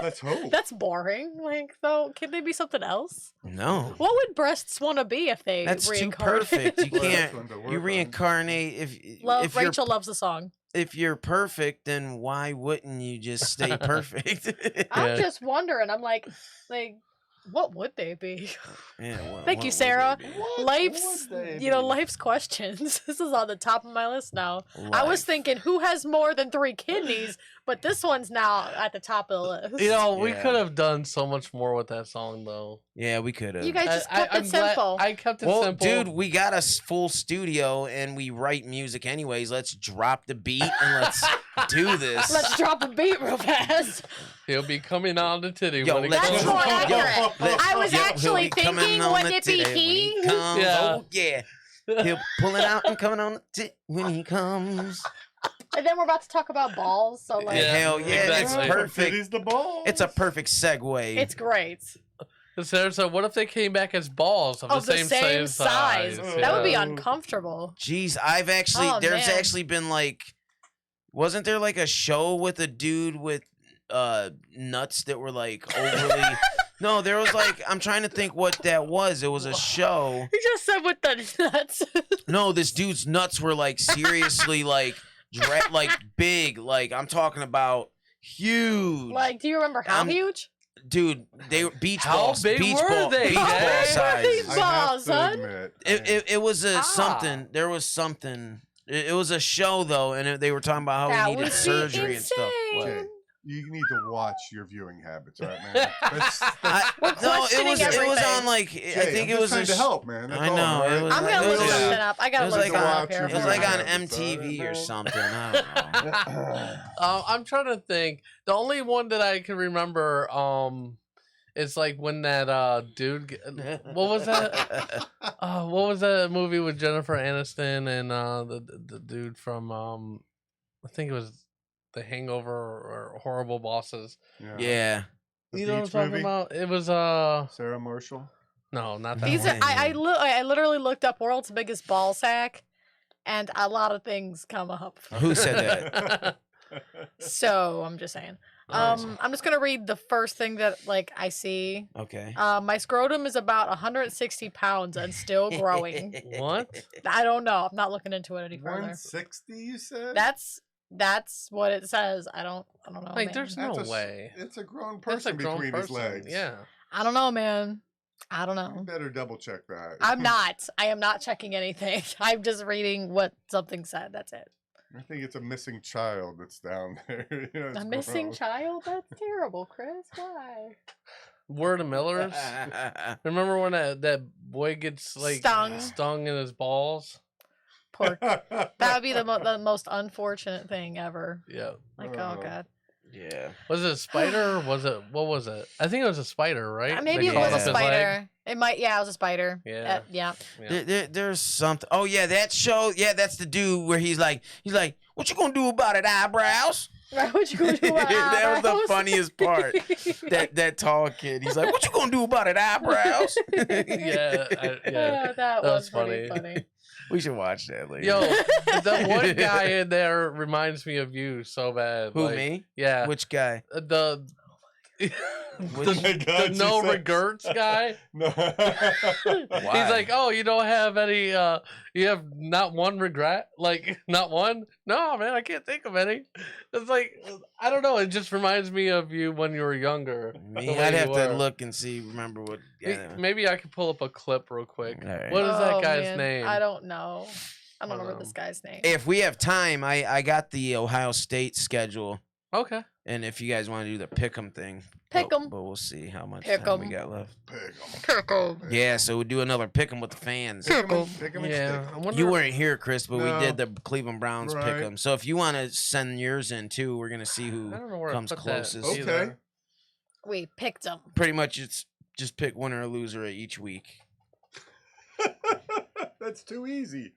S2: Let's hope.
S7: That's boring. Like, though, can they be something else?
S3: No.
S7: What would breasts want to be if they
S3: That's too
S7: reincarnated?
S3: perfect. You
S2: Well, that's
S3: can't.
S2: one to work
S3: You
S2: on.
S3: reincarnate
S7: Love
S3: if
S7: Rachel loves the song.
S3: if you're perfect, then why wouldn't you just stay perfect?
S7: I'm
S1: Yeah.
S7: just wondering. I'm like, what would they be?
S3: Yeah,
S7: Thank you,
S3: would
S7: Sarah.
S3: they be?
S7: Life's,
S2: would they
S7: you know,
S2: be?
S7: life's questions. This is on the top of my list now. I was
S3: Life.
S7: thinking, who has more than 3 kidneys? But this one's now at the top of the list.
S1: You know, we
S3: Yeah.
S1: could have done so much more with that song, though.
S3: Yeah, we could have.
S7: You guys just kept
S1: I'm
S7: it
S1: glad-
S7: simple.
S1: I kept it
S3: Well,
S1: simple.
S3: dude, we got a full studio and we write music anyways. Let's drop the beat and let's do this.
S7: Let's drop a beat real fast.
S1: He'll be coming on the titty
S3: Yo,
S1: when he
S3: let's
S7: That's
S1: comes.
S7: more accurate. I was
S3: he'll
S7: actually
S3: be coming
S7: thinking,
S3: on
S7: wouldn't
S3: the
S7: it be
S3: titty when
S7: he?
S3: comes.
S1: Yeah.
S3: Oh yeah. He'll pull it out and coming on the tit when he comes.
S7: And then we're about to talk about balls. So, like,
S1: Yeah,
S3: Hell yeah,
S1: exactly.
S3: it's
S2: It
S3: perfect.
S2: is the ball.
S3: It's a perfect segue.
S7: it's great.
S1: Sarah said, "What if they came back as balls of
S7: Of
S1: the same size?
S7: That would be
S2: Yeah.
S7: uncomfortable.
S3: Jeez, I've actually
S7: Oh,
S3: there's
S7: man.
S3: actually been like, wasn't there like a show with a dude with nuts that were like overly No, there was like I'm trying to think what that was. It was a show.
S7: He just said with the nuts.
S3: No, this dude's nuts were like seriously like like big. Like I'm talking about huge.
S7: Like, do you remember how huge?
S3: Dude, they were beach
S1: How
S3: balls.
S1: big
S3: beach
S1: were
S3: ball,
S1: they,
S3: beach ball
S1: Jay?
S3: size.
S7: Beach
S2: I
S7: balls,
S2: have to
S7: son.
S2: admit,
S3: It was a something. There was something. It was a show though, and they were talking about how
S7: That
S3: he needed
S7: would be
S3: surgery and stuff.
S7: insane.
S2: Jay, you need to watch your viewing habits, right, man? That's,
S7: We're
S3: No, it
S7: questioning
S3: was
S7: everything.
S3: on like
S2: Jay,
S3: I think
S2: I'm
S3: it was
S2: just
S3: a
S2: trying to help, man. That's
S3: I
S2: all,
S3: know,
S2: all right?
S3: it was-
S7: I'm gonna
S3: it
S7: look
S3: was
S7: something
S3: like-
S7: up. I
S3: It
S7: gotta
S3: was
S7: look
S3: like
S7: something up
S2: on-
S7: here.
S3: It was
S2: Yeah.
S3: like on
S2: Yeah.
S3: MTV or something. I don't know.
S1: I'm trying to think. The only one that I can remember, it's like when that dude. What was that? What was that movie with Jennifer Aniston and the dude from I think it was The Hangover or Horrible Bosses.
S3: Yeah.
S2: The
S1: You know what I'm
S2: Beach
S1: talking
S2: movie?
S1: about? It was
S2: Sarah Marshall.
S1: no, not that
S7: These
S1: one.
S7: are, I literally looked up world's biggest ball sack, and a lot of things come up.
S3: Who said that?
S7: So I'm just saying.
S1: Nice.
S7: I'm just gonna read the first thing that like I see.
S3: Okay.
S7: My scrotum is about 160 pounds and still growing.
S1: What?
S7: I don't know. I'm not looking into it any further.
S2: 160, you said?
S7: That's what it says. I don't know.
S1: Like,
S7: man.
S1: there's no
S2: That's
S1: way.
S2: It's a grown
S1: That's a
S2: person
S1: grown
S2: between
S1: person.
S2: his legs.
S1: Yeah.
S7: I don't know, man. I don't
S2: You
S7: know.
S2: better double check that.
S7: I'm not. I am not checking anything. I'm just reading what something said. That's it.
S2: I think it's a missing child that's down there. You know, it's
S7: A missing
S2: gross.
S7: child? That's terrible, Chris. Why?
S1: Word of Millers. Remember when that boy gets like
S7: Stung.
S1: in his balls?
S7: Poor. That would be the most unfortunate thing ever.
S1: Yeah.
S7: Like, oh god.
S3: Yeah.
S1: Was it a spider or was it what was it? I think it was a spider, right?
S7: Maybe
S1: That
S7: it was
S1: crawled
S7: a
S1: up his leg?
S7: spider. It might. Yeah, it was a spider.
S1: Yeah.
S7: Yeah.
S1: Yeah.
S3: There's something. Oh yeah, that show. Yeah, that's the dude where he's like, what you gonna do about it, eyebrows?
S7: Right, what you gonna do about
S3: That was the
S7: eyebrows?
S3: funniest part. That tall kid. He's like, what you gonna do about it, eyebrows?
S1: Yeah. Yeah.
S7: That was
S1: funny.
S7: pretty funny.
S3: We should watch that later.
S1: Yo, the one guy in there reminds me of you so bad.
S3: Who,
S1: like,
S3: me?
S1: Yeah.
S3: Which guy?
S1: The
S3: Which-
S2: my God,
S1: the no
S2: she said-
S1: regrets guy.
S2: No.
S1: He's like, oh, you don't have any. You have not one regret. Like, not one. No, man, I can't think of any. It's like, I don't know. It just reminds me of you when you were younger.
S3: Me?
S1: the way
S3: I'd
S1: you
S3: have to
S1: were.
S3: look and see. Remember what? Yeah.
S1: Maybe I could pull up a clip real quick.
S3: All right.
S1: What is that
S7: Oh,
S1: guy's
S7: man,
S1: name?
S7: I don't know. I don't remember this guy's name.
S3: If we have time, I got the Ohio State schedule,
S1: Okay.
S3: and if you guys want to do the pick'em thing,
S7: Pick 'em.
S3: but we'll see how much
S7: Pick
S3: time we
S7: 'em.
S3: got left.
S7: Pickle.
S3: Yeah, so we'll do another pick'em with the fans.
S2: Pick 'em and
S1: Yeah.
S2: stick 'em.
S1: I wonder.
S3: You weren't here, Chris, but
S2: No.
S3: we did the Cleveland Browns
S2: Right.
S3: pick 'em. So if you want to send yours in too, we're gonna see who
S1: I don't know where
S3: comes
S1: I put
S3: closest.
S1: That
S2: Okay.
S1: either.
S7: We picked him.
S3: Pretty much, it's just pick winner or loser each week.
S2: That's too easy.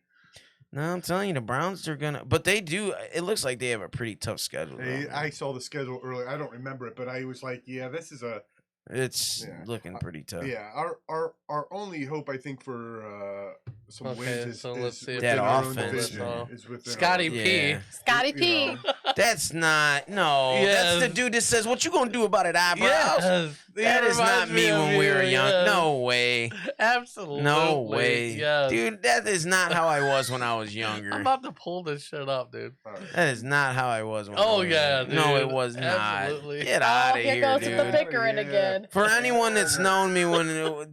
S3: No, I'm telling you, the Browns are gonna. But they do. It looks like they have a pretty tough schedule.
S2: Hey,
S3: though.
S2: I saw the schedule earlier. I don't remember it, but I was like, yeah, this is a
S3: It's
S2: Yeah.
S3: looking pretty tough.
S2: yeah. Our only hope, I think, for some
S1: Okay,
S2: wins is,
S1: so let's see if
S3: That
S2: within our own
S3: offense,
S2: division.
S1: though.
S2: Is within
S1: Scotty
S2: our,
S1: P.
S3: Yeah.
S7: Scotty
S2: You
S7: P.
S2: know.
S3: That's not. No.
S1: Yes.
S3: That's the dude that says, "What you gonna do about it, eyebrows?"
S1: Yes.
S3: That
S1: He
S3: is not
S1: reminds
S3: me
S1: of
S3: when we were
S1: you,
S3: young.
S1: yes.
S3: No way.
S1: Absolutely.
S3: No way.
S1: Yes.
S3: Dude, that is not how I was when I was younger.
S1: I'm about to pull this shit up, dude.
S2: All right.
S3: That is not how I was when I
S1: Oh,
S3: was
S1: yeah,
S3: younger. No, it
S1: dude.
S3: was not.
S1: Absolutely.
S3: Get out of
S7: here
S3: here,
S7: goes
S3: dude.
S7: the bickering
S2: Yeah.
S7: again.
S3: For anyone that's known me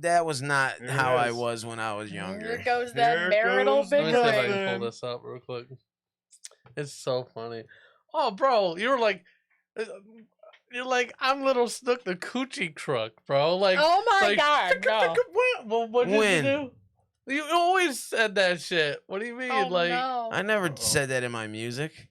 S3: that was not
S2: Here
S3: how
S2: it
S3: I
S2: is.
S3: was when I was
S7: Here
S3: younger.
S7: goes that
S2: Here
S7: marital
S2: goes the
S1: Let me see if I
S7: bickering.
S1: can pull this up real quick. It's so funny. Oh, bro, you're like, I'm little Snook the coochie crook, bro. Like,
S7: Oh my
S1: like,
S7: god, no.
S1: what did
S3: When?
S1: you do? You always said that shit. What do you mean?
S7: Oh
S1: like,
S7: no.
S3: I never said that in my music.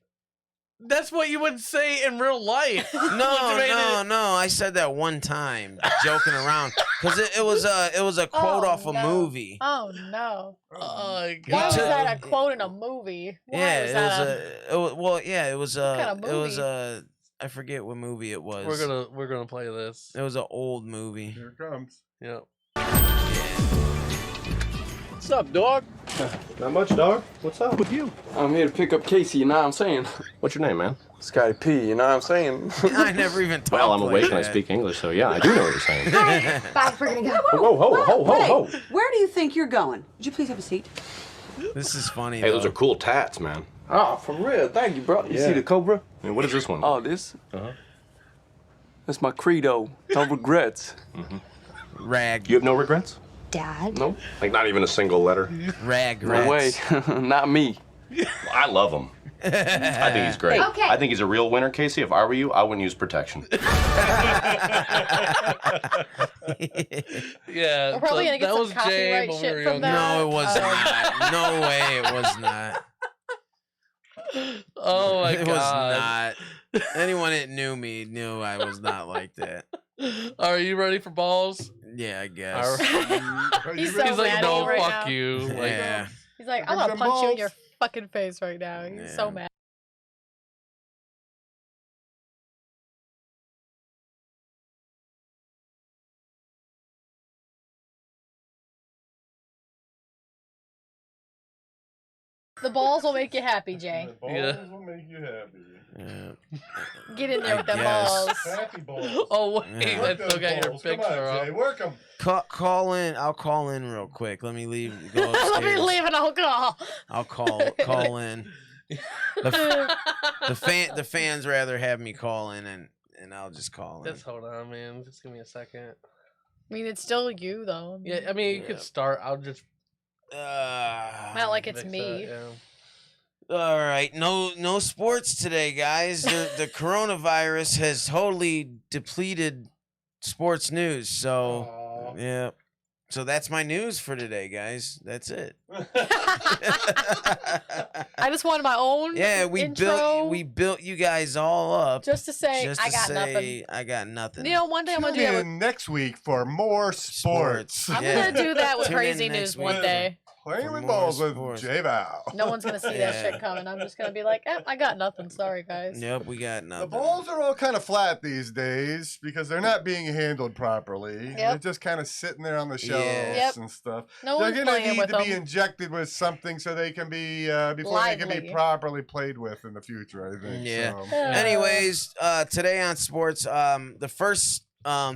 S1: that's what you would say in real life.
S3: No,
S1: What made
S3: no,
S1: it-
S3: no. I said that one time, joking around, because it was a quote
S7: Oh,
S3: off a
S7: no.
S3: movie.
S7: Oh no.
S1: Oh my
S7: Why was
S1: god.
S7: that a quote in a movie? Why
S3: Yeah,
S7: was
S3: it
S7: that
S3: was it was, well, yeah, it was
S7: kind of
S3: it was
S7: movie?
S3: I forget what movie it was.
S1: We're gonna play this.
S3: It was an old movie.
S2: Here it comes.
S1: Yep.
S9: What's up, dog? Not much, dog. What's up with you?
S10: I'm here to pick up Casey, you know what I'm saying?
S9: What's your name, man?
S10: Scotty P, you know what I'm saying?
S3: I never even talked.
S9: Well, I'm
S3: like
S9: awake and I
S3: that.
S9: speak English, so yeah, I do know what you're saying.
S11: Bye, we're gonna go.
S9: Whoa.
S11: Where do you think you're going? Would you please have a seat?
S3: This is funny.
S9: Hey, those
S3: though.
S9: are cool tats, man.
S10: Oh, for real. Thank you, bro. You
S9: Yeah.
S10: see the Cobra?
S9: And what is this one?
S10: Oh, this?
S9: Uh-huh.
S10: That's my credo. No regrets.
S3: Rag.
S9: You have no regrets?
S11: Dad?
S10: No?
S9: Like not even a single letter?
S3: Rag.
S10: No way.
S3: Rats.
S10: Not me.
S9: I love him. I think he's great.
S11: Okay.
S9: I think he's a real winner, Casey. If I were you, I wouldn't use protection.
S1: Yeah,
S7: We're probably gonna get
S1: that
S7: some
S1: was Jay
S7: copyright
S1: when we
S7: shit
S1: were
S7: from
S1: younger.
S7: that.
S3: No, it was not. No way, it was not.
S1: Oh my
S3: It
S1: god,
S3: was not. Anyone that knew me knew I was not like that.
S1: Are you ready for balls?
S3: Yeah, I guess.
S7: He's so
S1: He's like,
S7: mad
S1: no,
S7: right
S1: fuck
S7: now.
S1: you. Like,
S3: Yeah.
S7: He's like,
S2: Give
S7: I'm gonna
S2: some
S7: punch you in
S2: balls.
S7: your fucking face right now. He's so
S3: Yeah.
S7: mad. The balls will make you happy, Jay.
S1: Yeah.
S2: will make you happy.
S3: Yeah.
S7: Get in there with the
S3: guess.
S7: balls.
S2: Happy balls.
S1: Oh wait,
S3: Yeah.
S1: I still got your picture up.
S2: Work them.
S3: Call in. I'll call in real quick. Let me leave. Go upstairs.
S7: Let me leave and I'll call.
S3: I'll call in. The fans rather have me call in and I'll just call in.
S1: Just hold on, man. Just give me a second.
S7: I mean, it's still you, though.
S1: Yeah, I mean, you
S3: Yeah.
S1: could start. I'll just.
S7: Not like it's
S1: fix
S7: me.
S1: it, yeah.
S3: All right, no sports today, guys. The coronavirus has totally depleted sports news. So
S1: Aw.
S3: yeah, so that's my news for today, guys. That's it.
S7: I just wanted my own
S3: Yeah,
S7: intro
S3: we built you guys all up
S7: just to say
S3: just
S7: I
S3: to
S7: got
S3: say
S7: nothing.
S3: I got nothing.
S7: You know, one day I'm gonna
S2: Tune
S7: do that. With,
S2: in next week for more sports.
S7: I'm
S3: Yeah.
S7: gonna do that with
S3: Tune in
S7: crazy
S3: next
S7: news one
S3: week.
S7: day.
S2: Playing
S3: For
S2: with
S3: more
S2: balls with
S3: sports.
S2: J-Val.
S7: No one's gonna see that
S3: Yeah.
S7: shit coming. I'm just gonna be like, I got nothing. Sorry, guys.
S3: Yep, we got
S2: The
S3: nothing.
S2: balls are all kind of flat these days because they're not being handled properly. They're just kind of sitting there on the shelves
S7: Yep.
S2: and stuff.
S7: No
S2: They're
S7: one's
S2: gonna
S7: playing
S2: need
S7: with
S2: to be
S7: them.
S2: injected with something so they can be before they can be
S7: Lively.
S2: properly played with in the future. I think.
S3: Yeah.
S2: So.
S3: Anyways, today on sports, the first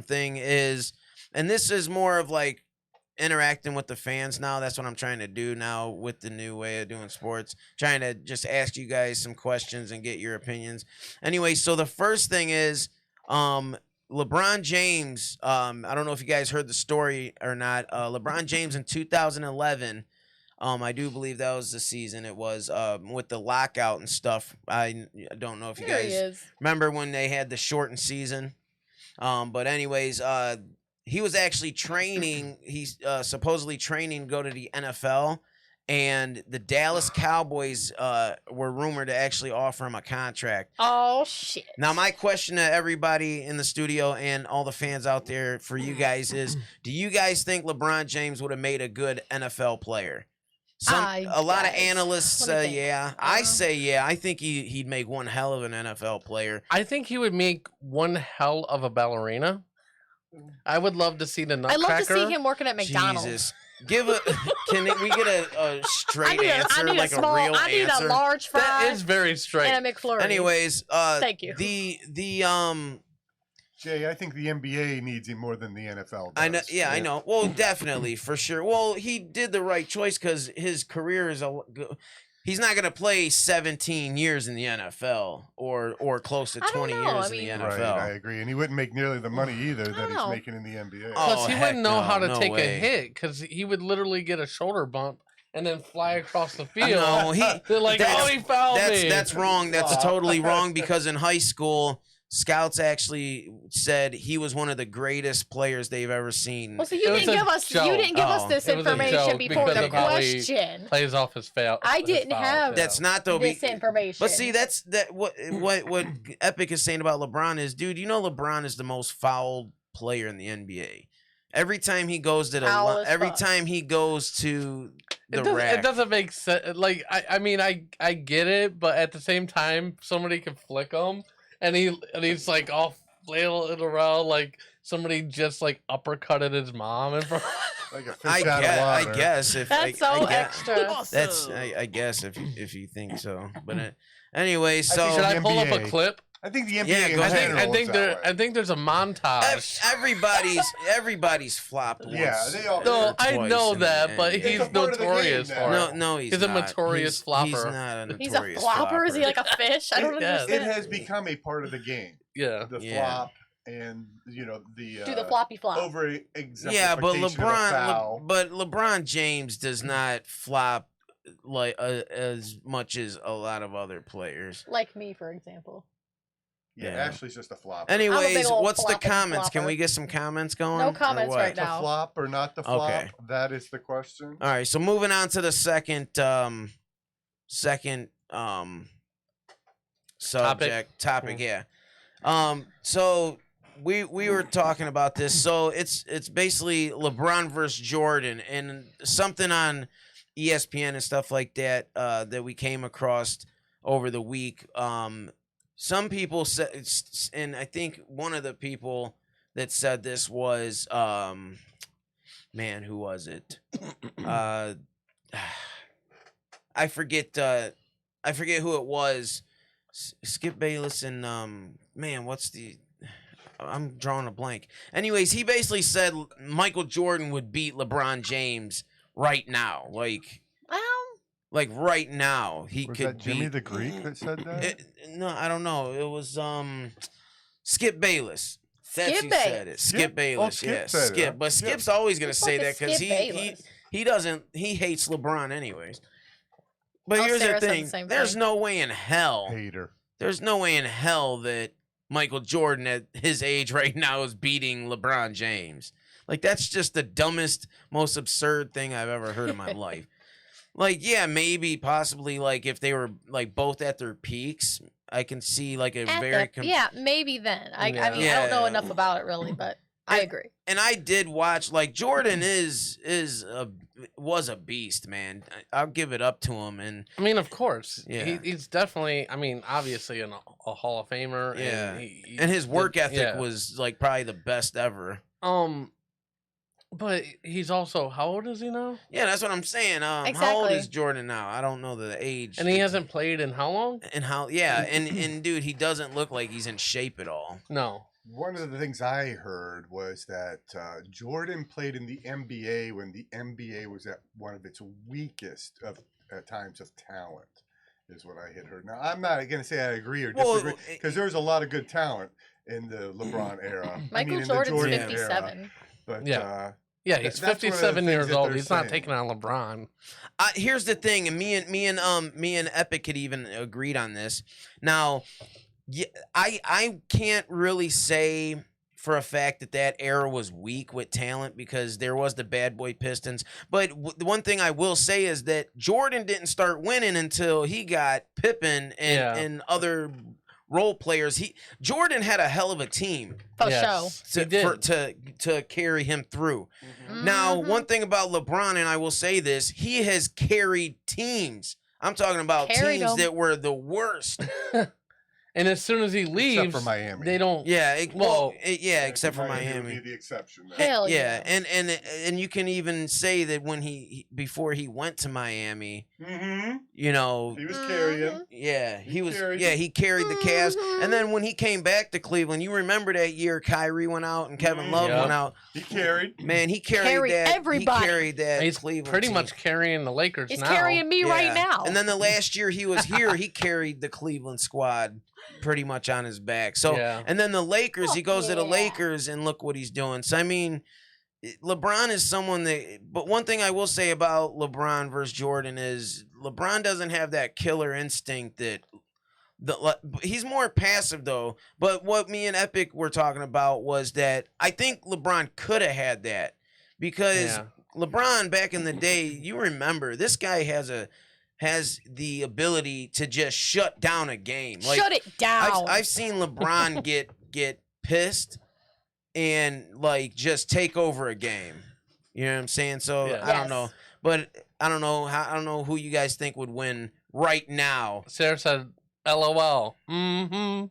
S3: thing is, and this is more of like interacting with the fans now. That's what I'm trying to do now with the new way of doing sports. Trying to just ask you guys some questions and get your opinions. Anyway, so the first thing is LeBron James. I don't know if you guys heard the story or not. LeBron James in 2011. I do believe that was the season. It was with the lockout and stuff. I don't know if you
S7: There he
S3: guys
S7: is.
S3: remember when they had the shortened season. But anyways, he was actually training. He's supposedly training to go to the NFL, and the Dallas Cowboys were rumored to actually offer him a contract.
S7: Oh shit.
S3: Now, my question to everybody in the studio and all the fans out there for you guys is: do you guys think LeBron James would have made a good NFL player? A lot of analysts
S7: What do you
S3: say
S7: think?
S3: yeah. I say yeah. I think he'd make one hell of an NFL player.
S1: I think he would make one hell of a ballerina. I would love to see the
S7: I'd
S1: Nutcracker.
S7: love to see him working at McDonald's.
S3: Jesus. Can we get a straight
S7: I
S3: answer,
S7: need
S3: like
S7: a small.
S3: a real
S7: I need
S3: answer?
S7: a large fry
S1: That is very straight.
S7: and a McFlurry.
S3: Anyways,
S7: Thank you.
S2: Jay, I think the NBA needs him more than the NFL does.
S3: I know. Yeah, I know. Well, definitely for sure. Well, he did the right choice because his career is he's not going to play 17 years in the NFL or close to
S7: I don't
S3: 20
S7: know.
S3: years
S7: I mean-
S3: in the
S2: Right,
S3: NFL.
S2: I agree. And he wouldn't make nearly the money either that he's
S7: know.
S2: making in the NBA.
S3: Oh,
S1: Plus, he
S3: heck
S1: wouldn't know
S3: no,
S1: how to
S3: no
S1: take
S3: way.
S1: a hit because he would literally get a shoulder bump and then fly across the field.
S3: No,
S1: They're like,
S3: that's-
S1: oh, he fouled me.
S3: That's wrong. That's totally wrong because in high school, scouts actually said he was one of the greatest players they've ever seen.
S7: Well, so
S1: It
S7: you
S1: was
S7: didn't
S1: a
S7: give us
S1: joke.
S7: you didn't give us
S3: Oh.
S7: this
S1: It was a
S7: information
S1: joke
S7: before
S1: because
S7: the
S1: of how he
S7: question.
S1: plays off his foul.
S7: I
S1: his
S7: didn't
S1: fouls,
S7: have
S1: yeah.
S3: That's not though.
S7: This information.
S3: But see, that's what Epic is saying about LeBron is, dude, you know LeBron is the most fouled player in the NBA. Every time he goes to the
S7: Foul as
S3: every
S7: fuck.
S3: time he goes to the
S1: It
S3: rack.
S1: doesn't make sense. Like, I mean, I get it, but at the same time, somebody can flick him, and he's like all flailing around like somebody just like uppercutted his mom in front.
S2: Like a fish out of water.
S3: I guess if
S7: That's so extra.
S3: That's I guess if you think so. But anyway, so
S1: Should I pull up a
S2: NBA.
S1: clip?
S2: I think the NBA.
S3: Yeah,
S2: in
S3: go ahead.
S2: general is that way.
S1: I think there's a montage.
S3: everybody's flopped once.
S2: Yeah, they all.
S1: No, I
S3: twice
S1: know
S3: in
S1: that,
S3: the
S1: but
S3: NBA.
S1: he's
S2: It's a part of the
S1: notorious
S2: game
S1: for
S2: now.
S1: it.
S3: No, he's
S1: He's a
S3: not.
S1: notorious
S3: He's
S1: flopper.
S3: not a notorious
S7: He's a flopper. Is he like a fish? I don't
S1: Yes.
S2: It
S7: understand.
S2: has become a part of the game.
S1: Yeah.
S2: The
S3: Yeah.
S2: flop and the
S7: Do the floppy flop.
S2: over
S3: Yeah, but
S2: exemplification of a foul.
S3: LeBron James does not flop like as much as a lot of other players.
S7: Like me, for example.
S2: Yeah,
S3: Yeah.
S2: Ashley's just a flop.
S3: Anyways,
S7: old
S3: what's the
S7: flopping
S3: comments? Can
S7: flopper.
S3: we get some comments going?
S7: No
S3: or
S7: comments
S3: what?
S7: right
S2: The
S7: now.
S2: flop or not the flop?
S3: Okay.
S2: That is the question.
S3: All right, so moving on to the second subject topic, yeah. So we were talking about this. So it's basically LeBron versus Jordan, and something on ESPN and stuff like that that we came across over the week. Some people said, and I think one of the people that said this was man, who was it? I forget who it was. Skip Bayless and man, what's the? I'm drawing a blank. Anyways, he basically said Michael Jordan would beat LeBron James right now, like right now he
S2: Was
S3: could
S2: that Jimmy
S3: beat.
S2: the Greek that said that?
S3: No, I don't know. It was Skip Bayless. That's
S7: Skip
S3: who said
S7: Bayless.
S3: it. Skip Bayless.
S2: Skip
S3: Yeah,
S2: said it,
S3: Skip.
S2: huh?
S3: But
S2: Skip.
S3: Skip's always gonna say
S7: Fuck
S3: that
S7: is
S3: because
S7: Skip
S3: he
S7: Bayless?
S3: he hates LeBron anyways. But
S7: Oh,
S3: here's
S7: Sarah
S3: the
S7: said the
S3: thing:
S7: same
S3: there's
S7: thing.
S3: no way in hell.
S2: Hater.
S3: There's no way in hell that Michael Jordan at his age right now is beating LeBron James. Like, that's just the dumbest, most absurd thing I've ever heard in my life. Like, yeah, maybe, possibly, like, if they were, like, both at their peaks, I can see, like, a very...
S7: Yeah, maybe then. I mean, I
S3: Yeah.
S7: don't know enough about it really, but I agree.
S3: And I did watch, like, Jordan was a beast, man. I'll give it up to him. And
S1: I mean, of course.
S3: Yeah.
S1: He's definitely, I mean, obviously a Hall of Famer.
S3: yeah,
S1: And,
S3: and his work ethic
S1: yeah.
S3: was, like, probably the best ever.
S1: But he's also, how old is he now?
S3: Yeah, that's what I'm saying. How old
S7: Exactly.
S3: is Jordan now? I don't know the age.
S1: And he hasn't played in how long?
S3: And how? Yeah, and dude, he doesn't look like he's in shape at all.
S1: No.
S2: One of the things I heard was that Jordan played in the NBA when the NBA was at one of its weakest of times of talent, is what I had heard. Now, I'm not going to say I agree or disagree, because there was a lot of good talent in the Lebron era.
S7: Michael
S2: in the
S7: Jordan's
S2: Jordan
S7: 57.
S2: Era. But
S1: Yeah. Yeah, he's
S2: that's one of the
S1: 57
S2: things
S1: years
S2: that
S1: old.
S2: they're
S1: He's not
S2: saying.
S1: taking on LeBron.
S3: Here's the thing, and me and Epic had even agreed on this. Now, yeah, I can't really say for a fact that era was weak with talent because there was the Bad Boy Pistons. But the one thing I will say is that Jordan didn't start winning until he got Pippen and other role players. Jordan had a hell of a team to carry him through. Now, one thing about LeBron, and I will say this, he has carried teams. I'm talking about teams that were the worst.
S1: And as soon as he leaves,
S2: except for Miami,
S1: they don't.
S3: Yeah, except for Miami.
S2: Would be the exception.
S7: Hell
S3: yeah, and you can even say that when before he went to Miami, you know,
S2: he was carrying.
S3: Yeah, he carried the Cavs, and then when he came back to Cleveland, you remember that year Kyrie went out and Kevin Love went out.
S2: He carried.
S3: Man, he carried that.
S7: everybody.
S3: He carried that.
S1: He's
S3: Cleveland
S1: pretty
S3: team.
S1: much carrying the Lakers
S7: He's
S1: now.
S7: carrying me right now.
S3: And then the last year he was here, he carried the Cleveland squad pretty much on his back. So, and then the Lakers, he goes to the Lakers, and look what he's doing. So, I mean, LeBron is someone that, but one thing I will say about LeBron versus Jordan is LeBron doesn't have that killer instinct that he's more passive though. But what me and Epic were talking about was that I think LeBron could have had that because LeBron back in the day, you remember, this guy has the ability to just shut down a game. Like,
S7: shut it down.
S3: I've seen LeBron get pissed and like just take over a game. You know what I'm saying? So I don't know, but I don't know who you guys think would win right now.
S1: Sarah said, "LOL."
S3: All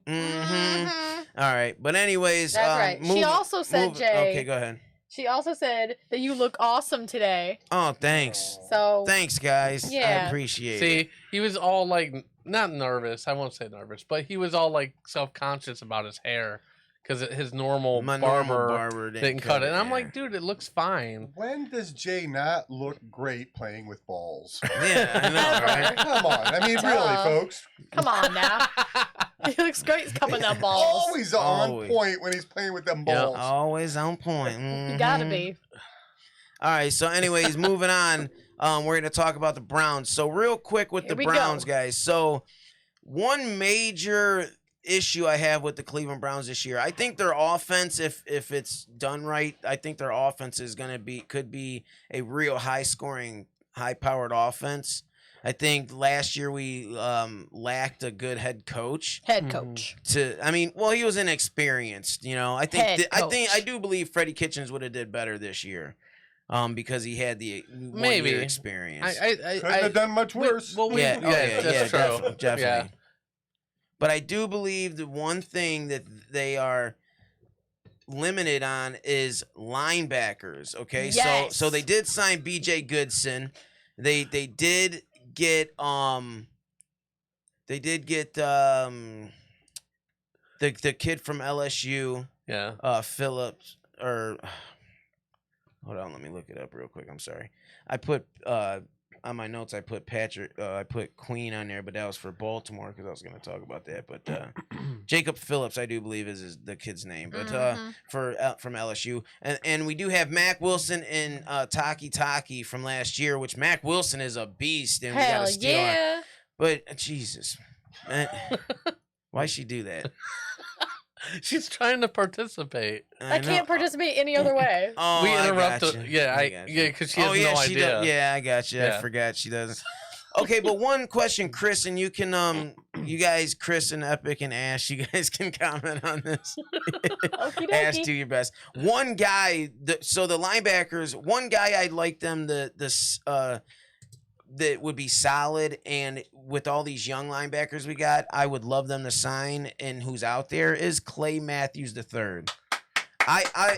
S3: right, but anyways,
S7: That's right. She also said, Jay.
S3: Okay, go ahead.
S7: She also said that you look awesome today.
S3: Oh, thanks.
S7: So
S3: Thanks, guys. I
S7: Yeah.
S3: appreciate it.
S1: See, he was all like, not nervous. I won't say nervous, but he was all like self-conscious about his hair because his normal
S3: My normal
S1: barber didn't cut it. And I'm
S3: yeah.
S1: like, dude, it looks fine.
S2: When does Jay not look great playing with balls?
S3: Yeah, I know, right?
S2: Come on. I mean, really, folks.
S7: come on now. He looks great cupping them balls.
S2: Always on
S3: Always.
S2: point when he's playing with them
S1: Yeah.
S2: balls.
S3: Always on point.
S7: You gotta
S3: Mhm.
S7: be.
S3: All right, so anyways, moving on. We're going to talk about the Browns. So real quick with
S7: Here
S3: the
S7: we
S3: Browns,
S7: go.
S3: guys. So one major issue I have with the Cleveland Browns this year, I think their offense, if it's done right, I think their offense is could be a real high-scoring, high-powered offense. I think last year we lacked a good head coach.
S7: Head coach.
S3: He was inexperienced. I think
S7: Head
S3: I
S7: coach.
S3: do believe Freddie Kitchens would have did better this year, because he had the
S1: Maybe.
S3: one-year experience.
S2: Couldn't have done much worse.
S3: Yeah,
S1: that's true.
S3: Definitely.
S1: Yeah.
S3: But I do believe the one thing that they are limited on is linebackers. Okay,
S7: Yes.
S3: so they did sign B.J. Goodson. They did get the kid from LSU,
S1: Yeah.
S3: Phillips, or hold on, let me look it up real quick. I'm sorry. I put on my notes I put I put Queen on there, but that was for Baltimore because I was going to talk about that. But Jacob Phillips, I do believe is the kid's name, but from LSU, and we do have Mac Wilson and Taki from last year, which Mac Wilson is a beast, and we got
S7: Hell
S3: to steal on.
S7: yeah.
S3: But Jesus, man, why she do that?
S1: She's trying to participate.
S7: I can't participate any other way.
S3: Oh,
S1: We
S3: I
S1: interrupted.
S3: gotcha.
S1: Yeah,
S3: I gotcha.
S1: because she has no
S3: she
S1: idea.
S3: does. Yeah, I got you. I
S1: Yeah.
S3: forgot she doesn't. Okay, but one question, Chris, and you can you guys, Chris and Epic and Ash, you guys can comment on this.
S7: Okie
S3: Ash,
S7: dokie.
S3: do your best. One guy, so the linebackers, one guy I'd like them that would be solid, and with all these young linebackers we got, I would love them to sign, and who's out there is Clay Matthews III.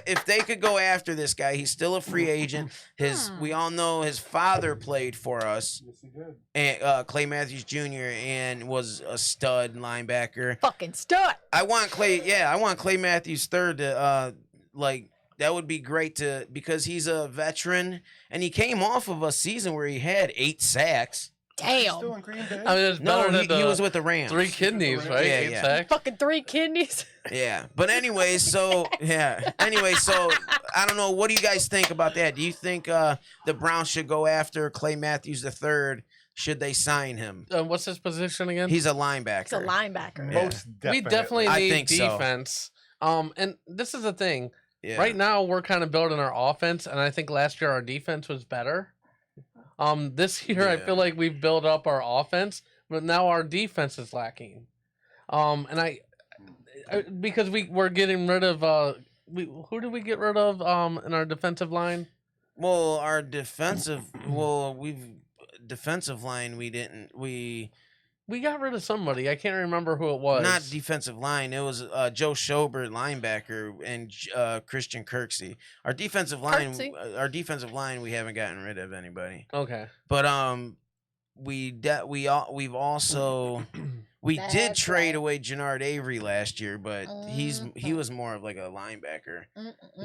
S3: If they could go after this guy, he's still a free agent. We all know his father played for us, and Clay Matthews Jr. and was a stud linebacker.
S7: Fucking stud.
S3: I want Clay Matthews III to that would be great because he's a veteran and he came off of a season where he had 8 sacks.
S7: Damn.
S2: Still in Green Bay?
S1: I mean, it's better than
S3: he was with the Rams.
S1: 3 kidneys, right?
S3: Yeah,
S1: 8
S3: yeah.
S1: sacks.
S7: Fucking 3 kidneys.
S3: Yeah, but anyway, so I don't know. What do you guys think about that? Do you think the Browns should go after Clay Matthews III? Should they sign him?
S1: What's his position again?
S3: He's a linebacker.
S7: It's a linebacker.
S3: Yeah.
S2: Most
S1: We
S2: definitely.
S1: definitely
S3: I
S1: need
S3: think so.
S1: defense. And this is the thing.
S3: Yeah.
S1: Right now, we're kind of building our offense, and I think last year our defense was better. This year, I
S3: Yeah.
S1: feel like we've built up our offense, but now our defense is lacking. And I because we're getting rid of who did we get rid of in our defensive line?
S3: Well, our defensive line
S1: We got rid of somebody. I can't remember who it was.
S3: not defensive line. It was Joe Schobert, linebacker, and Christian Kirksey. Our defensive line, we haven't gotten rid of anybody.
S1: Okay.
S3: But we've also we did
S7: That's
S3: trade
S7: right.
S3: away Jannard Avery last year, but he was more of like a linebacker.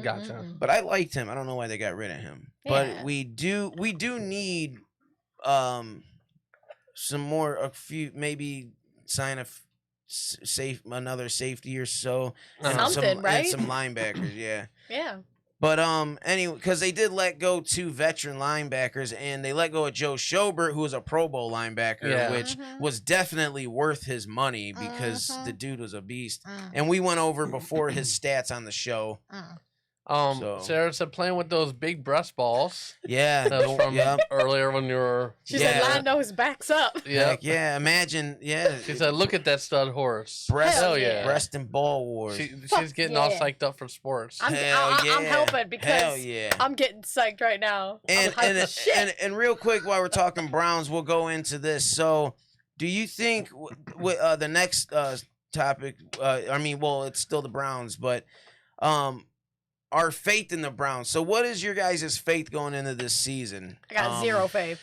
S1: Gotcha.
S3: But I liked him. I don't know why they got rid of him. But
S7: Yeah.
S3: we do need some more, a few, maybe sign another safety or so. And
S7: Something, right?
S3: And some linebackers, yeah.
S7: Yeah.
S3: But anyway, because they did let go 2 veteran linebackers, and they let go of Joe Schobert, who was a Pro Bowl linebacker,
S1: Yeah.
S3: which was definitely worth his money because the dude was a beast. And we went over before his stats on the show. So-
S1: Sarah said playing with those big breast balls.
S3: Yeah,
S1: That's from
S3: yep.
S1: earlier when you were.
S7: She
S3: Yeah.
S7: said, Lando's backs up.
S1: Yeah.
S3: Heck yeah, imagine, yeah.
S1: She said, "Look at that stud horse."
S3: breast,
S1: Hell yeah.
S3: breast and ball wars.
S1: She's getting all
S7: yeah.
S1: psyched up for sports.
S7: I'm
S3: Hell yeah.
S7: helping because
S3: Hell yeah.
S7: I'm getting psyched right now.
S3: And
S7: I'm hyped as shit.
S3: and real quick, while we're talking Browns, we'll go into this. So, do you think the next topic? It's still the Browns, but our faith in the Browns. So what is your guys' faith going into this season?
S7: I got zero faith.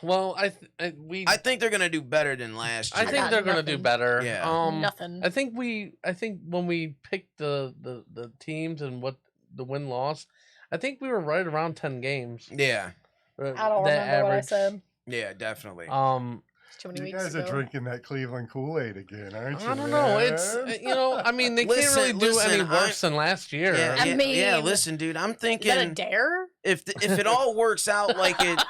S1: Well, I
S3: think they're gonna do better than last year.
S1: I think they're gonna do better.
S3: Yeah.
S7: Nothing.
S1: I think when we picked the teams and what the win loss, I think we were right around 10 games.
S3: Yeah.
S7: I don't remember what I said.
S3: Yeah, definitely.
S7: Too many
S2: You
S7: weeks
S2: guys
S7: ago.
S2: are drinking that Cleveland Kool-Aid again, aren't you?
S1: I don't know. It's I mean, they can't really do any worse than last year.
S3: Yeah, listen, dude, I'm thinking.
S7: Is that a dare?
S3: If it all works out like it.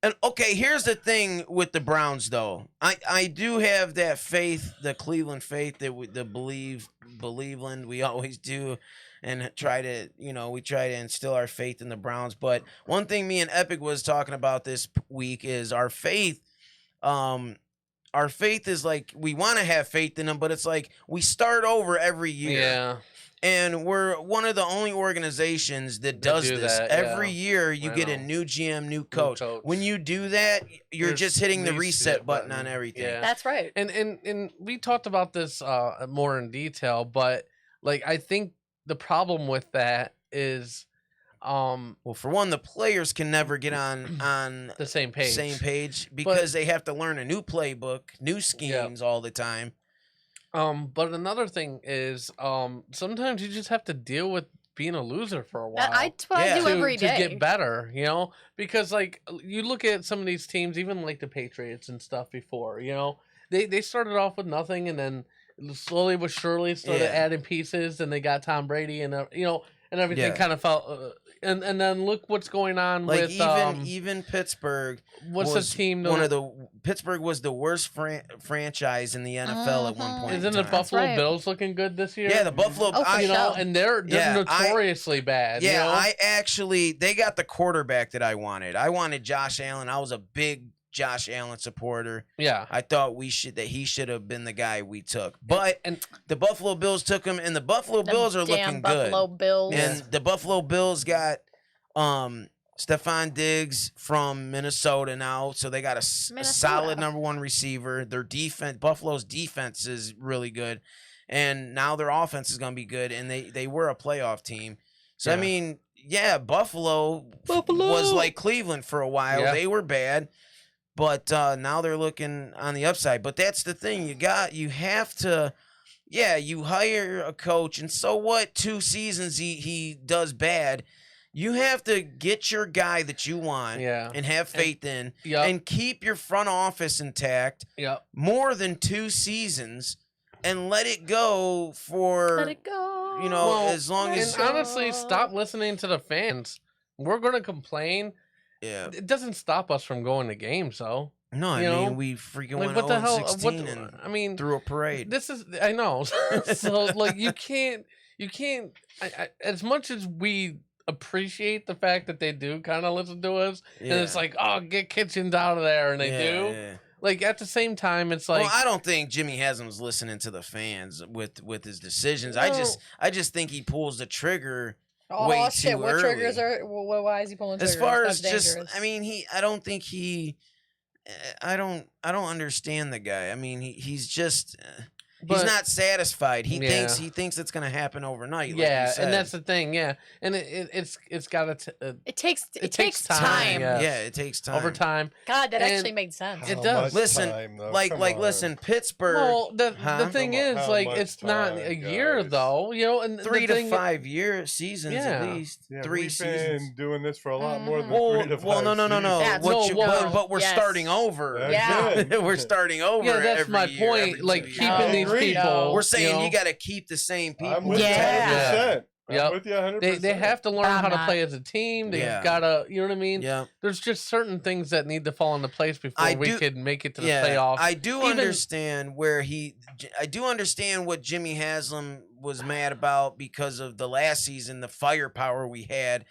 S3: And okay, here's the thing with the Browns, though. I do have that faith, the Cleveland faith that the Believeland we always do, and try to we try to instill our faith in the Browns. But one thing me and Epic was talking about this week is our faith. Our faith is like we want to have faith in them, but it's like we start over every year.
S1: Yeah.
S3: And we're one of the only organizations that does this. Every year you get a new GM, new coach. When you do that, you're just hitting the reset button on everything.
S1: Yeah.
S7: That's right.
S1: And we talked about this more in detail, but like I think the problem with that is
S3: well, for one, the players can never get on
S1: the same page
S3: because they have to learn a new playbook, new schemes all the time.
S1: But another thing is, sometimes you just have to deal with being a loser for a while.
S7: That's what I do every day.
S1: To get better, because like you look at some of these teams, even like the Patriots and stuff before, they started off with nothing and then slowly but surely started adding pieces and they got Tom Brady and and everything kind of felt. And then look what's going on with
S3: even Pittsburgh.
S1: What's the team?
S3: Pittsburgh was the worst franchise in the NFL at one point.
S1: Isn't the Buffalo Bills looking good this year?
S3: Yeah, the Buffalo.
S1: And they're notoriously bad.
S3: Yeah, they got the quarterback that I wanted. I wanted Josh Allen. I was a big Josh Allen supporter.
S1: Yeah,
S3: I thought he should have been the guy we took. But the Buffalo Bills took him, and the Buffalo Bills are looking good.
S7: Buffalo Bills.
S3: And the Buffalo Bills got Stephon Diggs from Minnesota now, so they got a solid number one receiver. Their defense, Buffalo's defense is really good, and now their offense is going to be good. And they were a playoff team. So I mean, Buffalo was like Cleveland for a while.
S1: Yeah.
S3: They were bad. But now they're looking on the upside. But that's the thing. You have to, you hire a coach. And so what? 2 seasons he does bad. You have to get your guy that you want and have faith in and keep your front office intact more than 2 seasons and let it go for, as long as.
S1: And honestly, stop listening to the fans. We're going to complain.
S3: Yeah,
S1: it doesn't stop us from going to games, though.
S3: No, I mean we freaking went 0-16 and
S1: I mean
S3: through a parade.
S1: I know. So like you can't. As much as we appreciate the fact that they do kind of listen to us, and it's like, oh, get Kitchens out of there, and they do. Yeah. Like at the same time, it's like.
S3: Well, I don't think Jimmy Haslam's listening to the fans with his decisions. No. I just think he pulls the trigger. Way
S7: shit!
S3: too
S7: What
S3: early.
S7: triggers are? Why is he pulling triggers?
S3: As far as
S7: That's dangerous.
S3: I mean, I don't think he. I don't understand the guy. I mean, he's just. He's not satisfied. He thinks it's going to happen overnight. Like you said.
S1: And that's the thing. Yeah, and it's got to.
S7: It takes time.
S3: Yeah, it takes time.
S1: Over time.
S7: God, that actually made sense.
S1: It does.
S3: Listen, listen, Pittsburgh.
S1: Well, the thing is, like, it's not a year though. And
S3: 3 to 5 year seasons at least.
S2: Yeah,
S3: 3
S2: we've
S3: seasons.
S2: been doing this for a lot more than 3 to 5
S3: Well, no.
S2: seasons.
S3: But we're starting over. We're starting over.
S1: Yeah, that's
S3: every
S1: my
S3: year,
S1: point. Like keeping these
S2: agree.
S1: people.
S3: We're saying you got to keep the same people.
S2: I'm with you 100%. I'm with you 100%.
S1: They have to learn how to play as a team. They've got to, you know what I mean?
S3: Yeah.
S1: There's just certain things that need to fall into place before we can make it to the playoffs.
S3: I do understand I do understand what Jimmy Haslam was mad about because of the last season, the firepower we had.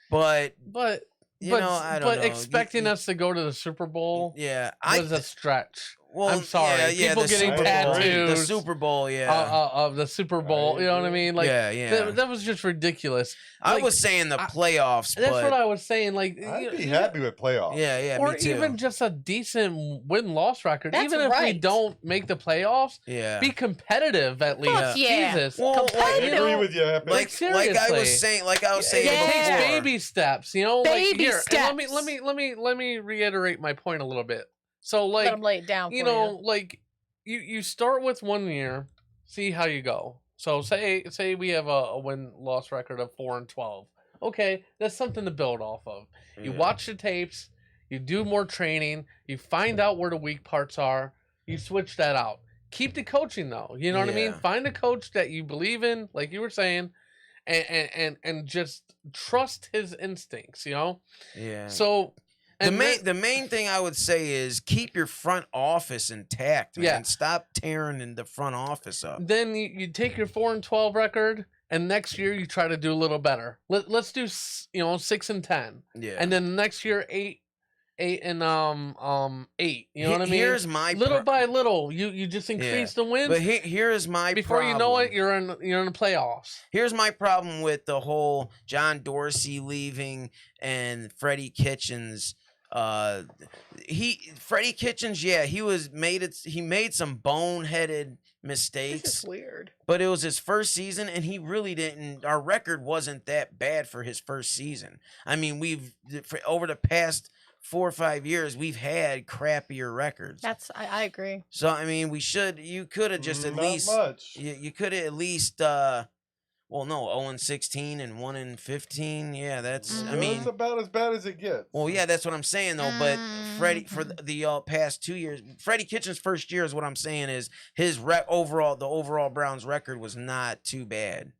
S3: But
S1: I don't know. Expecting us to go to the Super Bowl was a stretch.
S3: Well,
S1: I'm sorry.
S3: Yeah,
S1: People
S3: the
S1: getting
S3: Super Bowl.
S1: tattoos.
S3: The Super Bowl, yeah.
S1: Of the Super Bowl. You know what I mean? Like,
S3: yeah.
S1: That was just ridiculous.
S3: I
S1: Like,
S3: was saying the playoffs,
S1: that's
S3: but
S1: what I was saying. Like,
S2: I'd be happy with playoffs.
S3: yeah,
S1: or
S3: me too.
S1: even just a decent win-loss record.
S7: That's
S1: even if we
S7: right.
S1: don't make the playoffs,
S3: yeah.
S1: be competitive at least.
S7: Fuck yeah.
S1: Jesus.
S3: Well,
S2: I agree with you. Happy.
S3: like I
S1: seriously.
S3: was saying,
S1: It
S7: Yeah.
S1: takes
S3: before.
S1: baby steps, you know.
S7: Baby
S1: and
S7: steps.
S1: let me reiterate my point a little bit. So,
S7: Let
S1: like,
S7: him lay it down.
S1: you
S7: for
S1: know, like you start with 1 year, see how you go. So say we have a win-loss record of 4-12. Okay, that's something to build off of. You watch the tapes, you do more training, you find out where the weak parts are, you switch that out. Keep the coaching though. You know what I mean?
S3: Yeah.
S1: Find a coach that you believe in, like you were saying, and just trust his instincts, you know?
S3: Yeah.
S1: So
S3: The main thing I would say is keep your front office intact, man.
S1: Yeah.
S3: Stop tearing in the front office up.
S1: then you take your 4-12 record, and next year you try to do a little better. Let's do 6-10,
S3: Yeah.
S1: and then next year 8 and 8. You know what I mean?
S3: Here's my
S1: little by little, you just increase the wins.
S3: But here's my
S1: Before
S3: problem.
S1: you know it, you're in the playoffs.
S3: Here's my problem with the whole John Dorsey leaving and Freddie Kitchens. Freddie Kitchens, yeah, he made some boneheaded mistakes.
S7: This is weird.
S3: But it was his first season, and he really didn't. Our record wasn't that bad for his first season. I mean, over the past 4 or 5 years, we've had crappier records.
S7: I agree.
S3: So I mean, you could have just at
S2: Not
S3: least
S2: much.
S3: you could have at least 0-16 and 1-15. Yeah, that's I mean
S2: That's about as bad as it gets.
S3: well, yeah, that's what I'm saying though. But Freddie, for the past 2 years, Freddie Kitchens' first year is what I'm saying is his the overall Browns record was not too bad.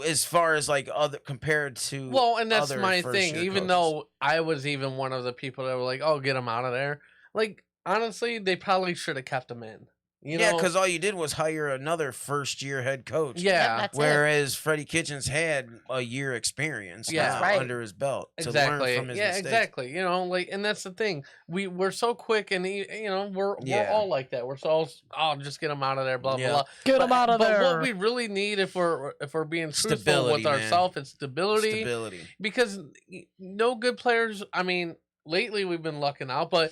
S3: As far as like compared to
S1: And that's
S3: other
S1: my
S3: first-year
S1: thing. Even
S3: coaches.
S1: though I was even one of the people that were like, "Oh, get him out of there." Like honestly, they probably should have kept him in.
S3: Yeah, because all you did was hire another first-year head coach.
S1: Yeah,
S7: that's
S3: Whereas Freddie Kitchens had a year experience under his belt to learn
S1: exactly.
S3: from his
S1: Yeah,
S3: mistakes.
S1: exactly. You know, like, and that's the thing. We're so quick, and we're all like that. We're so just get them out of there. Blah blah blah.
S7: Get 'em out of
S1: But
S7: there.
S1: what we really need, if we're being truthful
S3: Stability,
S1: with
S3: man.
S1: ourselves, it's stability.
S3: Stability.
S1: Because no good players. I mean, lately we've been lucking out, but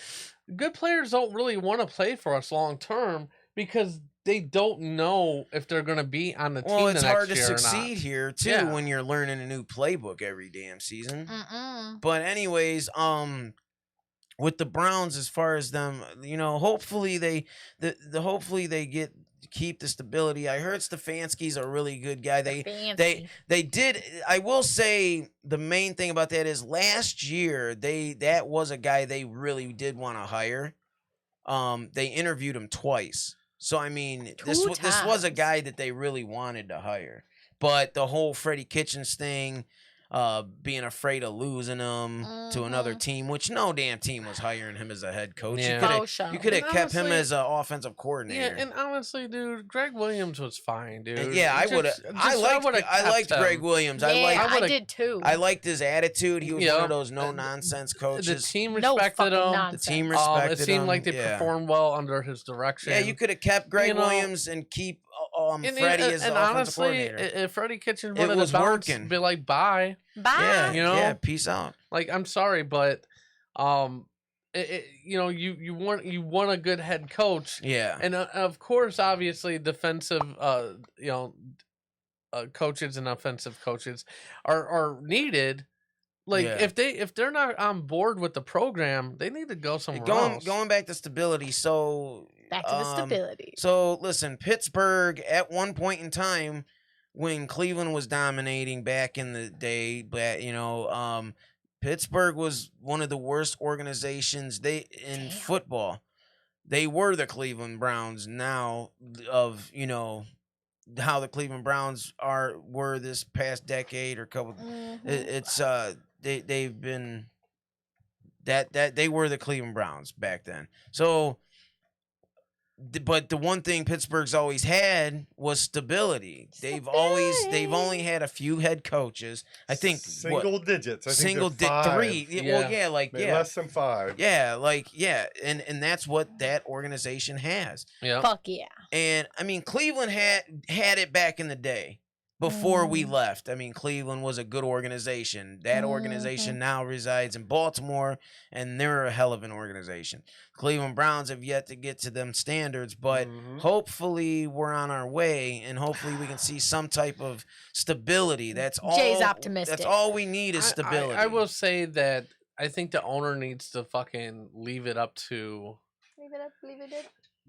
S1: good players don't really want to play for us long term because they don't know if they're going to be on the team.
S3: Well, it's
S1: the next
S3: hard to
S1: year or not.
S3: succeed here too
S1: Yeah.
S3: when you're learning a new playbook every damn season.
S7: Mm-mm.
S3: But anyways, with the Browns, as far as them, hopefully they keep the stability. I heard Stefanski's a really good guy. They did. I will say the main thing about that is last year that was a guy they really did want to hire. They interviewed him twice. So I mean, this was a guy that they really wanted to hire. But the whole Freddie Kitchens thing, being afraid of losing him to another team, which no damn team was hiring him as a head coach.
S1: Yeah.
S3: You could have
S1: And
S3: kept him
S1: honestly-
S3: as an offensive coordinator.
S1: Yeah, and honestly, dude, Greg Williams was fine, dude.
S3: Yeah, I would have. I liked Greg Williams.
S7: I did too.
S3: I liked his attitude. He was one of those no nonsense
S1: The
S3: coaches.
S1: team
S7: No
S1: respected
S7: fucking
S1: him.
S7: nonsense.
S3: The team
S1: It
S3: respected
S1: seemed
S3: him.
S1: like they
S3: Yeah.
S1: performed well under his direction.
S3: Yeah, you could have kept Greg
S1: You know,
S3: Williams and keep Freddie as the
S1: and
S3: offensive
S1: honestly,
S3: coordinator.
S1: if Freddie Kitchens
S3: It
S1: wanted
S3: was
S1: to bounce,
S3: working.
S1: be like, bye.
S7: Bye.
S3: Yeah,
S1: You know?
S3: yeah. Peace out.
S1: Like, I'm sorry, but you want a good head coach,
S3: Yeah.
S1: and of course, obviously, defensive coaches and offensive coaches are needed. Like
S3: Yeah.
S1: if they're not on board with the program, they need to go somewhere else.
S3: Going back to stability. So
S7: Back to the stability.
S3: So listen, Pittsburgh at one point in time when Cleveland was dominating back in the day, Pittsburgh was one of the worst organizations in football. They were the Cleveland Browns now of, how the Cleveland Browns were this past decade or couple. It's they've been that they were the Cleveland Browns back then. So but the one thing Pittsburgh's always had was stability. They've only had a few head coaches. I think
S2: single digits. I think they're
S3: 3.
S1: Yeah.
S3: Well, yeah,
S2: less than 5.
S3: Yeah, and that's what that organization has.
S1: Yeah.
S7: Fuck yeah.
S3: And I mean, Cleveland had it back in the day. Before we left, I mean, Cleveland was a good organization. That organization now resides in Baltimore, and they're a hell of an organization. Cleveland Browns have yet to get to them standards, but hopefully we're on our way, and hopefully we can see some type of stability. That's all.
S7: Jay's optimistic.
S3: That's all we need is stability.
S1: I will say that I think the owner needs to fucking leave it up to
S7: Leave it up.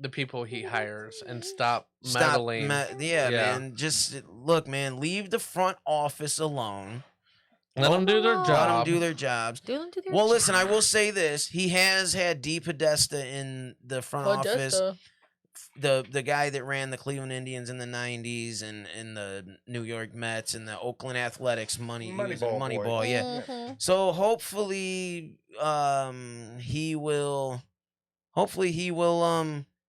S1: the people he hires and stop meddling.
S3: Man. Just look, man. Leave the front office alone.
S1: Let them do their job.
S3: Let them do their jobs.
S7: Well,
S3: listen, I will say this. He has had D. Podesta in the front office. The guy that ran the Cleveland Indians in the 90s and the New York Mets and the Oakland Athletics Moneyball, yeah.
S7: Mm-hmm.
S3: So hopefully he will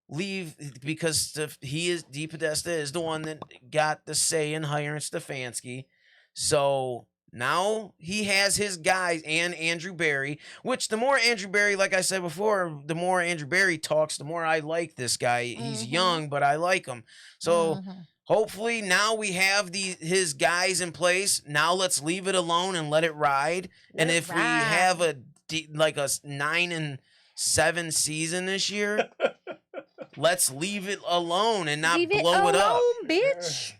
S3: leave because D. Podesta is the one that got the say in hiring Stefanski. So now he has his guys and Andrew Barry, which the more Andrew Barry, like I said before, the more Andrew Barry talks, the more I like this guy. He's young, but I like him. So hopefully now we have his guys in place. Now let's leave it alone and let it ride. We have a 9-7 season this year, let's leave it alone and not blow it up,
S7: bitch.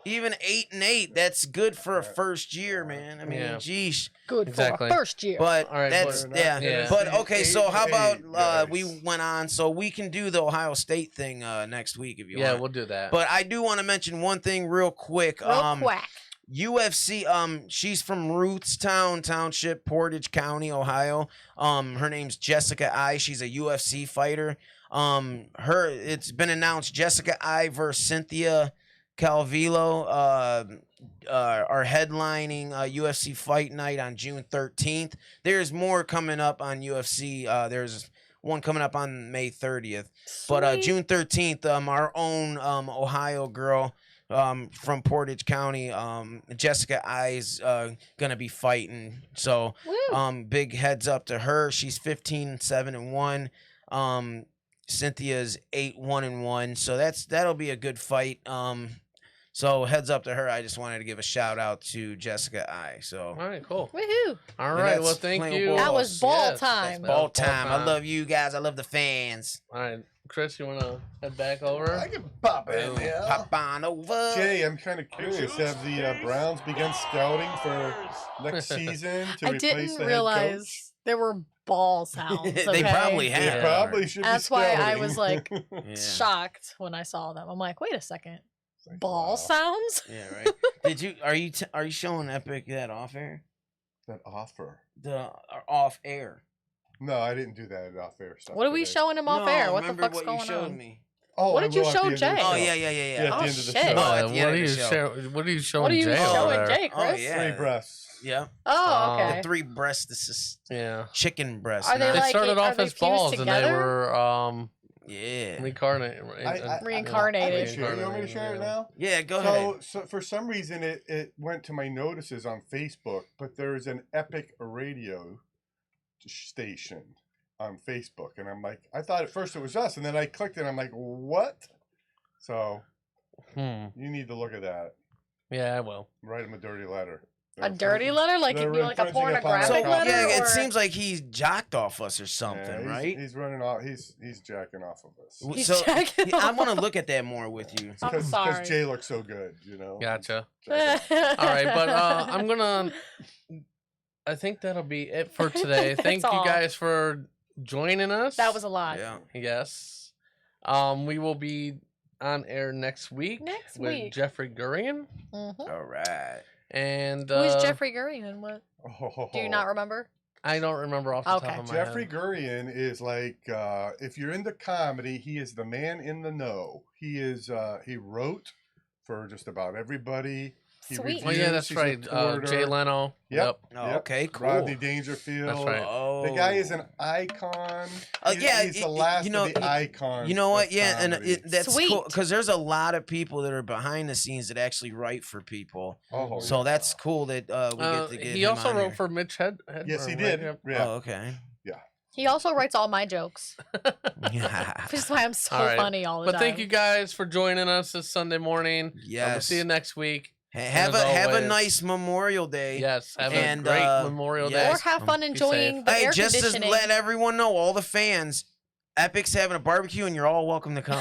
S3: Even 8-8, that's good for a first year, man. I mean, geez,
S7: good for a first year.
S3: But
S1: right,
S3: that's But okay, so how about we went on? So we can do the Ohio State thing next week if you want.
S1: Yeah, we'll do that.
S3: But I do want to mention one thing real quick. UFC, she's from Ruthstown Township, Portage County, Ohio. Her name's Jessica I. She's a UFC fighter. It's been announced Jessica I versus Cynthia Calvillo are headlining UFC Fight Night on June 13th. There's more coming up on UFC. There's one coming up on May 30th. But June 13th, our own Ohio girl from Portage County, Jessica I's gonna be fighting. So big heads up to her. She's 15-7-1. Cynthia's 8-1-1. So that'll be a good fight. So heads up to her. I just wanted to give a shout out to Jessica I. So
S1: all right, cool.
S7: Woohoo!
S1: All right, well, thank you.
S7: That was ball time.
S3: Ball time. I love you guys. I love the fans.
S1: All right, Chris, you want to head back over?
S2: I can pop in. Yeah.
S3: Pop on over.
S2: Jay, I'm kind of curious. Have the Browns begun scouting for next season to
S7: I
S2: replace
S7: didn't
S2: the
S7: realize
S2: head coach?
S7: there were ball sounds.
S3: They
S7: okay?
S3: probably have.
S2: They probably should
S7: That's
S2: be
S7: why
S2: scouting.
S7: I was like shocked when I saw them. I'm like, wait a second. Ball sounds?
S3: Yeah, right. Are you showing Epic that off air?
S2: That offer.
S3: The off air.
S2: No, I didn't do that off air stuff.
S7: What are we showing him off air? What the fuck's
S3: what
S7: going
S3: you showed
S7: on?
S3: Me.
S2: Oh,
S7: what did you show Jay?
S3: Oh yeah.
S2: Yeah,
S3: Yeah,
S2: at the
S7: Oh,
S2: end of the
S7: shit.
S2: show.
S3: Oh, at the end of the show.
S1: What are you showing?
S7: What are you
S1: Jay over
S7: showing
S1: there?
S7: Jay, Chris?
S3: Oh yeah.
S2: 3 breasts.
S3: Yeah.
S7: Oh, okay.
S3: The 3 breasts.
S1: Yeah.
S3: Chicken breasts.
S7: Are they
S1: They
S7: like
S1: started
S7: are
S1: off
S7: they
S1: as
S7: fused
S1: balls, and they
S7: together?
S1: were
S3: reincarnated.
S7: Reincarnated.
S2: You want me to share it now?
S3: Yeah, go ahead.
S2: So for some reason it went to my notices on Facebook, but there's an Epic radio station on Facebook, and I'm like, I thought at first it was us, and then I clicked it, and I'm like, what? So you need to look at that.
S1: Yeah, I will.
S2: Write him a dirty letter.
S7: A dirty letter? Like
S2: They're
S7: like a
S2: infringing upon
S7: pornographic
S2: our
S7: letter?
S3: Yeah,
S7: or?
S3: it seems like he's jocked off us or something,
S2: Yeah,
S3: right?
S2: He's running off. He's jacking off of us.
S7: He's
S3: So
S7: jacking
S3: I
S7: off.
S3: want to look at that more with you.
S7: I'm sorry.
S2: Because Jay looks so good,
S1: Gotcha.
S7: All
S1: All right, but I'm gonna. I think that'll be it for today. Thank you
S7: all.
S1: guys for joining us.
S7: That was a lot.
S3: Yeah.
S1: Yes. We will be on air next week. With Jeffrey Gurian.
S7: Mm-hmm.
S3: All right.
S1: And
S7: Who's Jeffrey Gurian? What? Do you not remember?
S1: I don't remember off the top of my
S2: Jeffrey
S1: head.
S2: Gurian is like, if you're into comedy, he is the man in the know. He is. He wrote for just about everybody. He
S7: Sweet.
S1: Oh yeah,
S2: reviews,
S1: that's
S2: he's a
S1: right.
S2: reporter.
S1: Jay Leno.
S2: Yep.
S3: Oh, okay, cool.
S2: Rodney Dangerfield.
S1: That's right.
S3: Oh.
S2: The guy is an icon.
S3: Yeah,
S2: he's the last
S3: you know,
S2: of the icons.
S3: You know what?
S2: of
S3: Yeah, and
S2: comedy.
S3: that's
S7: Sweet.
S3: cool because there's a lot of people that are behind the scenes that actually write for people.
S2: Oh,
S3: So
S2: yeah.
S3: that's cool that we get to get
S1: He
S3: him
S1: also
S3: on
S1: wrote
S3: here.
S1: for Mitch Hedberg.
S2: Yes, he
S1: right?
S2: did.
S1: Yep.
S2: Yeah.
S3: Oh, okay.
S7: He also writes all my jokes,
S3: Yeah.
S7: which is why I'm so
S1: All right.
S7: funny all the
S1: But
S7: time.
S1: thank you guys for joining us this Sunday morning. We'll
S3: Yes.
S1: see you next week.
S3: Have
S1: as
S3: a
S1: always.
S3: nice Memorial Day.
S1: Yes, have
S3: And,
S1: a great
S3: uh,
S1: Memorial
S3: yes.
S1: Day.
S7: Or have fun
S1: Be
S7: enjoying
S1: safe.
S7: the
S3: Hey,
S7: air
S3: just to
S7: conditioning.
S3: let everyone know, all the fans, Epic's having a barbecue, and you're all welcome to come.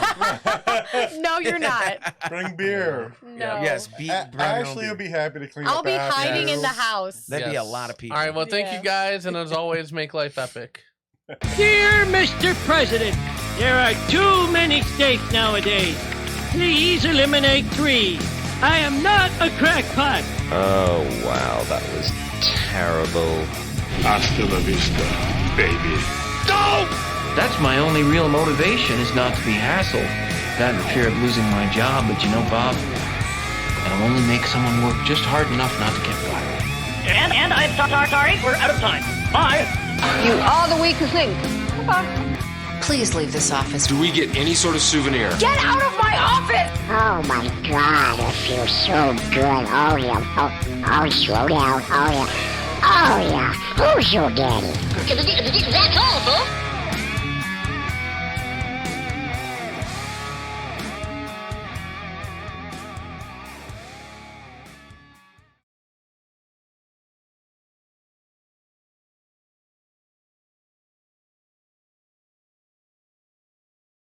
S7: No, you're not.
S2: Bring beer.
S7: No.
S3: Yes, bring your own
S2: Ashley
S3: beer.
S2: will be happy to clean
S7: I'll
S2: up
S7: be
S2: after
S7: hiding
S2: you.
S7: in the house.
S3: That'd be a
S1: Yes.
S3: lot of people.
S1: All right, well, thank
S7: Yeah.
S1: you guys, and as always, make life epic.
S12: Dear Mr. President, there are too many steaks nowadays. Please eliminate 3. I am not a crackpot.
S13: Oh, wow, that was terrible.
S14: Hasta la vista, baby.
S12: No!
S15: That's my only real motivation is not to be hassled. That and the fear of losing my job, but you know, Bob, that'll only make someone work just hard enough not to get fired.
S12: And I'm sorry, we're out of time. Bye.
S11: You are the weakest link. Bye.
S16: Please leave this office.
S14: Do we get any sort of souvenir?
S11: Get out of my office!
S17: Oh my God, it feels so good. Oh yeah. Oh, slow down. Oh yeah. Oh yeah. Who's your daddy?
S11: That's all, folks.